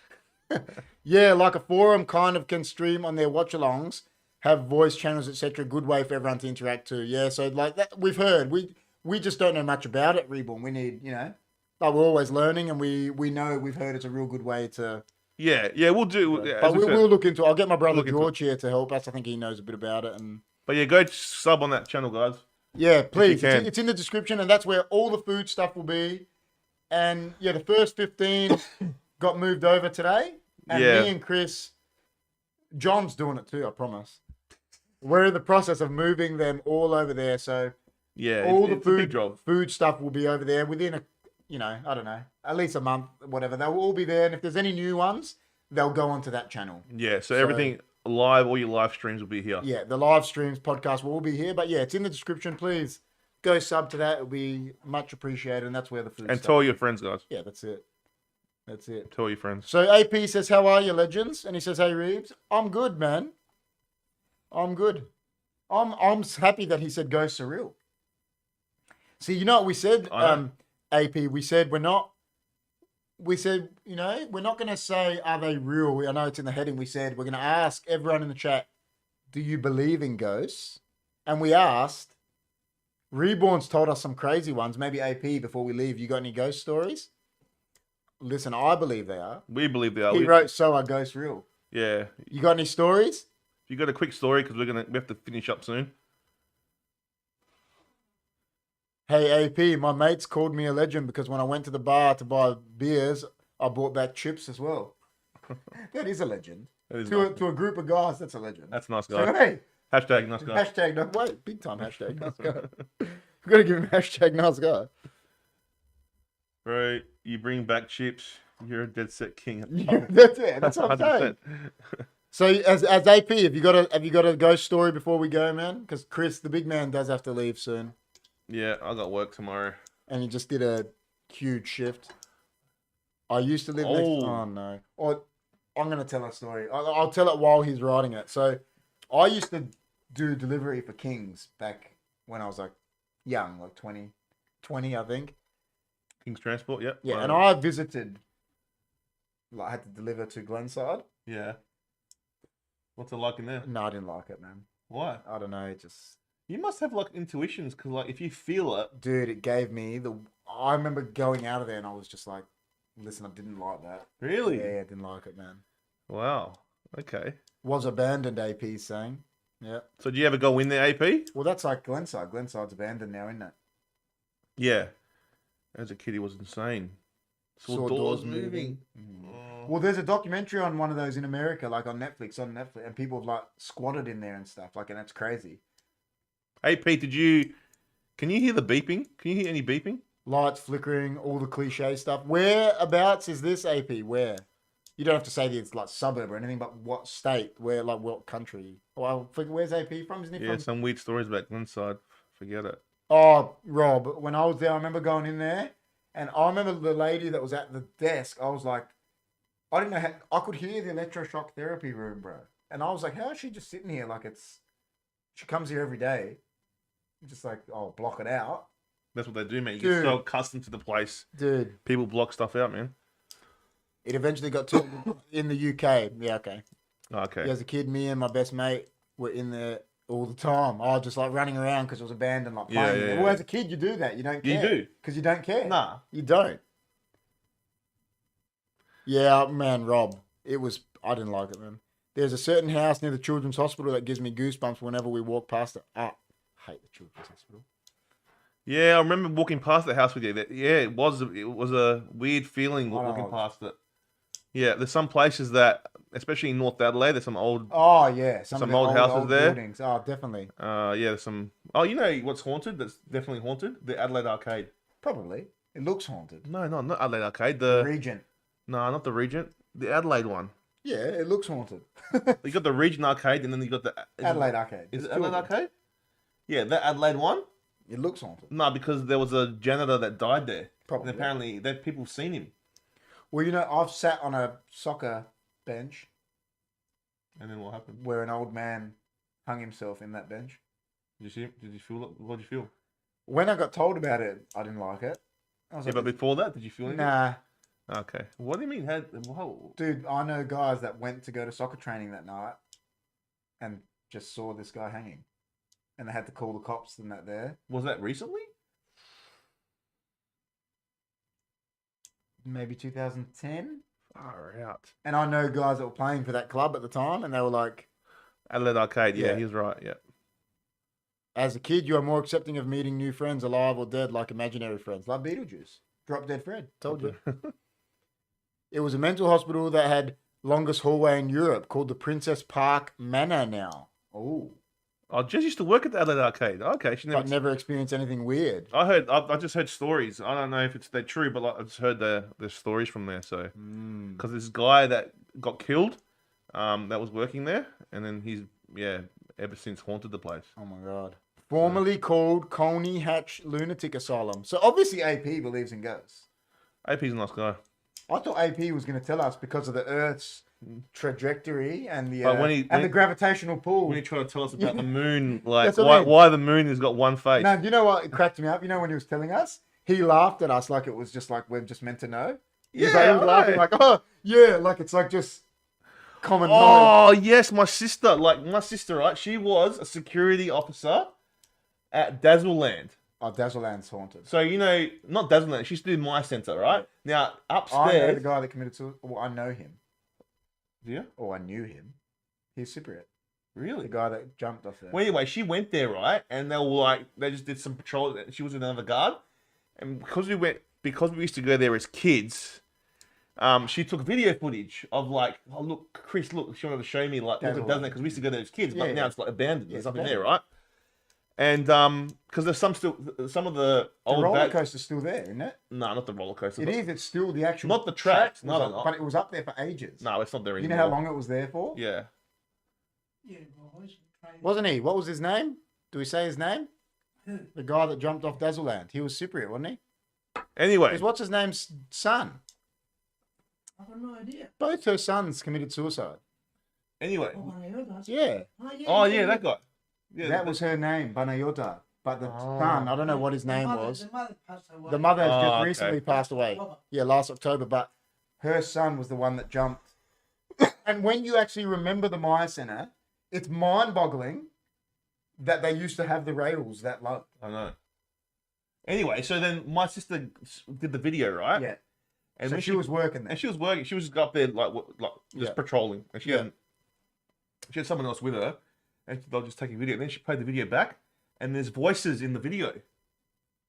Yeah, like a forum kind of can stream on their watch-alongs, have voice channels, etc. Good way for everyone to interact too. Yeah, so like that, we've heard. We just don't know much about it, Reborn. We need, like we're always learning, and we've heard it's a real good way to. Yeah, we'll do. But we'll look into it. I'll get my brother George here to help us. I think he knows a bit about it. But yeah, go sub on that channel, guys. Yeah, please. It's in the description, and that's where all the food stuff will be. And yeah, the first 15 got moved over today. And me and Chris, John's doing it too, I promise. We're in the process of moving them all over there. So all the food stuff will be over there within I don't know, at least a month, whatever. They'll all be there. And if there's any new ones, they'll go onto that channel. Yeah, so everything live, all your live streams will be here. Yeah, the live streams, podcast will all be here. But yeah, it's in the description, please. Go sub to that. It'll be much appreciated. And that's where the food and tell your friends, guys. Yeah, that's it. Tell your friends. So AP says, how are you, legends? And he says, hey, Reeves. I'm good, man. I'm good. I'm happy that he said ghosts are real. See, you know what we said, AP? We said we're not going to say, are they real? I know it's in the heading. We said we're going to ask everyone in the chat, do you believe in ghosts? And we asked, Reborn's told us some crazy ones. Maybe AP, before we leave, you got any ghost stories? Listen, I believe they are. We believe they are. He wrote, so are ghosts real? Yeah. You got any stories? You got a quick story, because we have to finish up soon. Hey, AP, my mates called me a legend because when I went to the bar to buy beers, I bought back chips as well. That is a legend. To a group of guys, that's a legend. That's nice, guy. So, hey. Hashtag nice guy. Hashtag no wait, big time hashtag nice guy. We've got to give him hashtag nice guy. Bro, you bring back chips, you're a dead set king. That's it. That's what I'm saying. So as AP, have you got a ghost story before we go, man? Because Chris, the big man, does have to leave soon. Yeah, I got work tomorrow. and he just did a huge shift. I used to live next. Oh. Oh no! Or I'm gonna tell a story. I'll tell it while he's writing it. So, I used to do delivery for Kings back when I was like young, like 20, I think. King's Transport, yep. Yeah, and I visited. Like, I had to deliver to Glenside. Yeah. What's it like in there? No, I didn't like it, man. Why? I don't know. It just, You must have like intuitions, because like if you feel it, dude, it gave me the. I remember going out of there and I was just like, listen, I didn't like that. really? Yeah, I didn't like it, man. Wow. Okay. Was abandoned, AP saying. Yeah. So do you ever go in there, AP? Well, that's like Glenside. Glenside's abandoned now, isn't it? Yeah. As a kid, he was insane. Saw doors moving. Oh. Well, there's a documentary on one of those in America, like on Netflix, and people have like squatted in there and stuff, like, and it's crazy. AP, can you hear the beeping? Can you hear any beeping? Lights flickering, all the cliche stuff. Whereabouts is this, AP? Where? You don't have to say that it's like suburb or anything, but what state? Where, like, what country? Well, where's AP from? Isn't he Yeah, from? some weird stories about Glenside. Forget it. Oh, Rob, when I was there, I remember going in there, and I remember the lady that was at the desk. I was like, I didn't know how, I could hear the electroshock therapy room, bro. And I was like, how is she just sitting here like she comes here every day. Just like, oh, block it out. That's what they do, man. You Dude. get so accustomed to the place. Dude, People block stuff out, man. it eventually got to in the UK. Yeah, okay. Okay. Yeah, as a kid, me and my best mate were in there all the time. I was just like running around because it was abandoned, like Yeah, playing. yeah, Well, yeah. as a kid, you do that. You don't You care. do? Because you don't care. Nah. You don't. Yeah, man, Rob. I didn't like it, man. There's a certain house near the Children's Hospital that gives me goosebumps whenever we walk past it. I hate the Children's Hospital. Yeah, I remember walking past the house with you. Yeah, it was a weird feeling I don't walking know. past it. Yeah, there's some places that, especially in North Adelaide, there's some old. Oh, yeah. Some of the old houses there. Buildings. Oh, definitely. Yeah, there's some. Oh, you know what's haunted? That's definitely haunted. The Adelaide Arcade. Probably. It looks haunted. No, not Adelaide Arcade. The The Regent. no, not the Regent. The Adelaide one. Yeah, it looks haunted. You got the Regent Arcade, and then you got the Adelaide Arcade. Is There's it two of Adelaide them. Arcade? Yeah, the Adelaide one. It looks haunted. No, because there was a janitor that died there. Probably. And apparently, that people have seen him. Well, you know, I've sat on a soccer bench And then what happened? where an old man hung himself in that bench. Did you see him? Did you feel it? What did you feel? When I got told about it, I didn't like it. I was Yeah, but like, before that, did you feel anything? nah. Okay. What do you mean? How? Dude, I know guys that went to go to soccer training that night and just saw this guy hanging. And they had to call the cops and that there. Was that recently? Maybe 2010. Far out. And I know guys that were playing for that club at the time and they were like, Adelaide Arcade. Yeah, Yeah. he was right. Yeah. as a kid, you are more accepting of meeting new friends, alive or dead, like imaginary friends. Like Beetlejuice. Drop Dead Fred. Told you. It was a mental hospital that had longest hallway in Europe, called the Princess Park Manor now. Oh. I just used to work at the Adelaide Arcade. Okay, she never. But never experienced anything weird. I just heard stories. I don't know if they're true, but like, I just heard the stories from there. So, because this guy that got killed, that was working there, and then he's ever since haunted the place. Oh my God. Formerly called Colney Hatch Lunatic Asylum. So obviously AP believes in ghosts. AP's a nice guy. I thought AP was going to tell us because of the Earth's trajectory and the But when the gravitational pull. When he tried to tell us about the moon, like That's what I mean. why the moon has got one face. No, you know what? It cracked me up. You know when he was telling us, he laughed at us like it was just like we're just meant to know. He was Yeah, like, I laughing know. like, oh yeah, like it's like just common knowledge. Oh yes, my sister, right? She was a security officer at Dazzleland. Oh, Dazzleland's haunted. So you know, not Dazzleland. She used to do My Centre, right? Now I know upstairs. the guy that committed suicide. Well, I know him. Do you Oh, I knew him. He's Cypriot. The really? guy that jumped off there. Well, anyway, she went there, right? And they just did some patrol. She was with another guard, and because we used to go there as kids, she took video footage of like, oh look, Chris, look, she wanted to show me like, look at Dazzleland because we used to go there as kids, but Yeah, now yeah. it's like abandoned. Yeah, There's it's nothing there, abandoned. right? And because there's some of the the old roller coaster's still there, isn't it? No, not the roller coaster. It is. It's still the actual. Not the tracks. was No, up- no. But it was up there for ages. No, it's not there You anymore. know how long it was there for? Yeah. Yeah, boys. Wasn't he? What was his name? Do we say his name? Who? The guy that jumped off Dazzleland. He was Cypriot, wasn't he? Anyway, Because what's his name's son? I've got no idea. Both her sons committed suicide. anyway. Oh, I heard that. Yeah. Oh yeah, that guy. Yeah, That was her name, Banayota. But the Oh. son, I don't know what his The name mother- was. The mother passed away. The mother has Oh, just okay. recently passed away. October. Yeah, last October. But her son was the one that jumped. And when you actually remember the Maya Center, it's mind-boggling that they used to have the rails that low. I know. Anyway, so then my sister did the video, right? Yeah. And So when she was working there. and she was working. She was just up there like just Yeah. patrolling, and she Yeah. had someone else with her, and they'll just take a video. And then she played the video back, and there's voices in the video.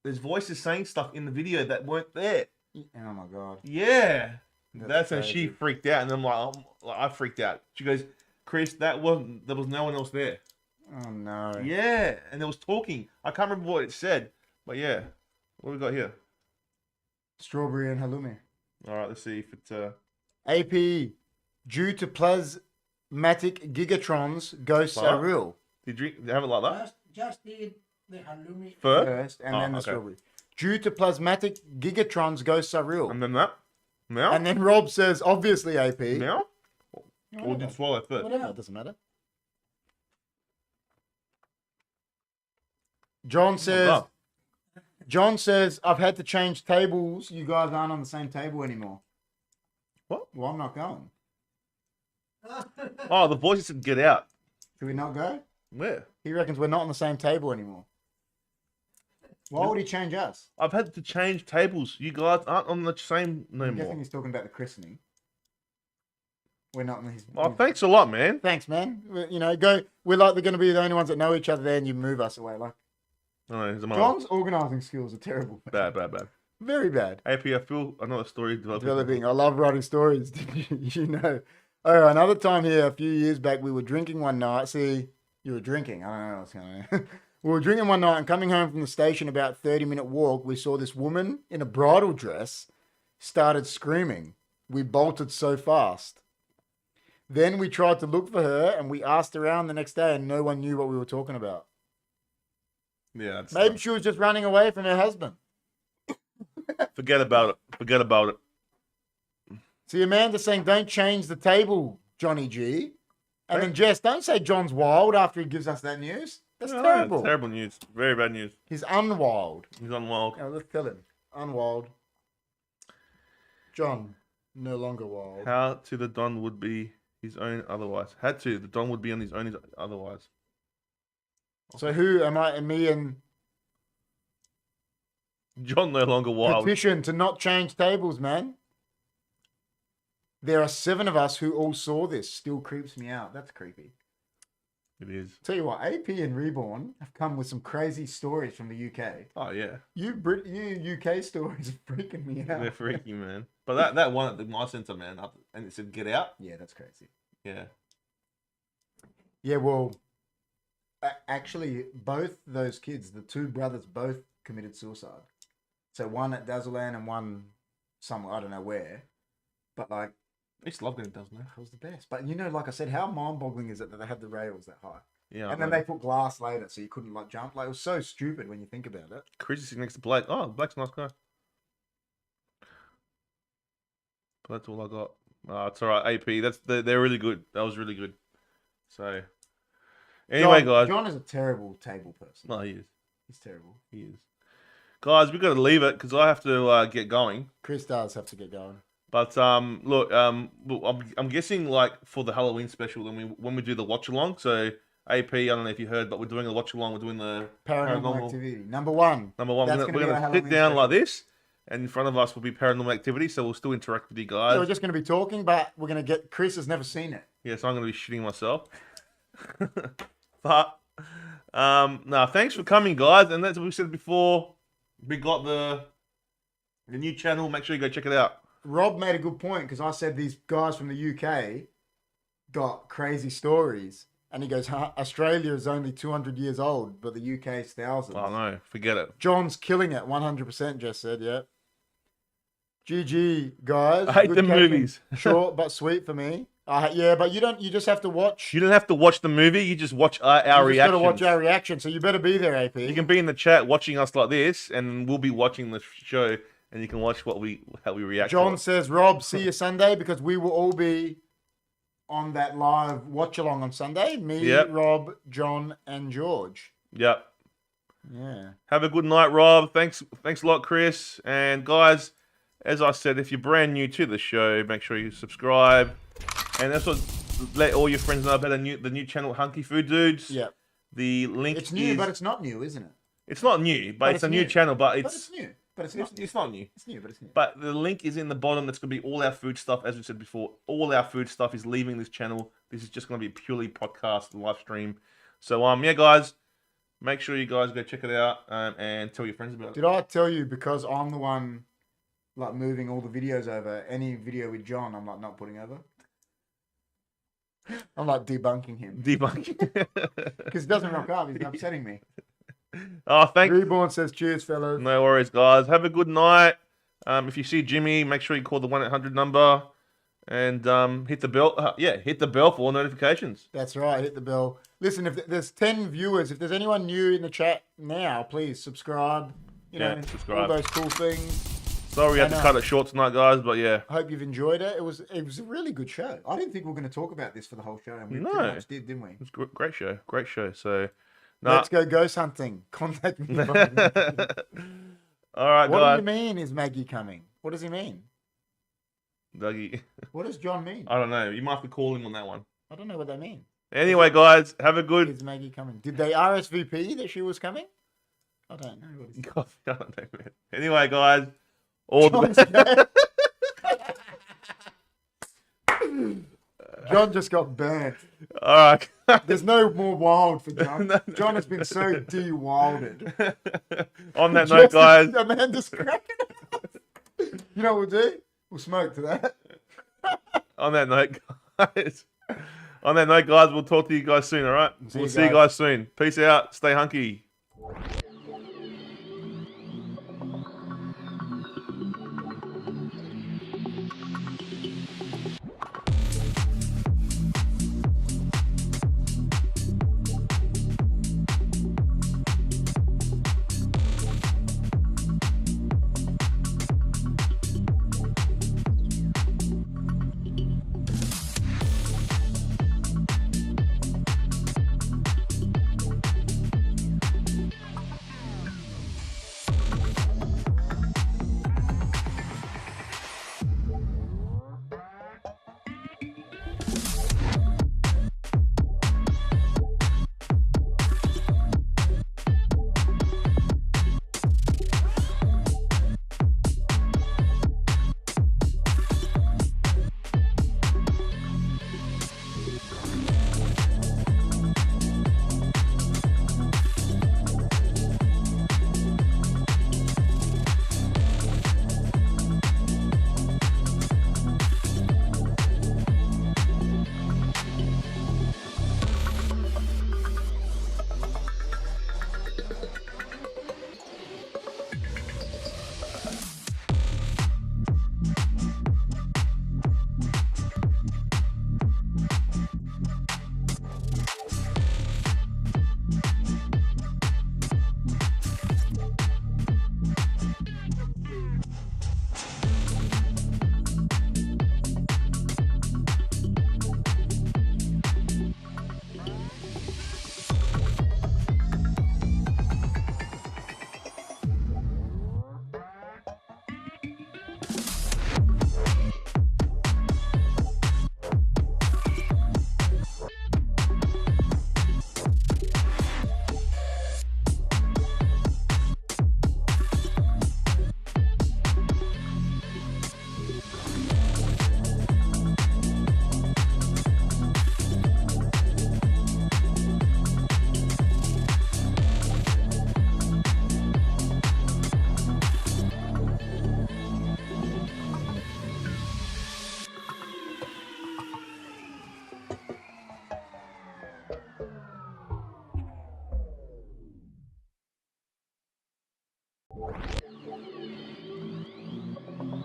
There's voices saying stuff in the video that weren't there. Oh my god. Yeah, That's that's when she crazy. freaked out, and I'm like, I freaked out. She goes, Chris, there was no one else there. Oh no. Yeah, and there was talking. I can't remember what it said, but yeah, what we got here? Strawberry and halloumi. All right, let's see if it's AP, due to plasmatic gigatrons, ghosts What? are real. Did you have it like that Just eat the halloumi. first, First, and Oh, then the okay. strawberry. Due to plasmatic gigatrons, ghosts are real. and then that now And then Rob says, obviously, AP. now, or Whatever. did you swallow it first? No, Whatever. it doesn't matter. John says, I've had to change tables. You guys aren't on the same table anymore. What? Well, I'm not going. Oh, the voices said get out. Should we not go? Where? He reckons we're not on the same table anymore. Why would he change us? I've had to change tables. You guys aren't on the same no I'm more. guessing he's talking about the christening. We're not in his. Oh, thanks a lot, man. Thanks, man. You know, go. We're like they're going to be the only ones that know each other there, and you move us away. Like Oh, here's a John's organising skills are terrible. bad. Very bad. AP, I feel another story Developing. I love writing stories. You know. Oh, another time here, a few years back, we were drinking one night. See, you were drinking. I don't know what's going on. We were drinking one night and coming home from the station, about 30-minute walk, we saw this woman in a bridal dress started screaming. We bolted so fast. Then we tried to look for her and we asked around the next day and no one knew what we were talking about. Yeah, that's Maybe she was just running away from her husband. forget about it. See, Amanda's saying, don't change the table, Johnny G. And then Jess, don't say John's wild after he gives us that news. That's No, terrible. Terrible news. Very bad news. He's unwild. He's on wild. Yeah, let's tell him. Unwild. John, no longer wild. How to the Don would be his own otherwise. Had to. The Don would be on his own otherwise. So who am I? Me and John no longer wild. petition to not change tables, man. There are 7 of us who all saw this. Still creeps me out. That's creepy. It is. Tell you what, AP and Reborn have come with some crazy stories from the UK. Oh yeah. You UK stories are freaking me out. They're freaky, man. But that one at the My Centre, man, up and it said get out. Yeah, that's crazy. Yeah. Yeah, well, actually, both those kids, the 2 brothers, both committed suicide. So one at Dazzleland and one somewhere, I don't know where. But like, I used to love getting doesn't it? it was the best. But you know, like I said, how mind-boggling is it that they had the rails that high? Yeah. And then they put glass later, so you couldn't like jump. Like it was so stupid when you think about it. Chris is sitting next to Blake. Oh, Blake's a nice guy. But that's all I got. It's all right. AP. They're really good. That was really good. So anyway, guys. John is a terrible table person. No, he is. He's terrible. He is. Guys, we got to leave it because I have to get going. Chris does have to get going. But look, I'm guessing like for the Halloween special, when we do the watch along. So AP, I don't know if you heard, but we're doing a watch along. We're doing the Paranormal activity. Number 1. Number one. That's We're gonna be our gonna Halloween sit down like special. this, and in front of us will be paranormal activity. So we'll still interact with you So guys. we're just going to be talking, but we're going to get... Chris has never seen it. Yeah, so I'm gonna be shitting myself. But no, thanks for coming, guys. And that's what we said before. We got the new channel. Make sure you go check it out. Rob made a good point because I said these guys from the UK got crazy stories. And he goes, Australia is only 200 years old, but the UK is thousands. Oh no, forget it. John's killing it, 100%, Jess said, yeah. GG, guys. I hate Good the catching. movies. Short but sweet for me. Yeah, but you just have to watch. You don't have to watch the movie. You just watch our You just reaction. gotta watch our reaction, so you better be there, AP. You can be in the chat watching us like this, and we'll be watching the show and you can watch how we react. John to it. says, Rob, see you Sunday, because we will all be on that live watch along on Sunday. Me, Yep. Rob, John, and George. Yep. Yeah. Have a good night, Rob. Thanks a lot, Chris. And guys, as I said, if you're brand new to the show, make sure you subscribe. And that's what let all your friends know about the new channel, Hunkyfooddudes. Yeah. The link It's new, is, but it's not new, isn't it? it's not new, but it's a new channel, but But it's new. But it's not. it's not new. It's new, but it's new. But the link is in the bottom. That's going to be all our food stuff. As we said before, all our food stuff is leaving this channel. This is just going to be purely podcast live stream. So yeah, guys, make sure you guys go check it out and tell your friends about it. Did I tell you, because I'm the one like moving all the videos over, any video with John, I'm like not putting over? I'm like debunking him. Debunk. Because he doesn't rock up. He's upsetting me. Oh, thank you. Reborn says, cheers, fellas. No worries, guys. Have a good night. If you see Jimmy, make sure you call the 1-800 number and hit the bell. Hit the bell for all notifications. That's right. Hit the bell. Listen, if there's 10 viewers, if there's anyone new in the chat now, please subscribe. You know, subscribe. all those cool things. Sorry we had to cut it short tonight, guys, but yeah. I hope you've enjoyed it. It was a really good show. I didn't think we were going to talk about this for the whole show, and we pretty much did, didn't we? It was a great show. Great show. So, Let's go ghost hunting. Contact me. All right, What guys. do you mean, is Maggie coming? What does he mean? Dougie. What does John mean? I don't know. You might have to call him on that one. I don't know what they mean. Anyway, guys, have a good. Is Maggie coming? Did they RSVP that she was coming? I don't know. What is God, I don't know, man. Anyway, guys, all the John's best. John just got burnt. All right. There's no more wild for John. John has been so de-wilded. On that note, guys. Amanda's cracking up. You know what we'll do? We'll smoke to that. On that note, guys. On that note, guys, we'll talk to you guys soon. All right. We'll see you guys soon. Peace out. Stay hunky.